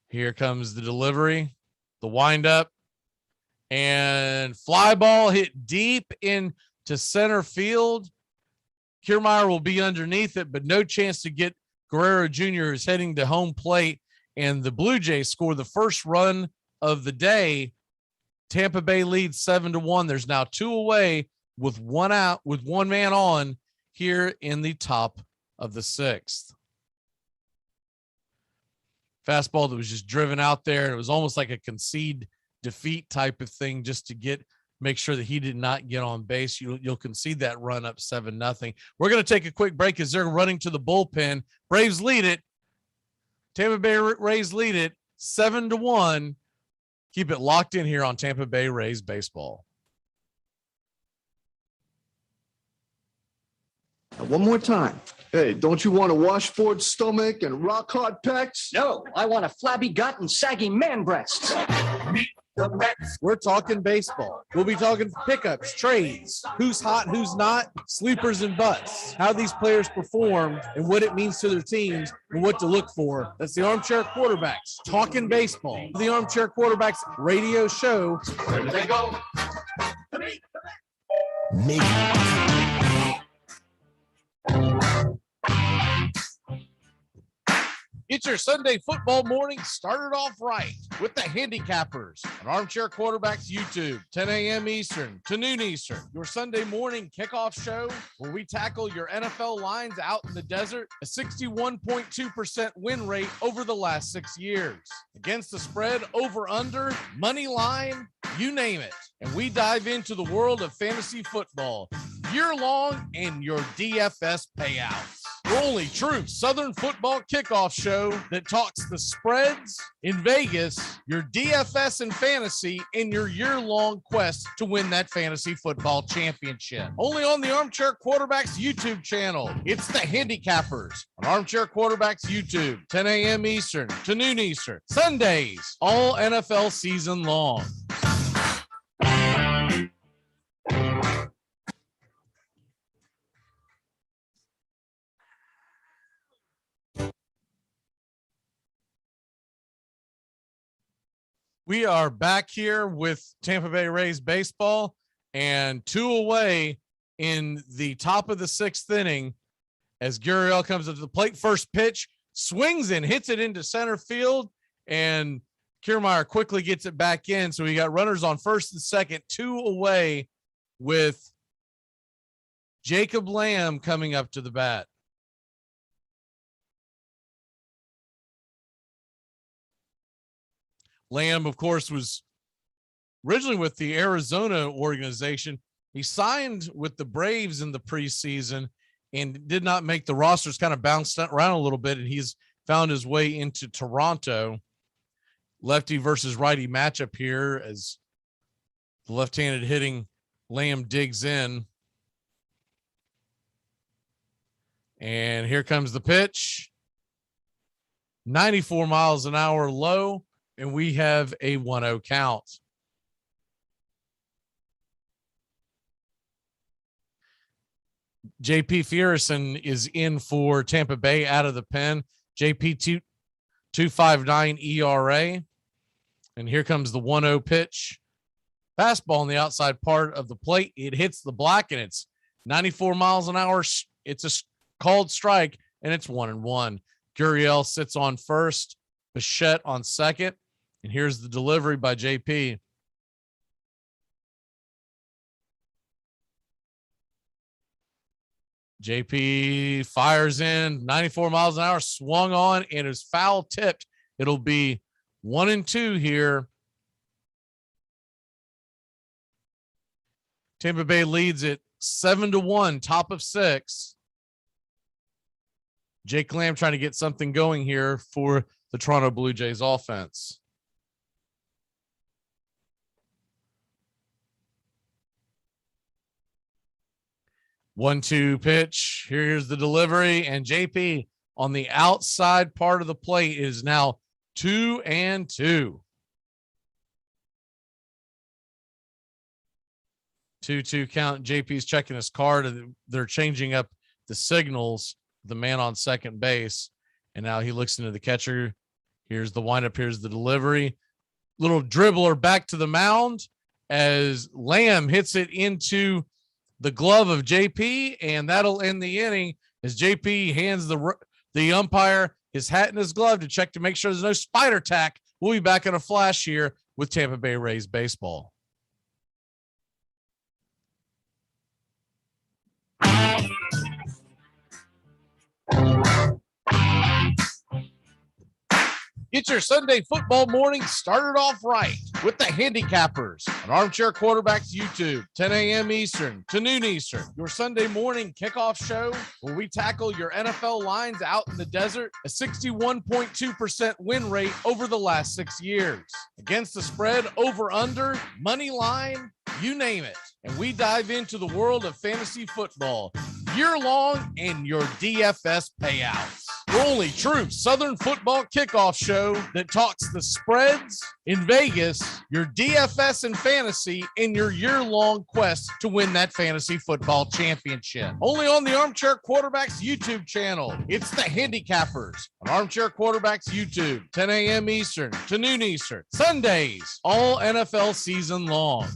Here comes the delivery, the windup, and fly ball hit deep into center field. Kiermaier will be underneath it, but no chance to get Guerrero Jr. is heading to home plate, and the Blue Jays score the first run of the day. Tampa Bay leads 7-1. There's now 2 away with 1 out, with 1 man on here in the top of the 6th. Fastball that was just driven out there. It was almost like a concede defeat type of thing, just to make sure that he did not get on base. You'll concede that run up 7-0. We're going to take a quick break as they're running to the bullpen. Braves lead it. Tampa Bay Rays lead it 7-1. Keep it locked in here on Tampa Bay Rays baseball. One more time. Hey, don't you want a washboard stomach and rock hard pecs? No, I want a flabby gut and saggy man breasts. We're talking baseball. We'll be talking pickups, trades, who's hot, who's not, sleepers and busts, how these players perform and what it means to their teams and what to look for. That's the Armchair Quarterbacks talking baseball. The Armchair Quarterbacks radio show. Where do they go? Magee. Get your Sunday football morning started off right with the Handicappers on Armchair Quarterbacks YouTube, 10 a.m. Eastern to noon Eastern. Your Sunday morning kickoff show where we tackle your NFL lines out in the desert, a 61.2% win rate over the last 6 years. Against the spread, over, under, money line, you name it. And we dive into the world of fantasy football year long and your DFS payouts. Your only true Southern football kickoff show that talks the spreads in Vegas, your DFS and fantasy, in your year-long quest to win that fantasy football championship. Only on the Armchair Quarterbacks YouTube channel. It's the Handicappers on Armchair Quarterbacks YouTube, 10 a.m. Eastern to noon Eastern. Sundays, all NFL season long. We are back here with Tampa Bay Rays baseball, and 2 away in the top of the 6th inning as Gurriel comes up to the plate. First pitch, swings and hits it into center field, and Kiermaier quickly gets it back in. So we got runners on first and second, 2 away with Jacob Lamb coming up to the bat. Lamb, of course, was originally with the Arizona organization. He signed with the Braves in the preseason and did not make the rosters, kind of bounced around a little bit, and he's found his way into Toronto. Lefty versus righty matchup here as the left-handed hitting Lamb digs in. And here comes the pitch. 94 miles an hour low. And we have a 1-0 count. JP Fierson is in for Tampa Bay out of the pen. JP 2.59 ERA. And here comes the 1-0 pitch. Fastball on the outside part of the plate. It hits the black, and it's 94 miles an hour. It's a called strike, and it's 1-1. Gurriel sits on first. Bichette on second. And here's the delivery by JP. JP fires in 94 miles an hour, swung on, and is foul tipped. It'll be 1-2 here. Tampa Bay leads it 7-1, top of 6. Jake Lamb trying to get something going here for the Toronto Blue Jays offense. 1-2 pitch. Here's the delivery, and JP on the outside part of the plate is now 2-2. 2-2 count. JP's checking his card. They're changing up the signals. The man on second base, and now he looks into the catcher. Here's the windup. Here's the delivery. Little dribbler back to the mound as Lamb hits it into the glove of JP, and that'll end the inning as JP hands the umpire his hat and his glove to check to make sure there's no spider tack. We'll be back in a flash here with Tampa Bay Rays baseball. Get your Sunday football morning started off right with the Handicappers on Armchair Quarterbacks YouTube, 10 a.m. Eastern to noon Eastern. Your Sunday morning kickoff show where we tackle your NFL lines out in the desert, a 61.2% win rate over the last 6 years. Against the spread, over, under, money line, you name it. And we dive into the world of fantasy football year-long and your DFS payouts. Your only true Southern football kickoff show that talks the spreads in Vegas, your DFS and fantasy, in your year-long quest to win that fantasy football championship. Only on the Armchair Quarterbacks YouTube channel. It's the Handicappers on Armchair Quarterbacks YouTube, 10 a.m. Eastern to noon Eastern. Sundays, all NFL season long.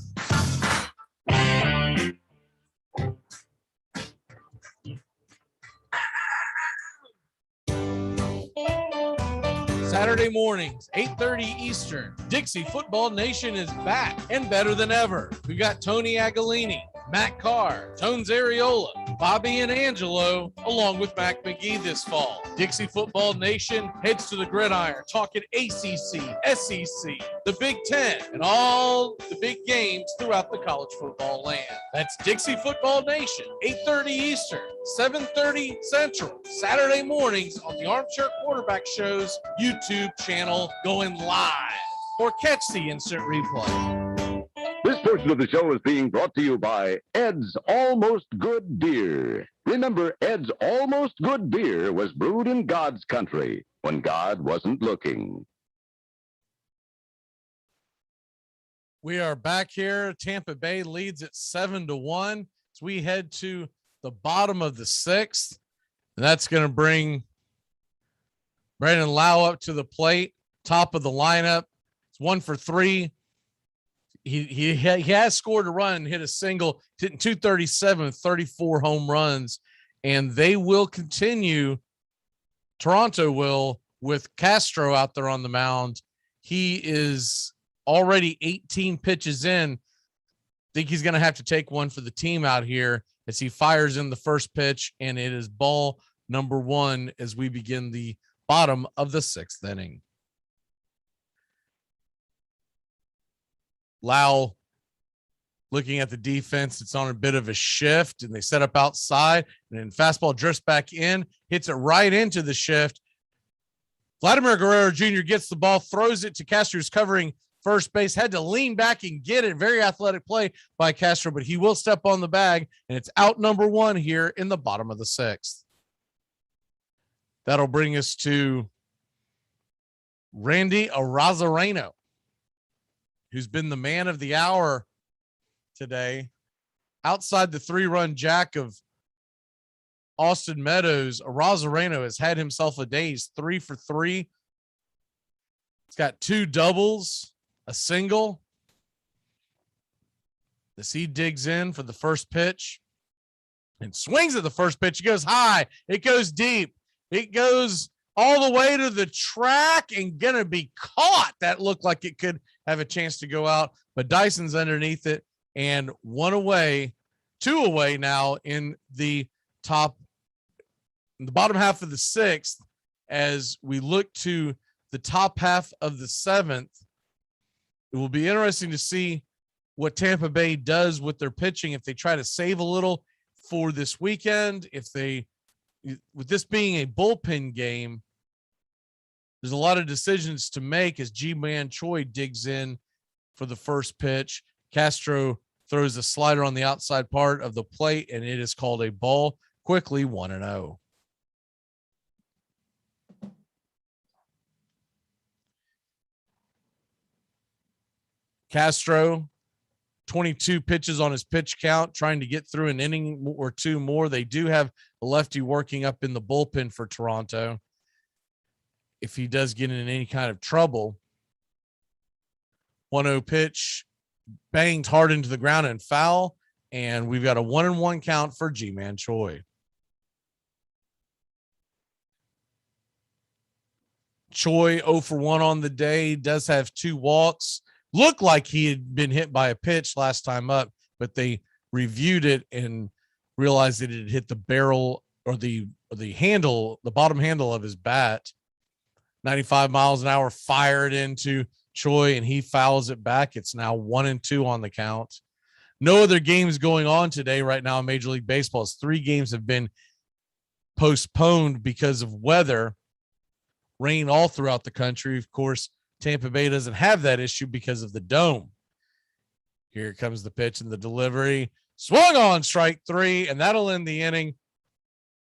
Saturday mornings, 8:30 Eastern. Dixie Football Nation is back and better than ever. We got Tony Agolini, Matt Carr, Tones Ariola, Bobby and Angelo, along with Mac Magee this fall. Dixie Football Nation heads to the gridiron, talking ACC, SEC, the Big Ten, and all the big games throughout the college football land. That's Dixie Football Nation, 8:30 Eastern, 7:30 Central, Saturday mornings on the Armchair Quarterback Show's YouTube channel, going live. Or catch the instant replay. This portion of the show is being brought to you by Ed's Almost Good Beer. Remember, Ed's Almost Good Beer was brewed in God's country when God wasn't looking. We are back here. Tampa Bay leads at 7-1 as we head to the bottom of the sixth. And that's going to bring Brandon Lau up to the plate, top of the lineup. It's 1 for 3. He has scored a run, hit a single, hitting 237, 34 home runs, and they will continue. Toronto will, with Castro out there on the mound. He is already 18 pitches in. I think he's going to have to take one for the team out here as he fires in the first pitch, and it is ball number 1 as we begin the bottom of the 6th inning. Lau looking at the defense. It's on a bit of a shift, and they set up outside, and then fastball drifts back in, hits it right into the shift. Vladimir Guerrero Jr. gets the ball, throws it to Castro, who's covering first base, had to lean back and get it. Very athletic play by Castro, but he will step on the bag, and it's out number 1 here in the bottom of the 6th. That'll bring us to Randy Arazarino, who's been the man of the hour today. Outside the 3-run jack of Austin Meadows, Arazarino has had himself a day. He's 3 for 3. He's got 2 doubles, a single. As he digs in for the first pitch and swings at the first pitch. It goes high. It goes deep. It goes all the way to the track and going to be caught. That looked like it could have a chance to go out, but Dyson's underneath it, and 1 away, 2 away now in the bottom half of the 6th. As we look to the top half of the 7th, it will be interesting to see what Tampa Bay does with their pitching, if they try to save a little for this weekend, with this being a bullpen game. There's a lot of decisions to make as Ji-Man Choi digs in for the first pitch. Castro throws a slider on the outside part of the plate, and it is called a ball. Quickly 1-0. Castro, 22 pitches on his pitch count, trying to get through an inning or 2 more. They do have a lefty working up in the bullpen for Toronto. If he does get in any kind of trouble, 1-0 pitch banged hard into the ground and foul, and we've got a 1-1 count for Ji-Man Choi. Choi 0 for 1 on the day, does have 2 walks. Looked like he had been hit by a pitch last time up, but they reviewed it and realized that it had hit the barrel or the handle, the bottom handle of his bat. 95 miles an hour fired into Choi, and he fouls it back. It's now 1-2 on the count. No other games going on today right now in Major League Baseball. As 3 games have been postponed because of weather, rain all throughout the country. Of course, Tampa Bay doesn't have that issue because of the dome. Here comes the pitch and the delivery. Swung on strike 3, and that'll end the inning.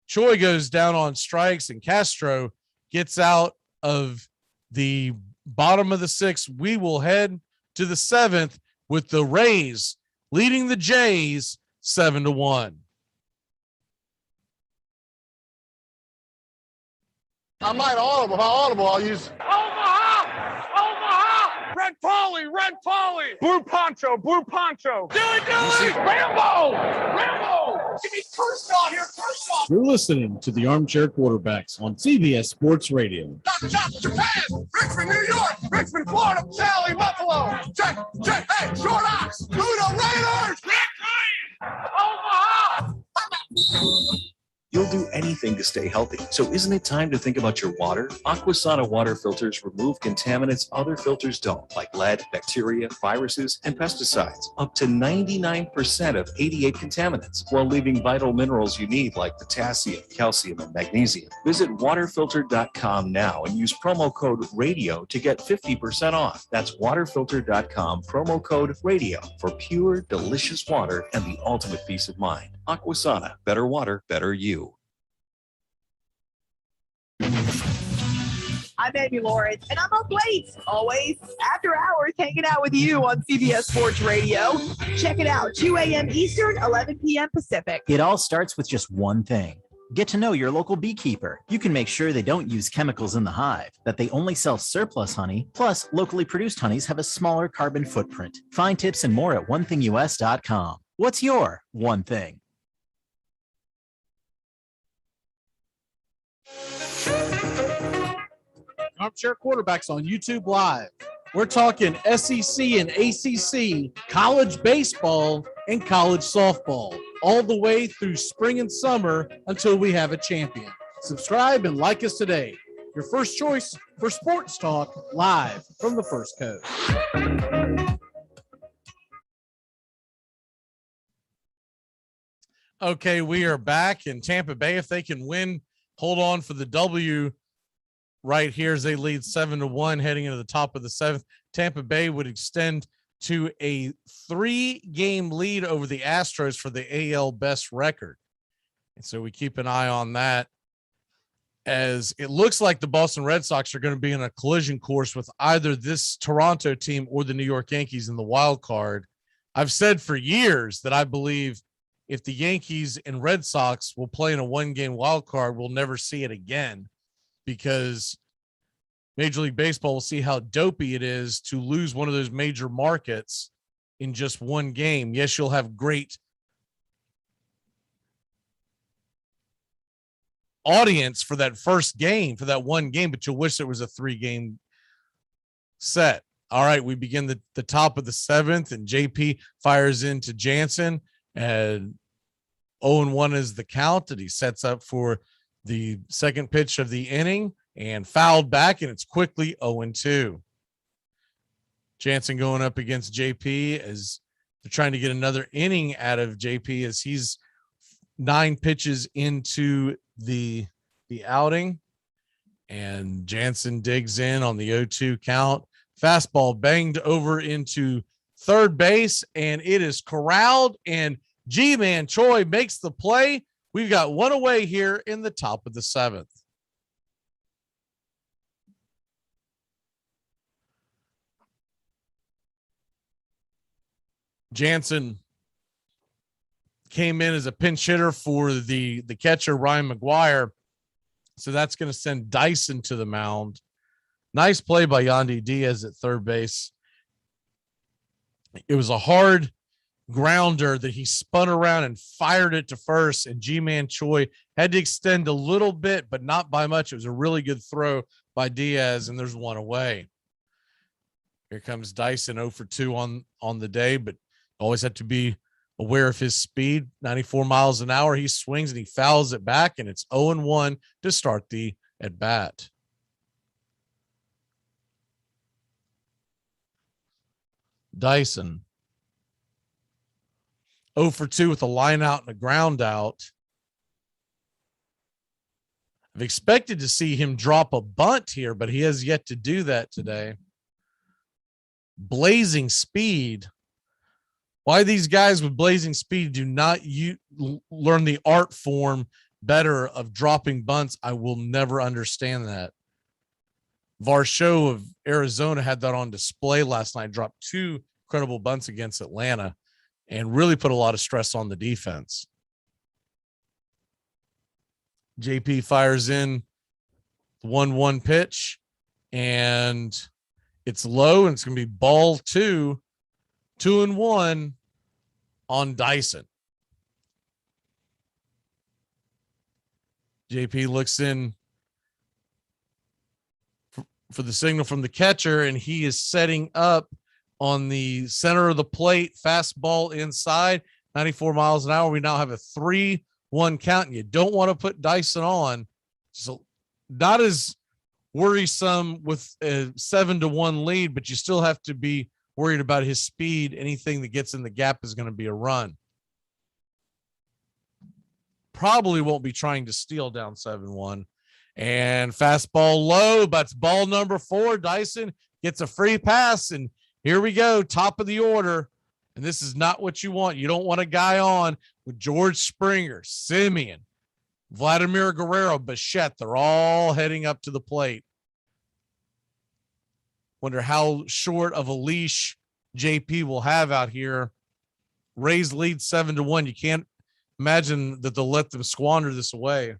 Choi goes down on strikes, and Castro gets out of the bottom of the 6th. We will head to the 7th with the Rays leading the Jays 7-1. I might audible. How audible I'll use. Red Polly, Red Polly. Blue Poncho, Blue Poncho. Dilly Dilly. Rambo! Rambo! Give me Kershaw here, Kershaw! You're listening to the Armchair Quarterbacks on CBS Sports Radio. Chop, Japan! Richmond, New York! Richmond, Florida! Sally, Buffalo! Check! Hey, Short Ox! Ludo Raiders! Omaha! You'll do anything to stay healthy. So isn't it time to think about your water? Aquasana water filters remove contaminants other filters don't, like lead, bacteria, viruses, and pesticides. Up to 99% of 88 contaminants, while leaving vital minerals you need like potassium, calcium, and magnesium. Visit waterfilter.com now and use promo code RADIO to get 50% off. That's waterfilter.com, promo code RADIO for pure, delicious water and the ultimate peace of mind. Aquasana, better water, better you. I'm Amy Lawrence, and I'm up late, always, after hours, hanging out with you on CBS Sports Radio. Check it out, 2 a.m. Eastern, 11 p.m. Pacific. It all starts with just one thing. Get to know your local beekeeper. You can make sure they don't use chemicals in the hive, that they only sell surplus honey, plus locally produced honeys have a smaller carbon footprint. Find tips and more at onethingus.com. What's your one thing? Armchair Quarterbacks on YouTube Live. We're talking SEC and ACC, college baseball, and college softball, all the way through spring and summer until we have a champion. Subscribe and like us today. Your first choice for sports talk live from the First Coast. Okay, we are back in Tampa Bay. If they can win, hold on for the W right here as they lead 7-1 heading into the top of the seventh. Tampa Bay would extend to a 3-game lead over the Astros for the AL best record. And so we keep an eye on that, as it looks like the Boston Red Sox are going to be in a collision course with either this Toronto team or the New York Yankees in the wild card. I've said for years that I believe if the Yankees and Red Sox will play in a 1-game wild card, we'll never see it again, because Major League Baseball will see how dopey it is to lose one of those major markets in just one game. Yes, you'll have great audience for that first game, for that one game, but you'll wish there was a 3-game set. All right, we begin the top of the seventh, and JP fires into Jansen, and 0-1 is the count that he sets up for the second pitch of the inning, and fouled back, and it's quickly 0-2. Jansen going up against JP as they're trying to get another inning out of JP, as he's 9 pitches into the outing, and Jansen digs in on the 0-2 count. Fastball banged over into third base, and it is corralled, and G-Man Choi makes the play. We've got one away here in the top of the seventh. Jansen came in as a pinch hitter for the catcher, Ryan Maguire. So that's going to send Dyson to the mound. Nice play by Yandy Diaz at third base. It was a hard grounder that he spun around and fired it to first, and G-Man Choi had to extend a little bit, but not by much. It was a really good throw by Diaz, and there's one away. Here comes Dyson, 0 for 2 on the day, but always have to be aware of his speed. 94 miles an hour. He swings and he fouls it back, and it's 0-1 to start the at bat. Dyson 0 for 2 with a line out and a ground out. I've expected to see him drop a bunt here, but he has yet to do that today. Blazing speed. Why these guys with blazing speed do not learn the art form better of dropping bunts, I will never understand that. Varsho of Arizona had that on display last night, dropped 2 credible bunts against Atlanta, and really put a lot of stress on the defense. JP fires in the 1-1 pitch, and it's low, and it's going to be ball 2, 2-1 on Dyson. JP looks in for the signal from the catcher, and he is setting up on the center of the plate, fastball inside, 94 miles an hour. We now have a 3-1 2-1 count, and you don't want to put Dyson on. So not as worrisome with a 7-1 lead, but you still have to be worried about his speed. Anything that gets in the gap is going to be a run. Probably won't be trying to steal down 7-1. And fastball low, but it's ball number 4. Dyson gets a free pass, and here we go, top of the order. And this is not what you want. You don't want a guy on with George Springer, Semien, Vladimir Guerrero, Bichette. They're all heading up to the plate. Wonder how short of a leash JP will have out here. Rays lead 7-1. You can't imagine that they'll let them squander this away.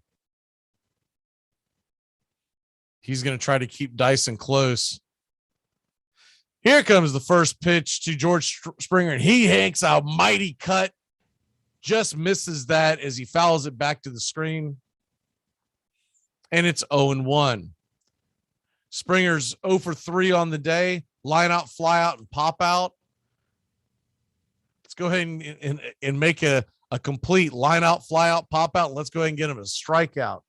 He's going to try to keep Dyson close. Here comes the first pitch to George Springer, and he hanks a mighty cut. Just misses that as he fouls it back to the screen. And it's 0-1. Springer's 0 for 3 on the day. Line out, fly out, and pop out. Let's go ahead and make a complete line out, fly out, pop out. Let's go ahead and get him a strikeout.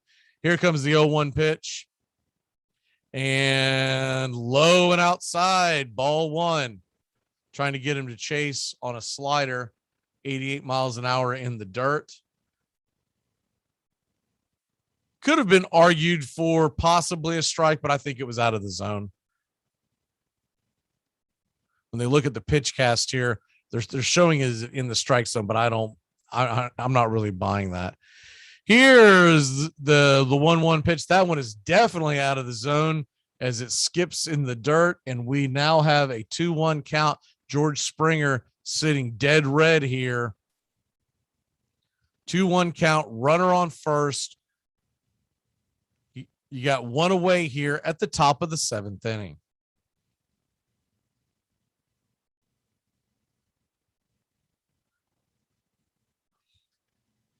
Here comes the 0-1 pitch. And low and outside, ball 1. Trying to get him to chase on a slider, 88 miles an hour in the dirt. Could have been argued for possibly a strike, but I think it was out of the zone. When they look at the pitch cast here, they're showing it in the strike zone, but I'm not really buying that. Here's the 1-1 pitch. That one is definitely out of the zone as it skips in the dirt, and we now have a 2-1 count. George Springer sitting dead red here. 2-1 count, runner on first. You got one away here at the top of the 7th inning.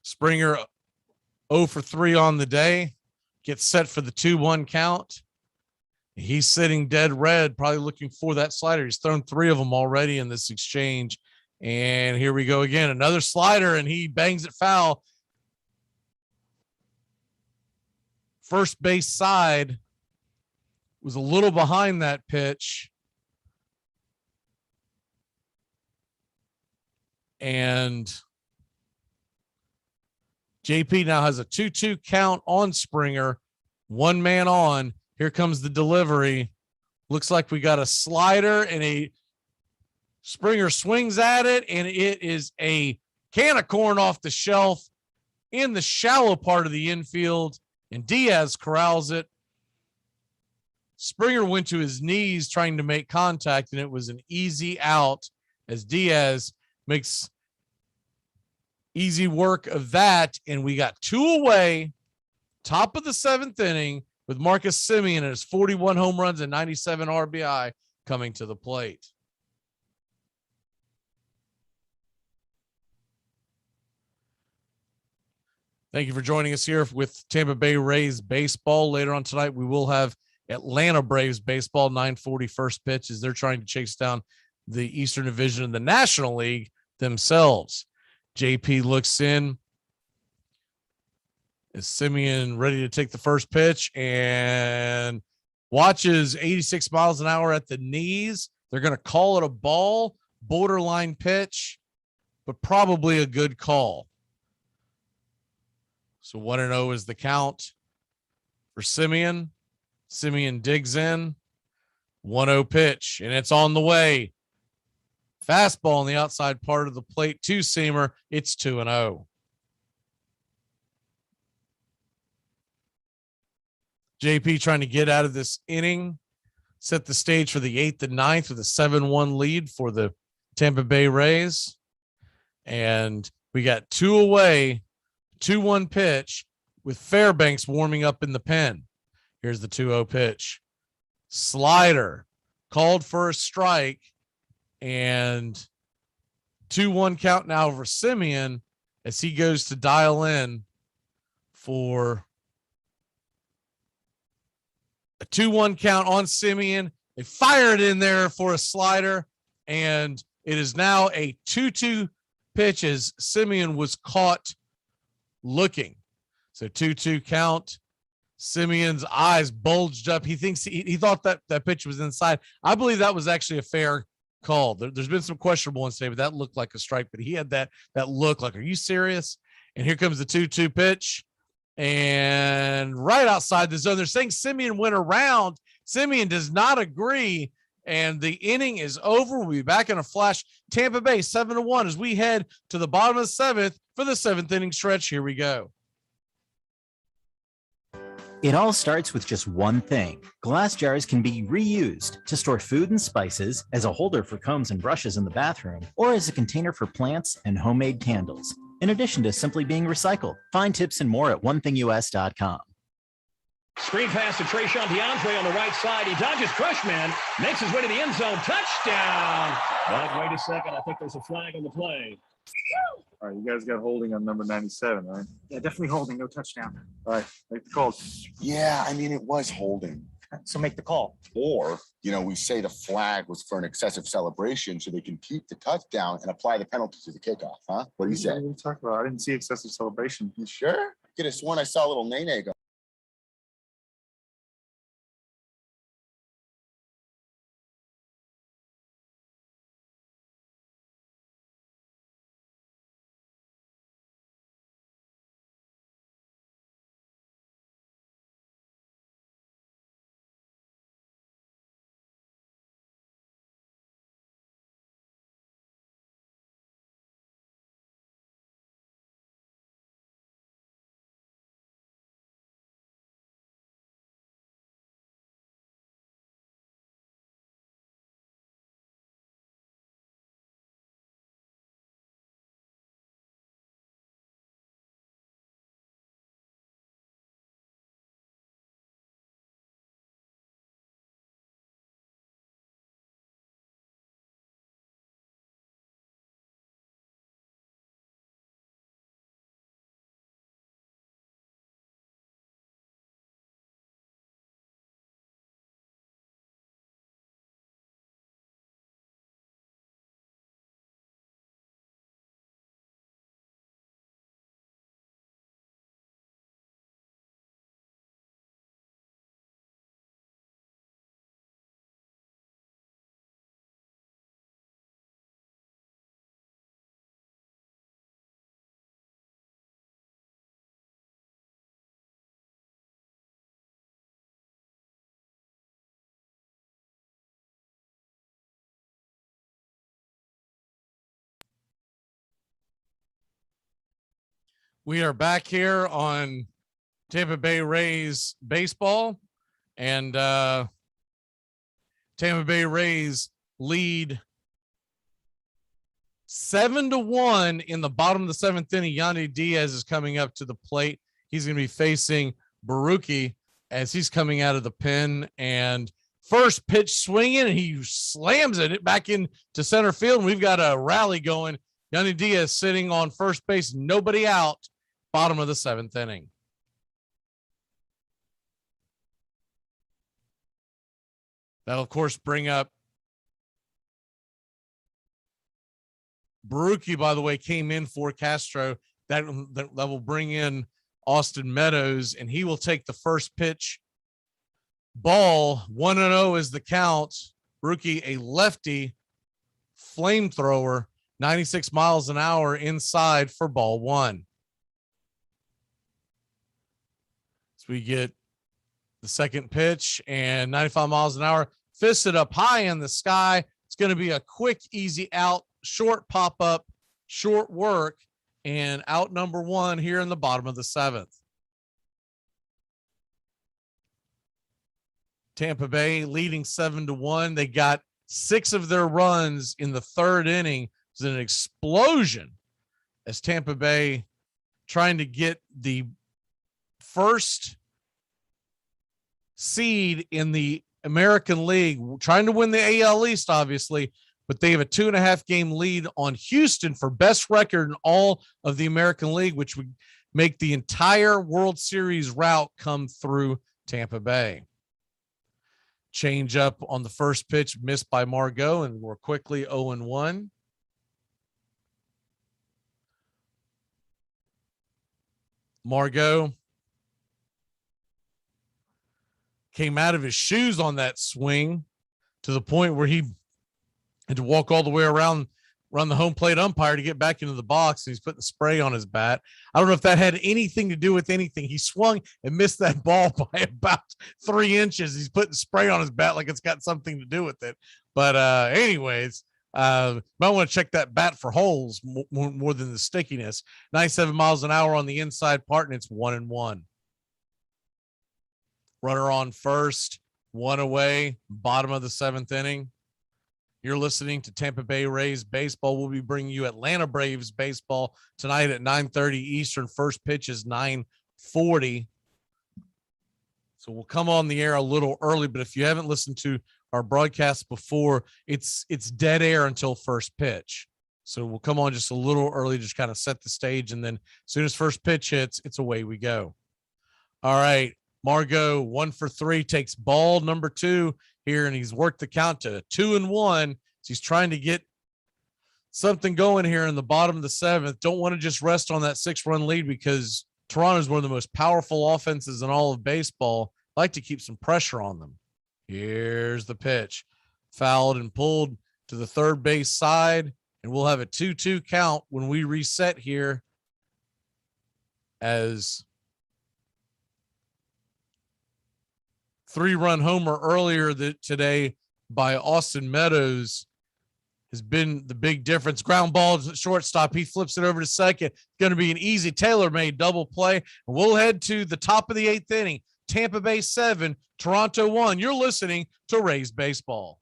Springer 0 for 3 on the day, gets set for the 2-1 count. He's sitting dead red, probably looking for that slider. He's thrown 3 of them already in this exchange. And here we go again, another slider, and he bangs it foul. First base side was a little behind that pitch. And JP now has a 2-2 count on Springer. One man on. Here comes the delivery. Looks like we got a slider, and a Springer swings at it, and it is a can of corn off the shelf in the shallow part of the infield, and Diaz corrals it. Springer went to his knees trying to make contact, and it was an easy out as Diaz makes easy work of that. And we got 2 away, top of the 7th inning, with Marcus Semien and his 41 home runs and 97 RBI coming to the plate. Thank you for joining us here with Tampa Bay Rays baseball. Later on tonight, we will have Atlanta Braves baseball, 9:40 first pitch, as they're trying to chase down the Eastern Division of the National League themselves. JP looks in. Is Semien ready to take the first pitch and watches 86 miles an hour at the knees? They're going to call it a ball, borderline pitch, but probably a good call. So 1-0 is the count for Semien. Semien digs in. 1-0 pitch, and it's on the way. Fastball on the outside part of the plate, 2-seamer. It's 2-0. JP trying to get out of this inning, set the stage for the 8th and 9th with a 7-1 lead for the Tampa Bay Rays. And we got 2 away, 2-1 pitch with Fairbanks warming up in the pen. Here's the 2-0 pitch. Slider called for a strike, and 2-1 count now for Semien as he goes to dial in for a 2-1 count on Semien. They fire it in there for a slider, and it is now a 2-2 pitch as Semien was caught looking. So 2-2 count. Simeon's eyes bulged up. He thinks he thought that pitch was inside. I believe that was actually a fair call. There's been some questionable ones today, but that looked like a strike. But he had that look like, are you serious? And here comes the 2-2 pitch. And right outside the zone, they're saying Simeon went around. Simeon does not agree. And the inning is over. We'll be back in a flash. Tampa Bay 7-1 as we head to the bottom of the seventh for the seventh inning stretch. Here we go. It all starts with just one thing. Glass jars can be reused to store food and spices, as a holder for combs and brushes in the bathroom, or as a container for plants and homemade candles, in addition to simply being recycled. Find tips and more at onethingus.com. Screen pass to Trayshawn DeAndre on the right side. He dodges Crushman, makes his way to the end zone. Touchdown! But wait a second. I think there's a flag on the play. All right, you guys got holding on number 97, right? Yeah, definitely holding. No touchdown. All right, make the call. Yeah, I mean, it was holding. So make the call. Or, we say the flag was for an excessive celebration so they can keep the touchdown and apply the penalty to the kickoff, huh? What do you say? What are you talking about? I didn't see excessive celebration. You sure? Could have sworn I saw a little nene go. We are back here on Tampa Bay Rays baseball, and Tampa Bay Rays lead 7-1 in the bottom of the seventh inning. Yandy Diaz is coming up to the plate. He's going to be facing Baruki as he's coming out of the pen, and first pitch swinging, and he slams it back into center field. And we've got a rally going. Yandy Diaz sitting on first base, nobody out. Bottom of the seventh inning. That'll, of course, bring up Baruki, by the way, came in for Castro. That will bring in Austin Meadows, and he will take the first pitch. Ball 1-0 is the count. Baruki, a lefty flamethrower, 96 miles an hour inside for ball one. We get the second pitch and 95 miles an hour, fisted up high in the sky. It's going to be a quick, easy out, short pop up, short work, and out number one here in the bottom of the seventh. Tampa Bay leading 7-1. They got 6 of their runs in the third inning. It was an explosion as Tampa Bay trying to get the first seed in the American League, trying to win the AL East, obviously, but they have a 2.5 game lead on Houston for best record in all of the American League, which would make the entire World Series route come through Tampa Bay. Change up on the first pitch, missed by Margot, and we're quickly 0-1. Margot came out of his shoes on that swing to the point where he had to walk all the way around the home plate umpire to get back into the box. And he's putting spray on his bat. I don't know if that had anything to do with anything. He swung and missed that ball by about 3 inches. He's putting spray on his bat like it's got something to do with it. But anyways, might want to check that bat for holes more than the stickiness. 97 miles an hour on the inside part, and it's 1-1. Runner on first, 1 away, bottom of the 7th inning. You're listening to Tampa Bay Rays baseball. We'll be bringing you Atlanta Braves baseball tonight at 9:30 Eastern. First pitch is 9:40. So we'll come on the air a little early, but if you haven't listened to our broadcast before, it's dead air until first pitch. So we'll come on just a little early, just kind of set the stage, and then as soon as first pitch hits, it's away we go. All right. Margot, 1 for 3, takes ball number 2 here, and he's worked the count to 2-1. So he's trying to get something going here in the bottom of the 7th. Don't want to just rest on that 6-run lead because Toronto is one of the most powerful offenses in all of baseball. I like to keep some pressure on them. Here's the pitch. Fouled and pulled to the third base side, and we'll have a 2-2 count when we reset here as 3-run homer earlier today by Austin Meadows has been the big difference. Ground ball to shortstop. He flips it over to second. Going to be an easy tailor-made double play. And we'll head to the top of the 8th inning. Tampa Bay 7, Toronto 1. You're listening to Rays Baseball.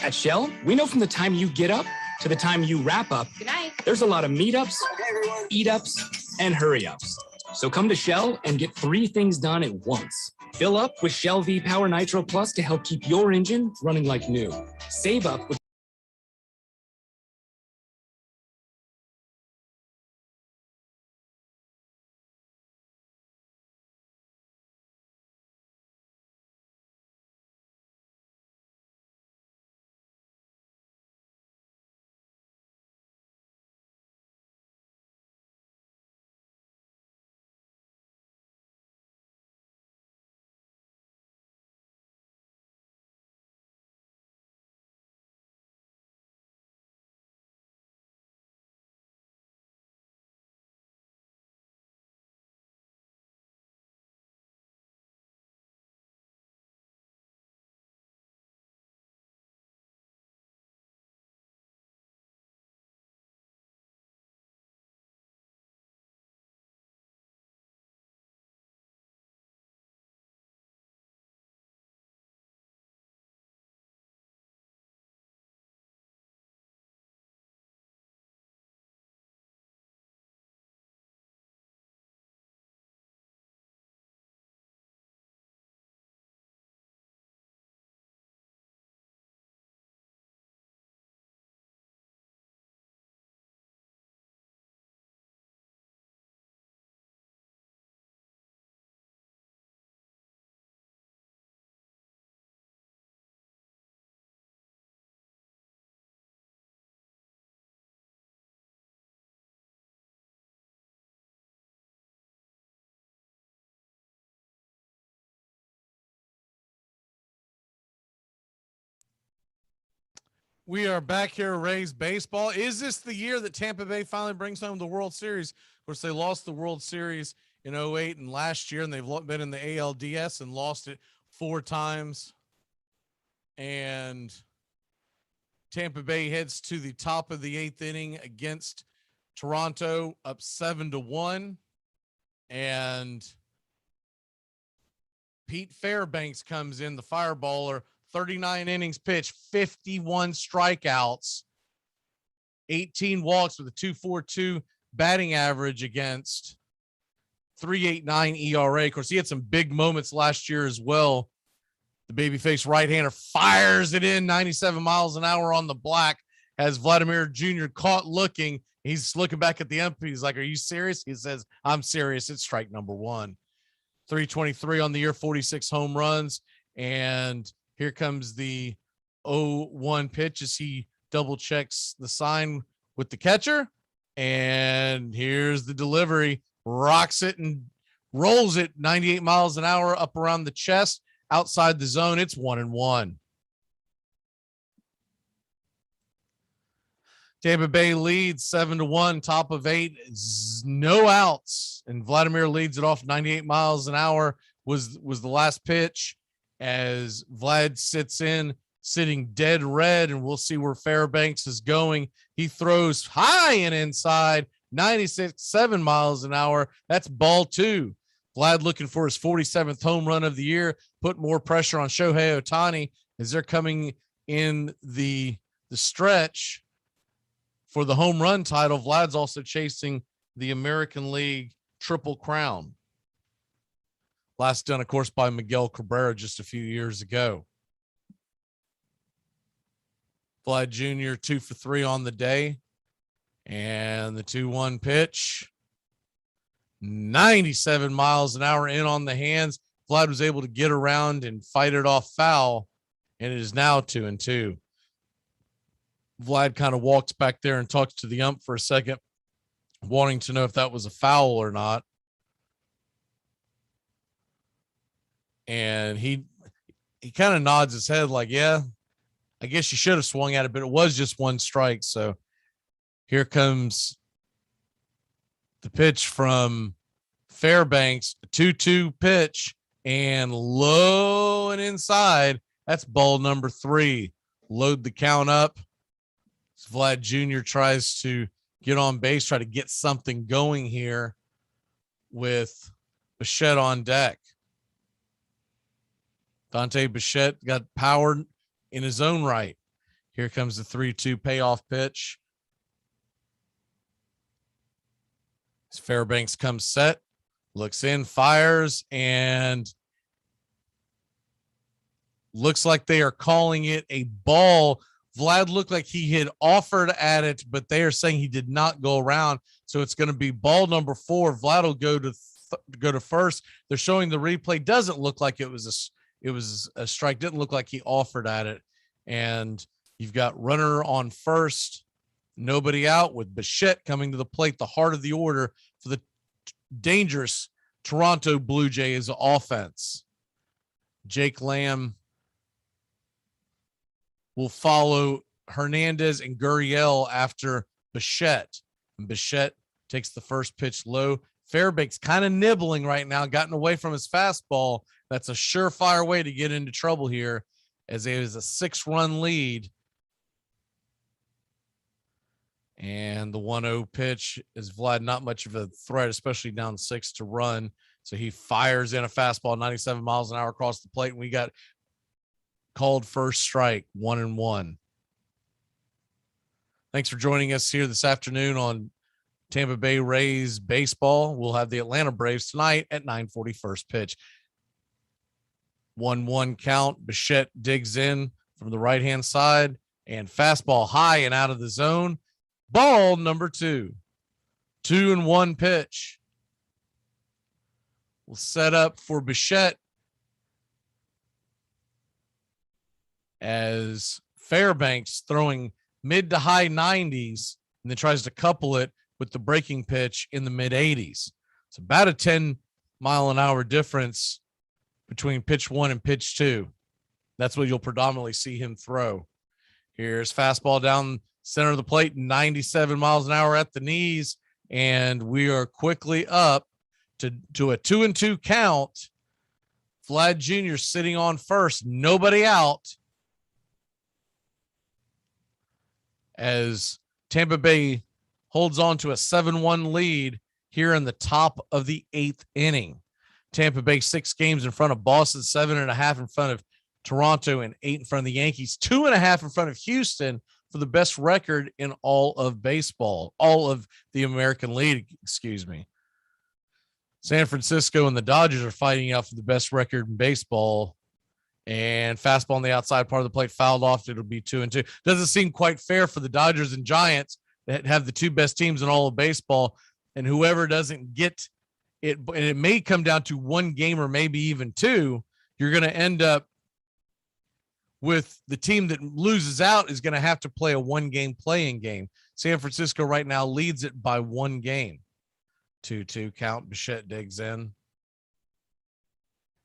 At Shell, we know from the time you get up to the time you wrap up, Good night. there's a lot of meetups, eat-ups, and hurry-ups. So come to Shell and get 3 things done at once. Fill up with Shell V Power Nitro Plus to help keep your engine running like new. Save up with We are back here at Rays Baseball. Is this the year that Tampa Bay finally brings home the World Series? Of course, they lost the World Series in 2008 and last year, and they've been in the ALDS and lost it 4 times. And Tampa Bay heads to the top of the 8th inning against Toronto, up 7-1. And Pete Fairbanks comes in, the fireballer, 39 innings pitched, 51 strikeouts, 18 walks with a 2.42 batting average against 3.89 ERA. Of course, he had some big moments last year as well. The babyface right-hander fires it in 97 miles an hour on the black, has Vladimir Jr. caught looking. He's looking back at the umpire. He's like, "Are you serious?" He says, "I'm serious. It's strike number 1." 323 on the year, 46 home runs. And here comes the 0-1 pitch as he double checks the sign with the catcher. And here's the delivery. Rocks it and rolls it 98 miles an hour up around the chest, outside the zone. It's 1-1. Tampa Bay leads 7-1, top of 8, no outs. And Vladimir leads it off 98 miles an hour was the last pitch as Vlad sits in, sitting dead red, and we'll see where Fairbanks is going. He throws high and inside, 96.7 miles an hour. That's ball 2. Vlad looking for his 47th home run of the year, put more pressure on Shohei Ohtani as they're coming in the stretch for the home run title. Vlad's also chasing the American League Triple Crown. Last done, of course, by Miguel Cabrera just a few years ago. Vlad Jr. 2 for 3 on the day. And the 2-1 pitch. 97 miles an hour in on the hands. Vlad was able to get around and fight it off foul. And it is now 2-2. Vlad kind of walks back there and talks to the ump for a second, wanting to know if that was a foul or not. And he kind of nods his head like, yeah, I guess you should have swung at it, but it was just one strike. So here comes the pitch from Fairbanks, a 2-2 pitch, and low and inside. That's ball number 3. Load the count up. Vlad Jr. tries to get on base, try to get something going here with Bichette on deck. Dante Bichette got power in his own right. Here comes the 3-2 payoff pitch. As Fairbanks comes set, looks in, fires, and looks like they are calling it a ball. Vlad looked like he had offered at it, but they are saying he did not go around. So it's going to be ball number 4. Vlad will go to first. They're showing the replay. Doesn't look like it was a strike. Didn't look like he offered at it. And you've got runner on first, nobody out, with Bichette coming to the plate, the heart of the order for the dangerous Toronto Blue Jays offense. Jake Lamb will follow Hernandez and Gurriel after Bichette. And Bichette takes the first pitch low. Fairbanks kind of nibbling right now, gotten away from his fastball. That's a surefire way to get into trouble here, as it is a 6-run lead. And the 1-0 pitch is Vlad, not much of a threat, especially down 6 to run. So he fires in a fastball, 97 miles an hour across the plate. And we got called first strike, 1-1. Thanks for joining us here this afternoon on Tampa Bay Rays baseball. We'll have the Atlanta Braves tonight at 9:40 first pitch. 1-1 count. Bichette digs in from the right-hand side and fastball high and out of the zone. Ball number 2. 2-1 pitch. We'll set up for Bichette as Fairbanks throwing mid to high 90s and then tries to couple it with the breaking pitch in the mid 80s. It's about a 10-mile-an-hour difference between pitch 1 and pitch 2. That's what you'll predominantly see him throw. Here's fastball down center of the plate, 97 miles an hour at the knees, and we are quickly up to a 2-2 count. Vlad Jr. sitting on first, nobody out, as Tampa Bay holds on to a 7-1 lead here in the top of the 8th inning. Tampa Bay 6 games in front of Boston, 7.5 in front of Toronto, and 8 in front of the Yankees, 2.5 in front of Houston for the best record in all of baseball, all of the American League, excuse me. San Francisco and the Dodgers are fighting out for the best record in baseball, and fastball on the outside part of the plate fouled off. It'll be 2-2. Doesn't seem quite fair for the Dodgers and Giants that have the 2 best teams in all of baseball, and whoever doesn't get it, and it may come down to 1 game or maybe even 2, you're going to end up with the team that loses out is going to have to play a 1-game playing game. San Francisco right now leads it by 1 game. 2-2 count. Bichette digs in.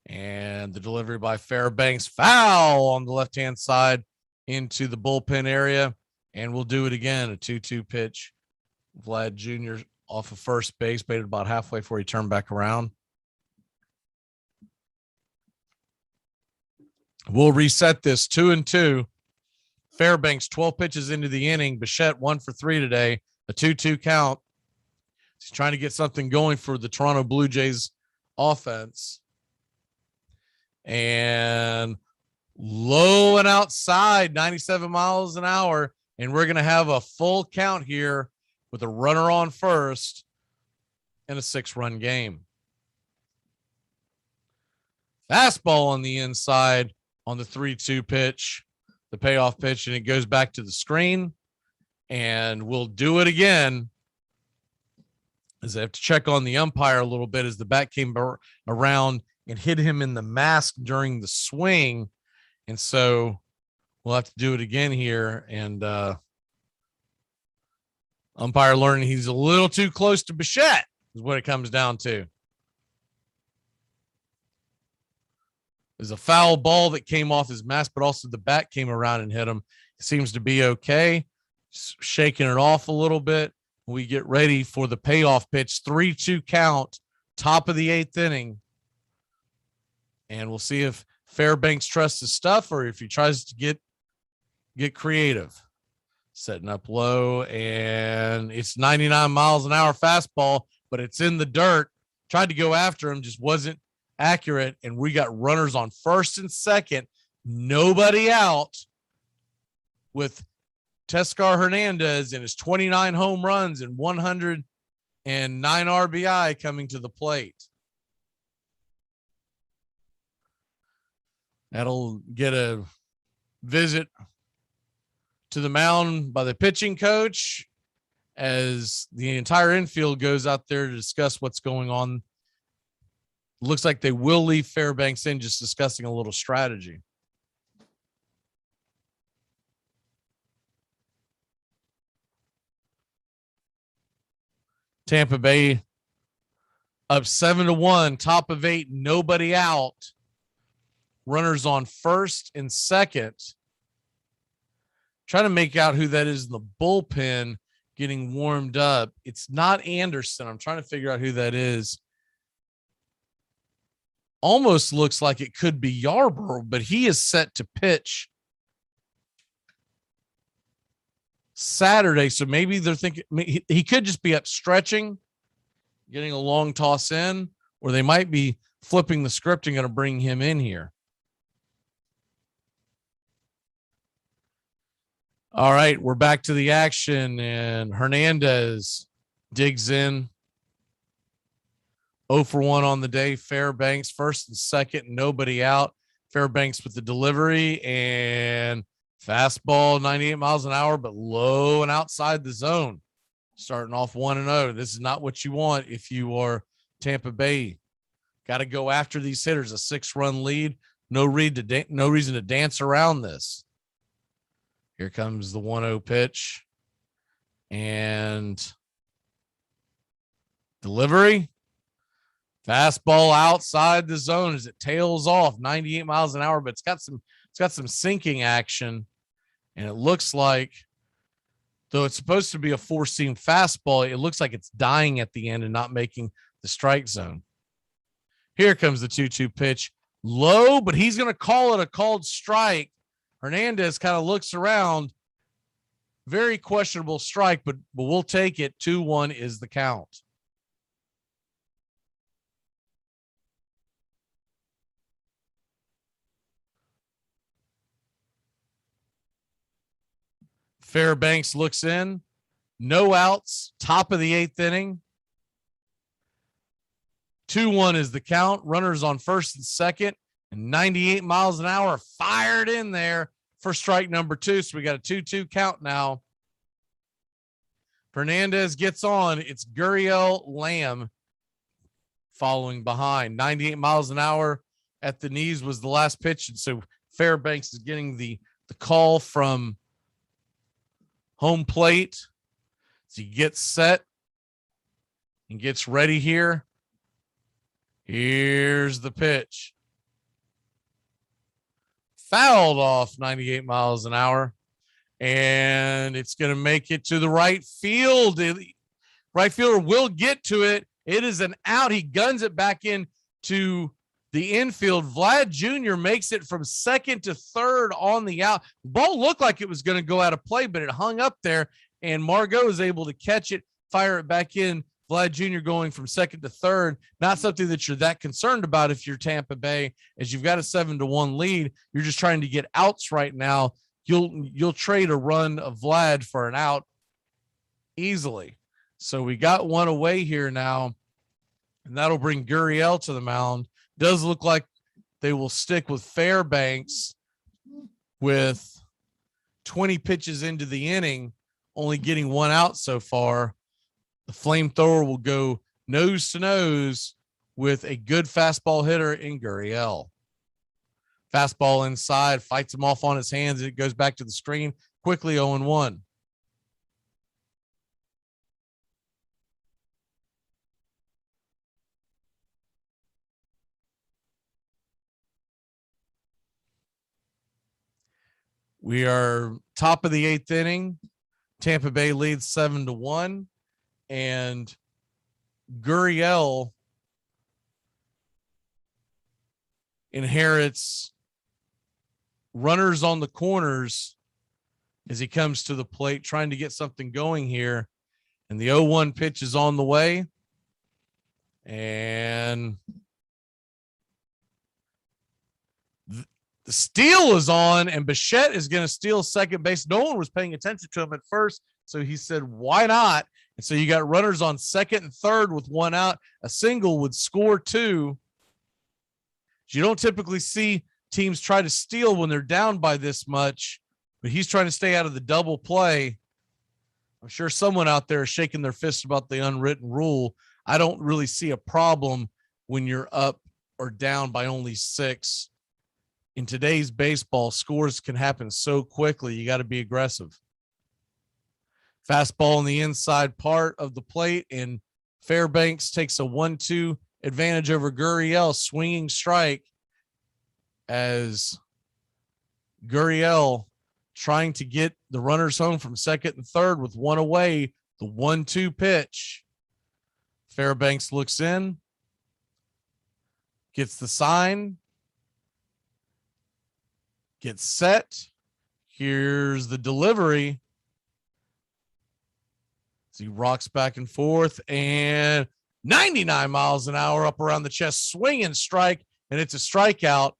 And the delivery by Fairbanks. Foul on the left-hand side into the bullpen area. And we'll do it again. A 2-2 pitch. Vlad Jr. off of first base, baited about halfway before he turned back around. We'll reset this 2-2. Fairbanks 12 pitches into the inning. Bichette 1 for 3 today. A 2-2 count. He's trying to get something going for the Toronto Blue Jays offense. And low and outside, 97 miles an hour. And we're going to have a full count here with a runner on first in a 6-run game. Fastball on the inside on the 3-2 pitch, the payoff pitch, and it goes back to the screen. And we'll do it again, as I have to check on the umpire a little bit as the bat came around and hit him in the mask during the swing. And so we'll have to do it again here. And umpire learning he's a little too close to Bichette is what it comes down to. There's a foul ball that came off his mask, but also the bat came around and hit him. It seems to be okay. Just shaking it off a little bit. We get ready for the payoff pitch. 3-2 count, top of the 8th inning. And we'll see if Fairbanks trusts his stuff or if he tries to get creative. Setting up low, and it's 99 miles an hour fastball, but it's in the dirt. Tried to go after him, just wasn't accurate, and we got runners on first and second, nobody out, with Teoscar Hernandez and his 29 home runs and 109 RBI coming to the plate. That'll get a visit to the mound by the pitching coach as the entire infield goes out there to discuss what's going on. Looks like they will leave Fairbanks in, just discussing a little strategy. Tampa Bay up 7-1, top of 8, nobody out. Runners on first and second. Trying to make out who that is in the bullpen getting warmed up. It's not Anderson. I'm trying to figure out who that is. Almost looks like it could be Yarborough, but he is set to pitch Saturday. So maybe they're thinking he could just be up stretching, getting a long toss in, or they might be flipping the script and going to bring him in here. All right, we're back to the action, and Hernandez digs in. 0 for 1 on the day. Fairbanks first and second, nobody out. Fairbanks with the delivery and fastball, 98 miles an hour, but low and outside the zone. Starting off 1-0. This is not what you want if you are Tampa Bay. Got to go after these hitters. A 6-run lead. No reason to dance around this. Here comes the 1-0 pitch. And delivery. Fastball outside the zone as it tails off 98 miles an hour, but it's got some sinking action. And it looks like, though it's supposed to be a 4-seam fastball, it looks like it's dying at the end and not making the strike zone. Here comes the 2-2 pitch. Low, but he's going to call it a called strike. Hernandez kind of looks around. Very questionable strike, but we'll take it. 2-1 is the count. Fairbanks looks in. No outs. Top of the 8th inning. 2-1 is the count. Runners on first and second. And 98 miles an hour fired in there for strike number 2. So we got a 2-2 count now. Hernandez gets on. It's Gurriel Lamb following behind. 98 miles an hour at the knees was the last pitch. And so Fairbanks is getting the call from home plate. So he gets set and gets ready here. Here's the pitch. Fouled off 98 miles an hour. And it's going to make it to the right field. Right fielder will get to it. It is an out. He guns it back in to the infield. Vlad Jr. makes it from second to third on the out. The ball looked like it was going to go out of play, but it hung up there, and Margot is able to catch it, fire it back in. Vlad Jr. going from second to third, not something that you're that concerned about if you're Tampa Bay, as you've got a 7-1 lead. You're just trying to get outs right now. You'll trade a run of Vlad for an out easily. So we got one away here now, and that'll bring Gurriel to the mound. Does look like they will stick with Fairbanks with 20 pitches into the inning, only getting one out so far. The flamethrower will go nose to nose with a good fastball hitter in Gurriel. Fastball inside, fights him off on his hands. It goes back to the screen quickly. 0-1. We are top of the 8th inning. Tampa Bay leads 7-1, and Gurriel inherits runners on the corners as he comes to the plate, trying to get something going here. And the 0-1 pitch is on the way. And the steal is on, and Bichette is going to steal second base. No one was paying attention to him at first, so he said, why not? And so you got runners on second and third with one out. A single would score 2. You don't typically see teams try to steal when they're down by this much, but he's trying to stay out of the double play. I'm sure someone out there is shaking their fist about the unwritten rule. I don't really see a problem when you're up or down by only 6. In today's baseball, scores can happen so quickly. You got to be aggressive. Fastball in the inside part of the plate, and Fairbanks takes a 1-2 advantage over Gurriel. Swinging strike as Gurriel trying to get the runners home from second and third with one away. The 1-2 pitch. Fairbanks looks in, gets the sign, gets set. Here's the delivery. So he rocks back and forth, and 99 miles an hour up around the chest, swinging strike, and it's a strikeout.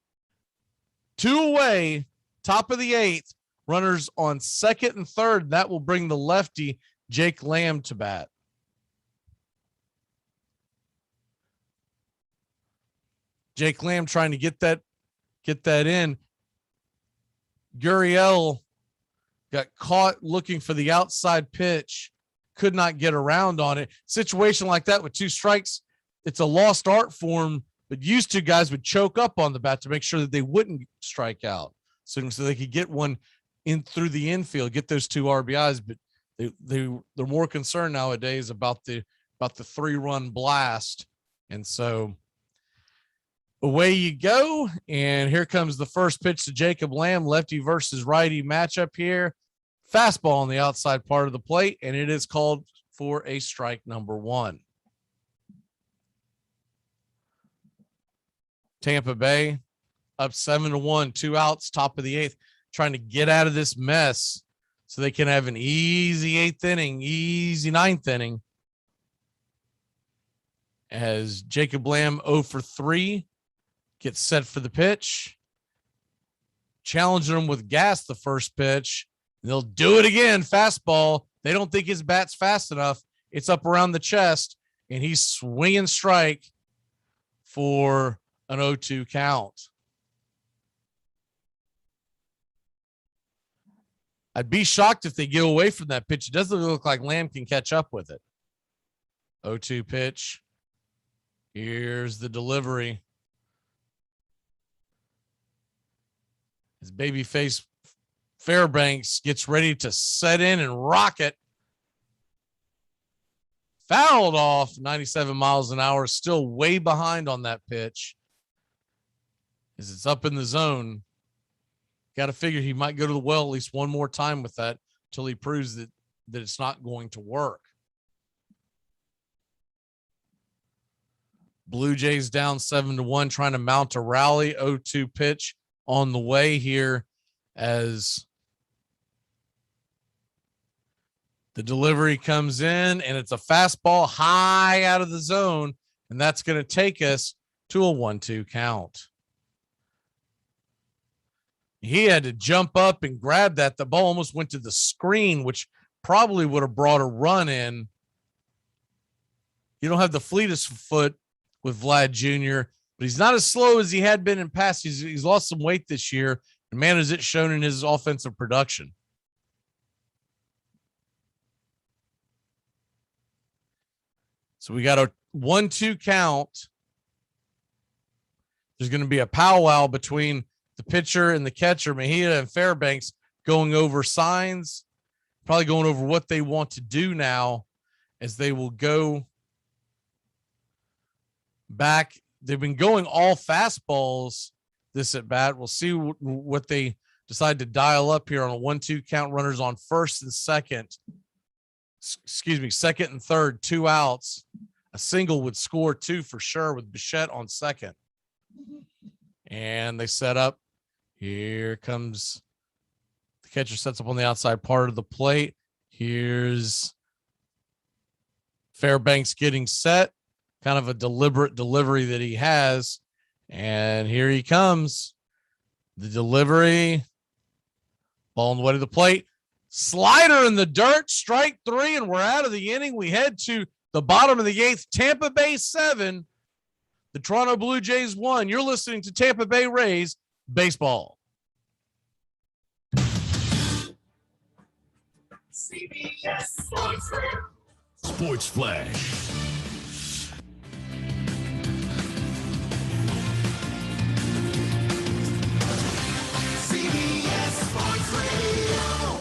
2 away, top of the 8th, runners on second and third. That will bring the lefty Jake Lamb to bat. Jake Lamb trying to get that in. Gurriel got caught looking for the outside pitch, could not get around on it. Situation like that with 2 strikes, it's a lost art form, but used to guys would choke up on the bat to make sure that they wouldn't strike out. So they could get one in through the infield, get those 2 RBIs, but they're more concerned nowadays about the 3-run blast. And so away you go. And here comes the first pitch to Jacob Lamb, lefty versus righty matchup here. Fastball on the outside part of the plate, and it is called for a strike number 1. Tampa Bay up 7-1, 2 outs, top of the 8th, trying to get out of this mess so they can have an easy 8th inning, easy 9th inning. As Jacob Lamb 0 for 3 gets set for the pitch, challenging him with gas the first pitch. They'll do it again. Fastball. They don't think his bat's fast enough. It's up around the chest, and he's swinging strike for an 0-2 count. I'd be shocked if they get away from that pitch. It doesn't look like Lamb can catch up with it. 0-2 pitch. Here's the delivery. His babyface Fairbanks gets ready to set in and rock it. fouled off 97 miles an hour, still way behind on that pitch as it's up in the zone. Got to figure he might go to the well at least one more time with that till he proves that it's not going to work. Blue Jays down 7-1, trying to mount a rally. 0-2 pitch on the way here as the delivery comes in, and it's a fastball high out of the zone, and that's going to take us to a 1-2 count. He had to jump up and grab that. The ball almost went to the screen, which probably would have brought a run in. You don't have the fleetest foot with Vlad Jr., but he's not as slow as he had been in past. He's lost some weight this year, and man, is it shown in his offensive production. So we got a 1-2 count. There's going to be a powwow between the pitcher and the catcher, Mejia and Fairbanks, going over signs, probably going over what they want to do now as they will go back. They've been going all fastballs this at bat. We'll see what they decide to dial up here on a 1-2 count. Runners on first and second. Second and third, 2 outs. A single would score 2 for sure with Bichette on second. And they set up. Here comes the catcher, sets up on the outside part of the plate. Here's Fairbanks getting set. Kind of a deliberate delivery that he has. And here he comes. The delivery. Ball on the way to the plate. Slider in the dirt, strike 3, and we're out of the inning. We head to the bottom of the 8th. Tampa Bay 7, the Toronto Blue Jays 1. You're listening to Tampa Bay Rays Baseball. CBS Sports Flash. CBS Sports Radio.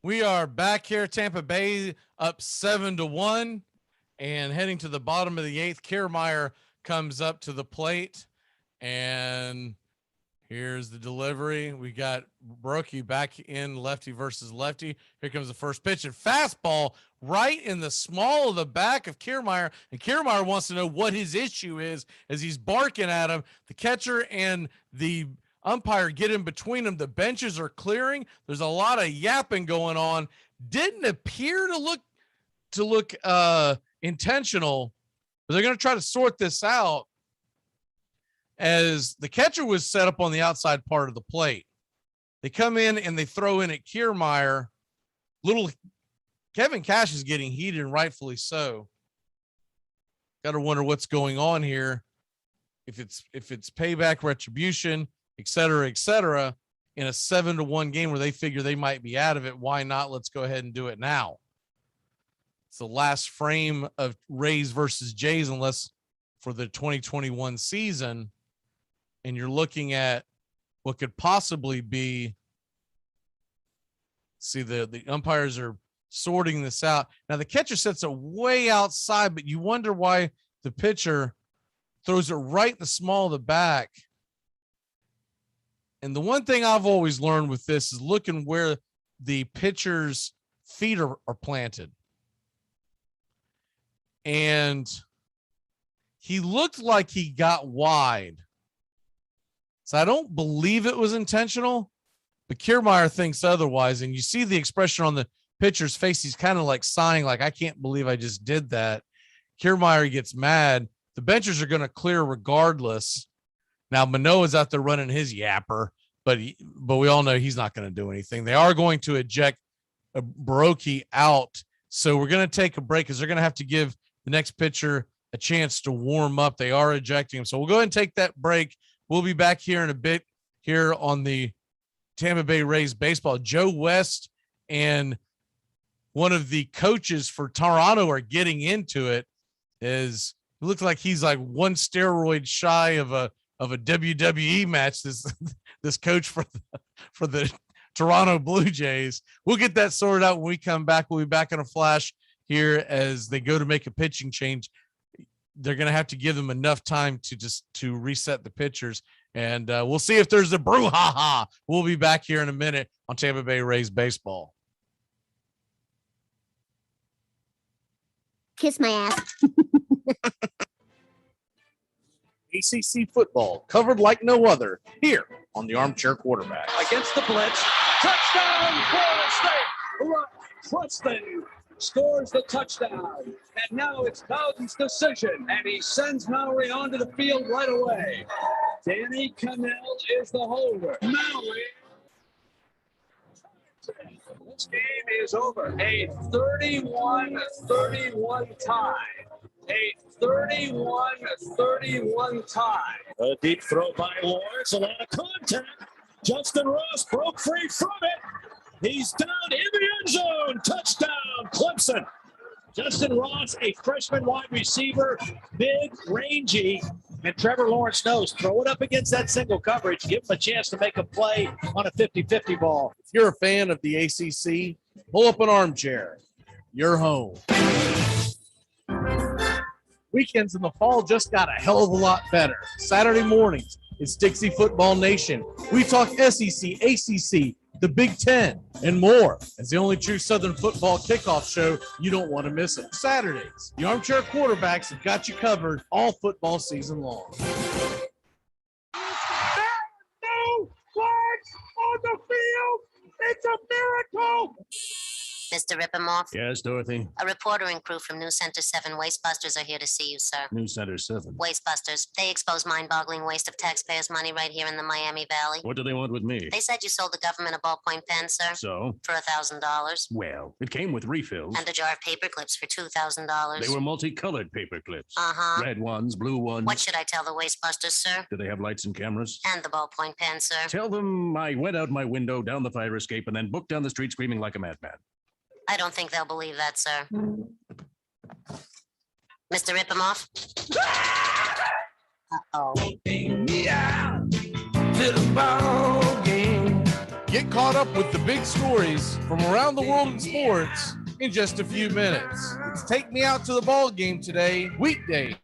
We are back here. Tampa Bay up 7-1 and heading to the bottom of the 8th. Kiermaier comes up to the plate, and here's the delivery. We got Brookie back in, lefty versus lefty. Here comes the first pitch, and fastball right in the small of the back of Kiermaier. And Kiermaier wants to know what his issue is as he's barking at him. The catcher and the umpire get in between them. The benches are clearing. There's a lot of yapping going on. Didn't appear to look intentional, but they're going to try to sort this out as the catcher was set up on the outside part of the plate. They come in and they throw in at Kiermaier. Little Kevin Cash is getting heated, and rightfully so. Got to wonder what's going on here. If it's payback, retribution, et cetera, in a 7-1 game where they figure they might be out of it, why not? Let's go ahead and do it now. It's the last frame of Rays versus Jays, unless for the 2021 season. And you're looking at what could possibly be. See, the umpires are sorting this out. Now the catcher sets it way outside, but you wonder why the pitcher throws it right in the small of the back. And the one thing I've always learned with this is looking where the pitcher's feet are planted. And he looked like he got wide. So I don't believe it was intentional, but Kiermaier thinks otherwise. And you see the expression on the pitcher's face. He's kind of like sighing, like, I can't believe I just did that. Kiermaier gets mad. The benchers are going to clear regardless. Now, Manoah's out there running his yapper, but we all know he's not going to do anything. They are going to eject Baroki out. So we're going to take a break because they're going to have to give the next pitcher a chance to warm up. They are ejecting him. So we'll go ahead and take that break. We'll be back here in a bit here on the Tampa Bay Rays baseball. Joe West and one of the coaches for Toronto are getting into it. It looks like he's like one steroid shy of a WWE match. This coach for the Toronto Blue Jays. We'll get that sorted out when we come back. We'll be back in a flash here as they go to make a pitching change. They're going to have to give them enough time to reset the pitchers, and we'll see if there's a brouhaha. We'll be back here in a minute on Tampa Bay Rays baseball. Kiss my ass. ACC football covered like no other here on the Armchair Quarterback. Against the blitz. Touchdown, Florida State. Right. Preston scores the touchdown. And now it's Bowden's decision. And he sends Mowry onto the field right away. Danny Cannell is the holder. Mowry. This game is over. A 31-31 tie. A 31-31 tie. A deep throw by Lawrence. A lot of contact. Justin Ross broke free from it. He's down in the end zone. Touchdown, Clemson. Justin Ross, a freshman wide receiver, big, rangy, and Trevor Lawrence knows. Throw it up against that single coverage. Give him a chance to make a play on a 50-50 ball. If you're a fan of the ACC, pull up an armchair. You're home. Weekends in the fall just got a hell of a lot better. Saturday mornings, it's Dixie Football Nation. We talk SEC, ACC, the Big Ten, and more. As the only true Southern football kickoff show, you don't want to miss it. Saturdays, the Armchair Quarterbacks have got you covered all football season long. No flags on the field. It's a miracle. Mr. Rippemoff? Yes, Dorothy. A reporter and crew from News Center 7 Wastebusters are here to see you, sir. News Center 7. Wastebusters. They expose mind-boggling waste of taxpayers' money right here in the Miami Valley. What do they want with me? They said you sold the government a ballpoint pen, sir. So? For $1,000. Well, it came with refills. And a jar of paper clips for $2,000. They were multicolored paper clips. Uh-huh. Red ones, blue ones. What should I tell the Wastebusters, sir? Do they have lights and cameras? And the ballpoint pen, sir. Tell them I went out my window, down the fire escape, and then booked down the street screaming like a madman. I don't think they'll believe that, sir. Mr. Rippemoff? Uh-oh. Get caught up with the big stories from around the world in sports in just a few minutes. It's Take Me Out to the Ball Game today, weekday.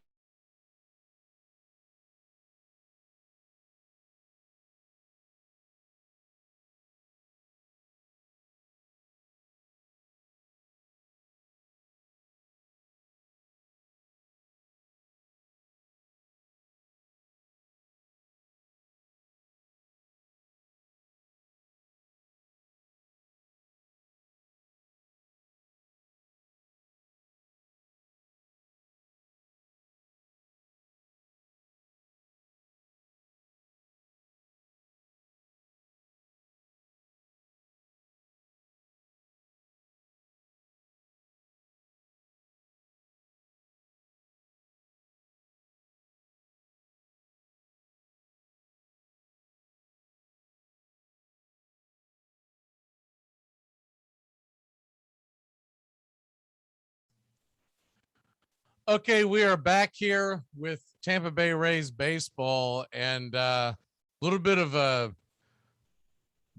Okay, we are back here with Tampa Bay Rays baseball, and a little bit of a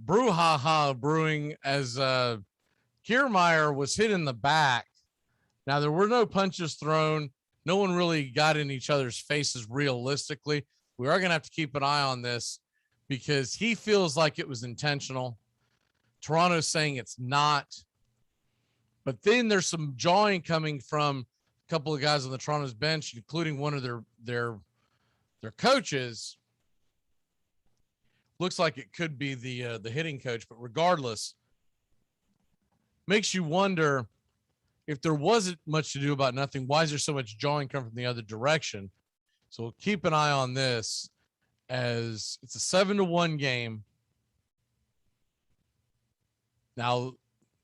brouhaha brewing as Kiermaier was hit in the back. Now, there were no punches thrown. No one really got in each other's faces realistically. We are going to have to keep an eye on this because he feels like it was intentional. Toronto's saying it's not. But then there's some jawing coming from a couple of guys on the Toronto's bench, including one of their coaches. Looks like it could be the hitting coach, but regardless, makes you wonder if there wasn't much to do about nothing. Why is there so much jawing coming from the other direction? So we'll keep an eye on this as it's a 7-1 game. Now,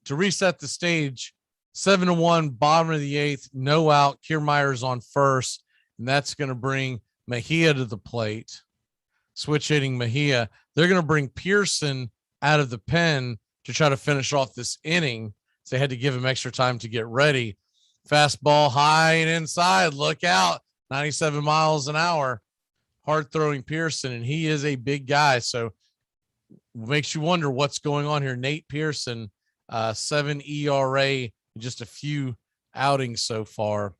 to reset the stage, 7-1, bottom of the 8th, no out. Kiermaier's on first, and that's going to bring Mejia to the plate. Switch hitting Mejia. They're going to bring Pearson out of the pen to try to finish off this inning. So they had to give him extra time to get ready. Fastball high and inside. Look out. 97 miles an hour. Hard throwing Pearson, and he is a big guy. So makes you wonder what's going on here. Nate Pearson, 7 ERA in just a few outings so far.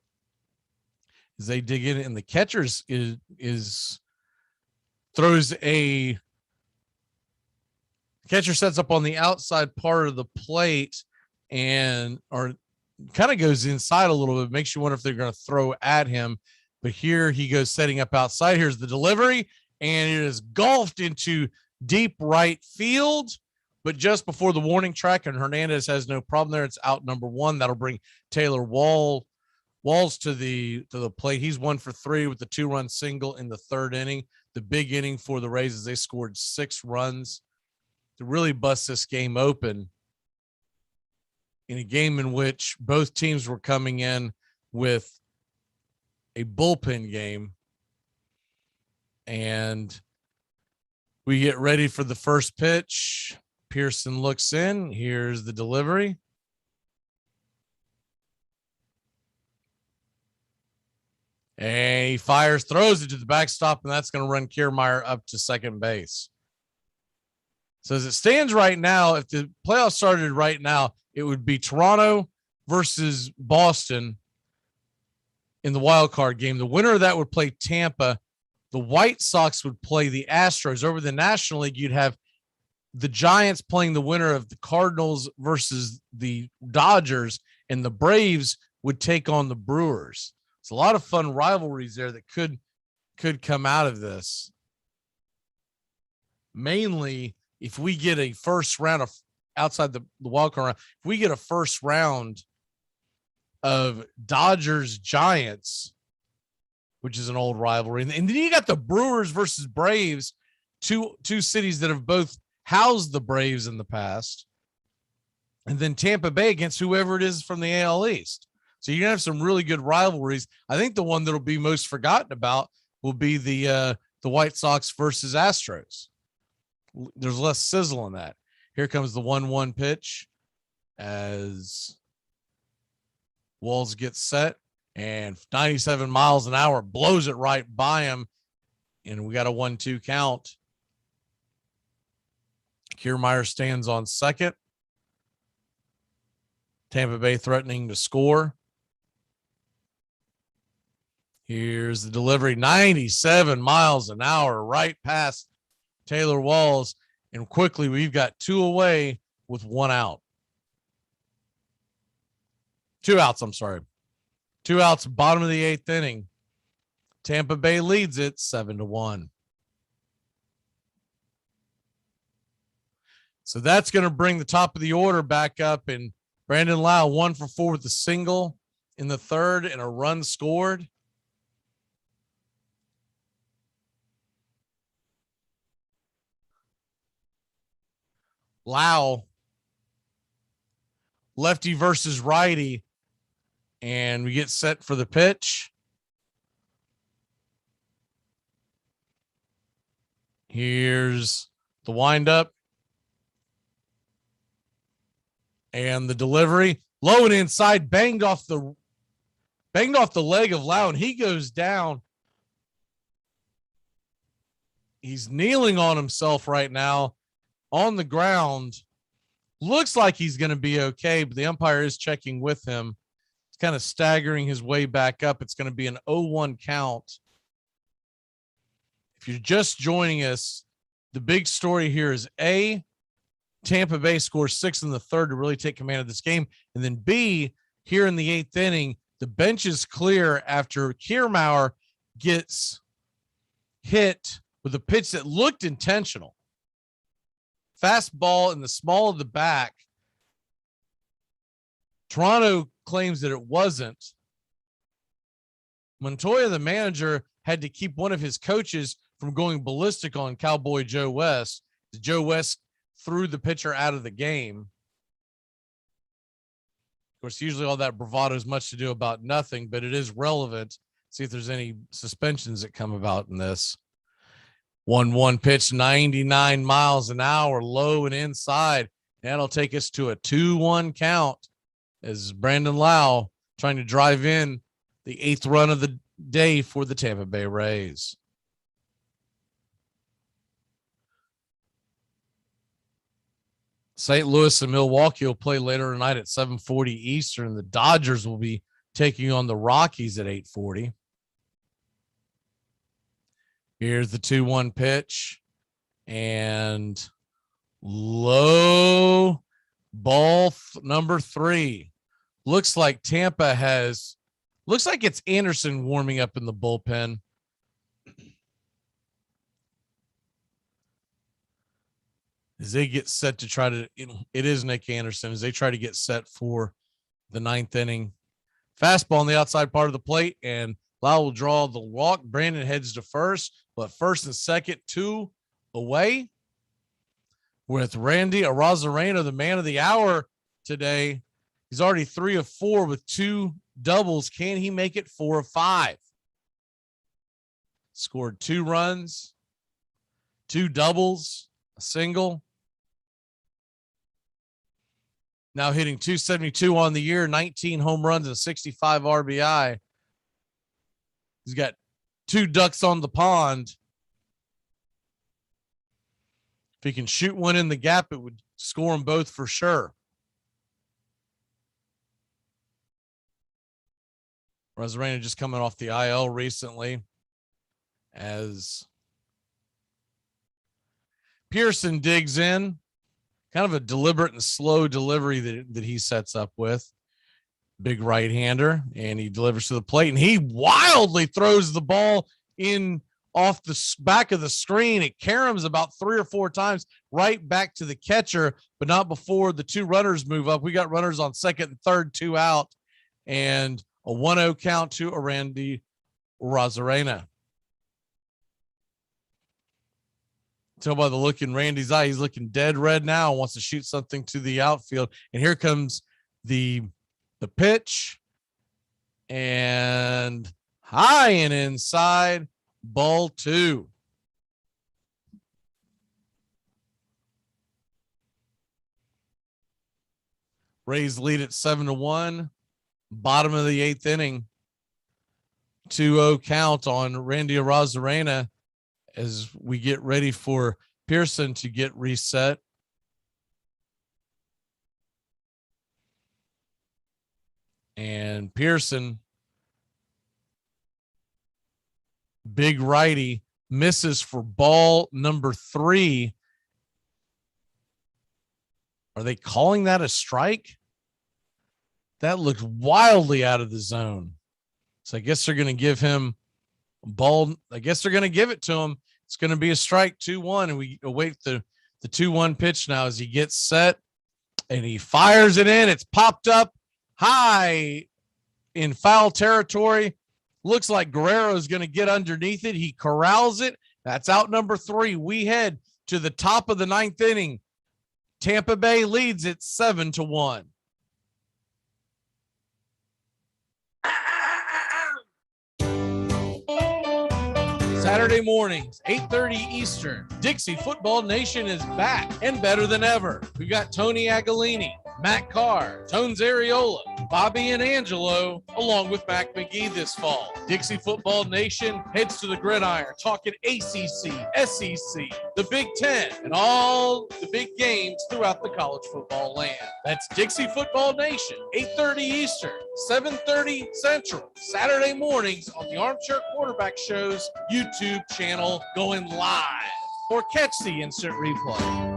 As they dig in, and the catchers throws a catcher sets up on the outside part of the plate and or kind of goes inside a little bit, makes you wonder if they're going to throw at him. But here he goes setting up outside. Here's the delivery, and it is golfed into deep right field, but just before the warning track, and Hernandez has no problem there. It's out number 1. That'll bring Taylor Walls to the plate. He's 1 for 3 with the 2-run single in the 3rd inning. The big inning for the Rays as they scored 6 runs to really bust this game open in a game in which both teams were coming in with a bullpen game. And we get ready for the first pitch. Pearson looks in. Here's the delivery. And he fires, throws it to the backstop, and that's going to run Kiermaier up to second base. So as it stands right now, if the playoffs started right now, it would be Toronto versus Boston in the wild card game. The winner of that would play Tampa. The White Sox would play the Astros. Over the National League, you'd have the Giants playing the winner of the Cardinals versus the Dodgers, and the Braves would take on the Brewers. It's a lot of fun rivalries there that could come out of this. Mainly, if we get a first round of outside the wild card round, if we get a first round of Dodgers Giants, which is an old rivalry, and then you got the Brewers versus Braves, two cities that have both housed the Braves in the past, and then Tampa Bay against whoever it is from the AL East. So you're gonna have some really good rivalries. I think the one that'll be most forgotten about will be the White Sox versus Astros. There's less sizzle in that. Here comes the 1-1 pitch as Walls gets set, and 97 miles an hour blows it right by him, and we got a 1-2 count. Kiermaier stands on second. Tampa Bay threatening to score. Here's the delivery, 97 miles an hour, right past Taylor Walls. And quickly, we've got 2 away with 1 out. 2 outs, I'm sorry. 2 outs, bottom of the 8th inning. Tampa Bay leads it 7-1. So that's going to bring the top of the order back up. And Brandon Lau 1 for 4 with a single in the 3rd and a run scored. Lau, lefty versus righty, and we get set for the pitch. Here's the windup and the delivery, low and inside, banged off the banged off the leg of Lau, and he goes down. He's kneeling on himself right now on the ground. Looks like he's going to be okay, but the umpire is checking with him. He's kind of staggering his way back up. It's going to be an 0-1 count. If you're just joining us, the big story here is A, Tampa Bay scores 6 in the third to really take command of this game. And then B, here in the 8th inning, the bench is clear after Kiermauer gets hit with a pitch that looked intentional. Fastball in the small of the back. Toronto claims that it wasn't. Montoya, the manager, had to keep one of his coaches from going ballistic on Cowboy Joe West. Joe West threw the pitcher out of the game. Of course, usually all that bravado is much to do about nothing, but it is relevant. See if there's any suspensions that come about in this. 1-1 pitch, 99 miles an hour, low and inside. That'll take us to a 2-1 count as Brandon Lau trying to drive in the 8th run of the day for the Tampa Bay Rays. St. Louis and Milwaukee will play later tonight at 7:40 Eastern. The Dodgers will be taking on the Rockies at 8:40. Here's the 2-1 pitch and low ball number 3. Looks like Tampa looks like it's Anderson warming up in the bullpen. As they get set to try to, it is Nick Anderson, as they try to get set for the 9th inning. Fastball on the outside part of the plate, and Lau will draw the walk. Brandon heads to first, but first and second, 2 away. With Randy Arazarino, the man of the hour today. He's already 3 of 4 with 2 doubles. Can he make it 4 of 5? Scored 2 runs, 2 doubles, a single. Now hitting .272 on the year, 19 home runs and 65 RBI. He's got 2 ducks on the pond. If he can shoot one in the gap, it would score them both for sure. Arazarino just coming off the IL recently as Pearson digs in. Kind of a deliberate and slow delivery that he sets up with. Big right-hander, and he delivers to the plate, and he wildly throws the ball in off the back of the screen. It caroms about 3 or 4 times right back to the catcher, but not before the 2 runners move up. We got runners on second and third, 2 out, and a 1-0 count to Randy Arazarino. Tell by the look in Randy's eye, he's looking dead red now, wants to shoot something to the outfield. And here comes the pitch, and high and inside, ball 2. Rays lead at 7-1. Bottom of the 8th inning. 2-0 count on Randy Arazarino as we get ready for Pearson to get reset. And Pearson, big righty, misses for ball number 3. Are they calling that a strike? That looked wildly out of the zone. So I guess they're going to give him a ball. I guess they're going to give it to him. It's going to be a strike, 2-1, and we await the 2-1 pitch now as he gets set, and he fires it in. It's popped up high in foul territory. Looks like Guerrero is going to get underneath it. He corrals it. That's out number 3. We head to the top of the 9th inning. Tampa Bay leads it 7-1. Saturday mornings, 8:30 Eastern. Dixie Football Nation is back and better than ever. We've got Tony Agolini, Matt Carr, Tones Ariola, Bobby and Angelo, along with Mac Magee this fall. Dixie Football Nation heads to the gridiron, talking ACC, SEC, the Big Ten, and all the big games throughout the college football land. That's Dixie Football Nation, 8:30 Eastern, 7:30 Central, Saturday mornings on the Armchair Quarterback Show's YouTube channel, going live. Or catch the instant replay.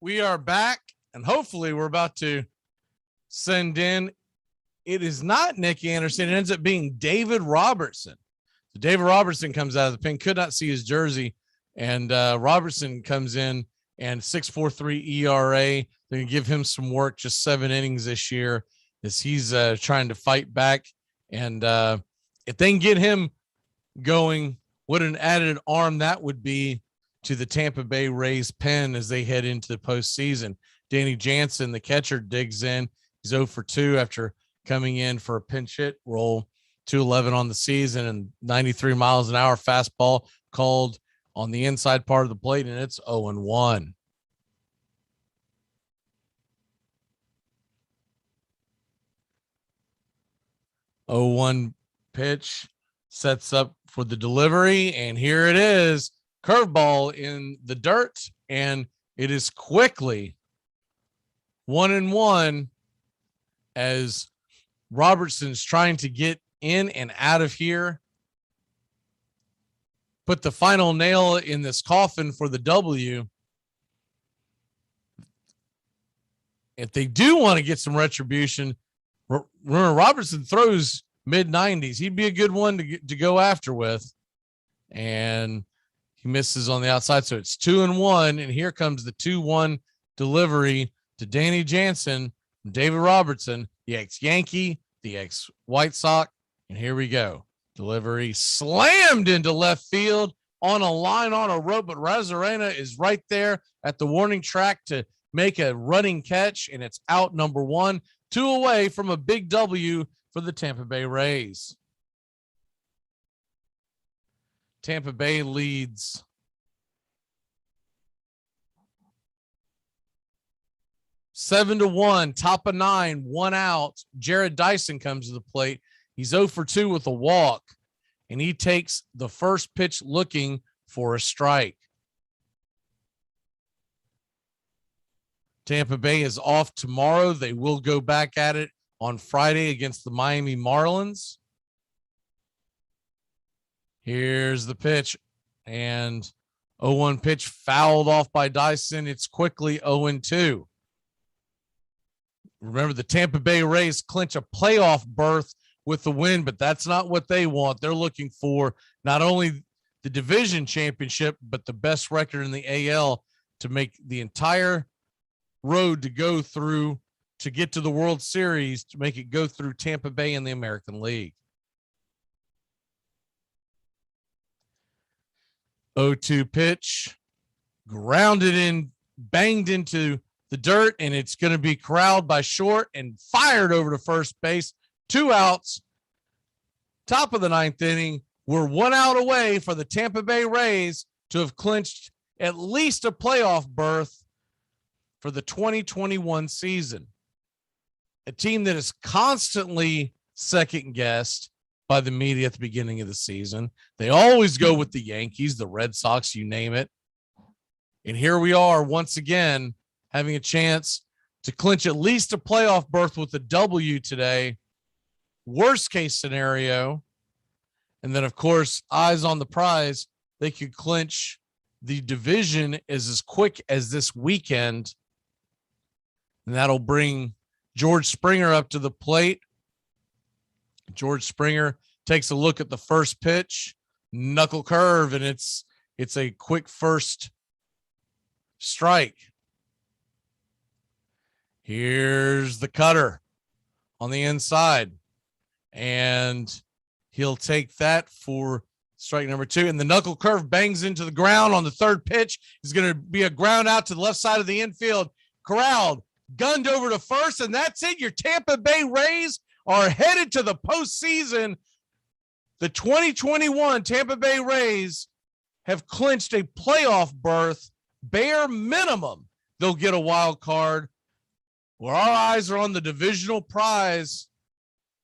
We are back, and hopefully we're about to send in. It is not Nick Anderson. It ends up being David Robertson. So David Robertson comes out of the pen, could not see his jersey, and Robertson comes in and 6.43 ERA. They're going to give him some work, just 7 innings this year as he's trying to fight back. And if they can get him going, what an added arm that would be to the Tampa Bay Rays pen as they head into the postseason. Danny Jansen, the catcher, digs in. He's 0 for 2 after coming in for a pinch hit roll, 211 on the season, and 93 miles an hour fastball called on the inside part of the plate, and it's 0-1. Oh, 1 pitch sets up for the delivery, and here it is. Curveball in the dirt, and it is quickly 1-1 as Robertson's trying to get in and out of here. Put the final nail in this coffin for the W. If they do want to get some retribution, remember Robertson throws mid-90s. He'd be a good one to go after with. And he misses on the outside, so it's 2-1, and here comes the 2-1 delivery to Danny Jansen, David Robertson, the ex-Yankee, the ex-White Sox, and here we go. Delivery slammed into left field on a line on a rope, but Arazarino is right there at the warning track to make a running catch, and it's out number 1, 2 away from a big W for the Tampa Bay Rays. Tampa Bay leads 7-1, top of 9, 1 out. Jared Dyson comes to the plate. He's 0 for 2 with a walk, and he takes the first pitch looking for a strike. Tampa Bay is off tomorrow. They will go back at it on Friday against the Miami Marlins. Here's the pitch, and 0-1 pitch fouled off by Dyson. It's quickly 0-2. Remember, the Tampa Bay Rays clinch a playoff berth with the win, but that's not what they want. They're looking for not only the division championship, but the best record in the AL to make the entire road to go through to get to the World Series, to make it go through Tampa Bay in the American League. 0-2 pitch. grounded in, banged into the dirt, and it's going to be corralled by short and fired over to first base. 2 outs. Top of the 9th inning. We're 1 out away for the Tampa Bay Rays to have clinched at least a playoff berth for the 2021 season. A team that is constantly second guessed by the media at the beginning of the season. They always go with the Yankees, the Red Sox, you name it. And here we are once again having a chance to clinch at least a playoff berth with a W today. Worst case scenario. And then, of course, eyes on the prize. They could clinch the division as quick as this weekend. And that'll bring George Springer up to the plate. George Springer takes a look at the first pitch, knuckle curve, and it's a quick first strike. Here's the cutter on the inside, and he'll take that for strike number 2. And the knuckle curve bangs into the ground on the third pitch. It's going to be a ground out to the left side of the infield. Corralled, gunned over to first, and that's it. Your Tampa Bay Rays are headed to the postseason. The 2021 Tampa Bay Rays have clinched a playoff berth. Bare minimum, they'll get a wild card. Where our eyes are on the divisional prize.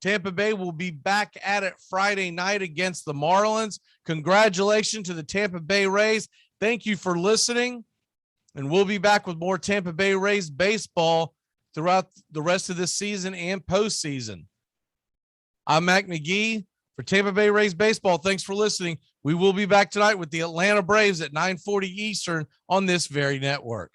Tampa Bay will be back at it Friday night against the Marlins. Congratulations to the Tampa Bay Rays. Thank you for listening. And we'll be back with more Tampa Bay Rays baseball throughout the rest of this season and postseason. I'm Magee for Tampa Bay Rays baseball. Thanks for listening. We will be back tonight with the Atlanta Braves at 9:40 Eastern on this very network.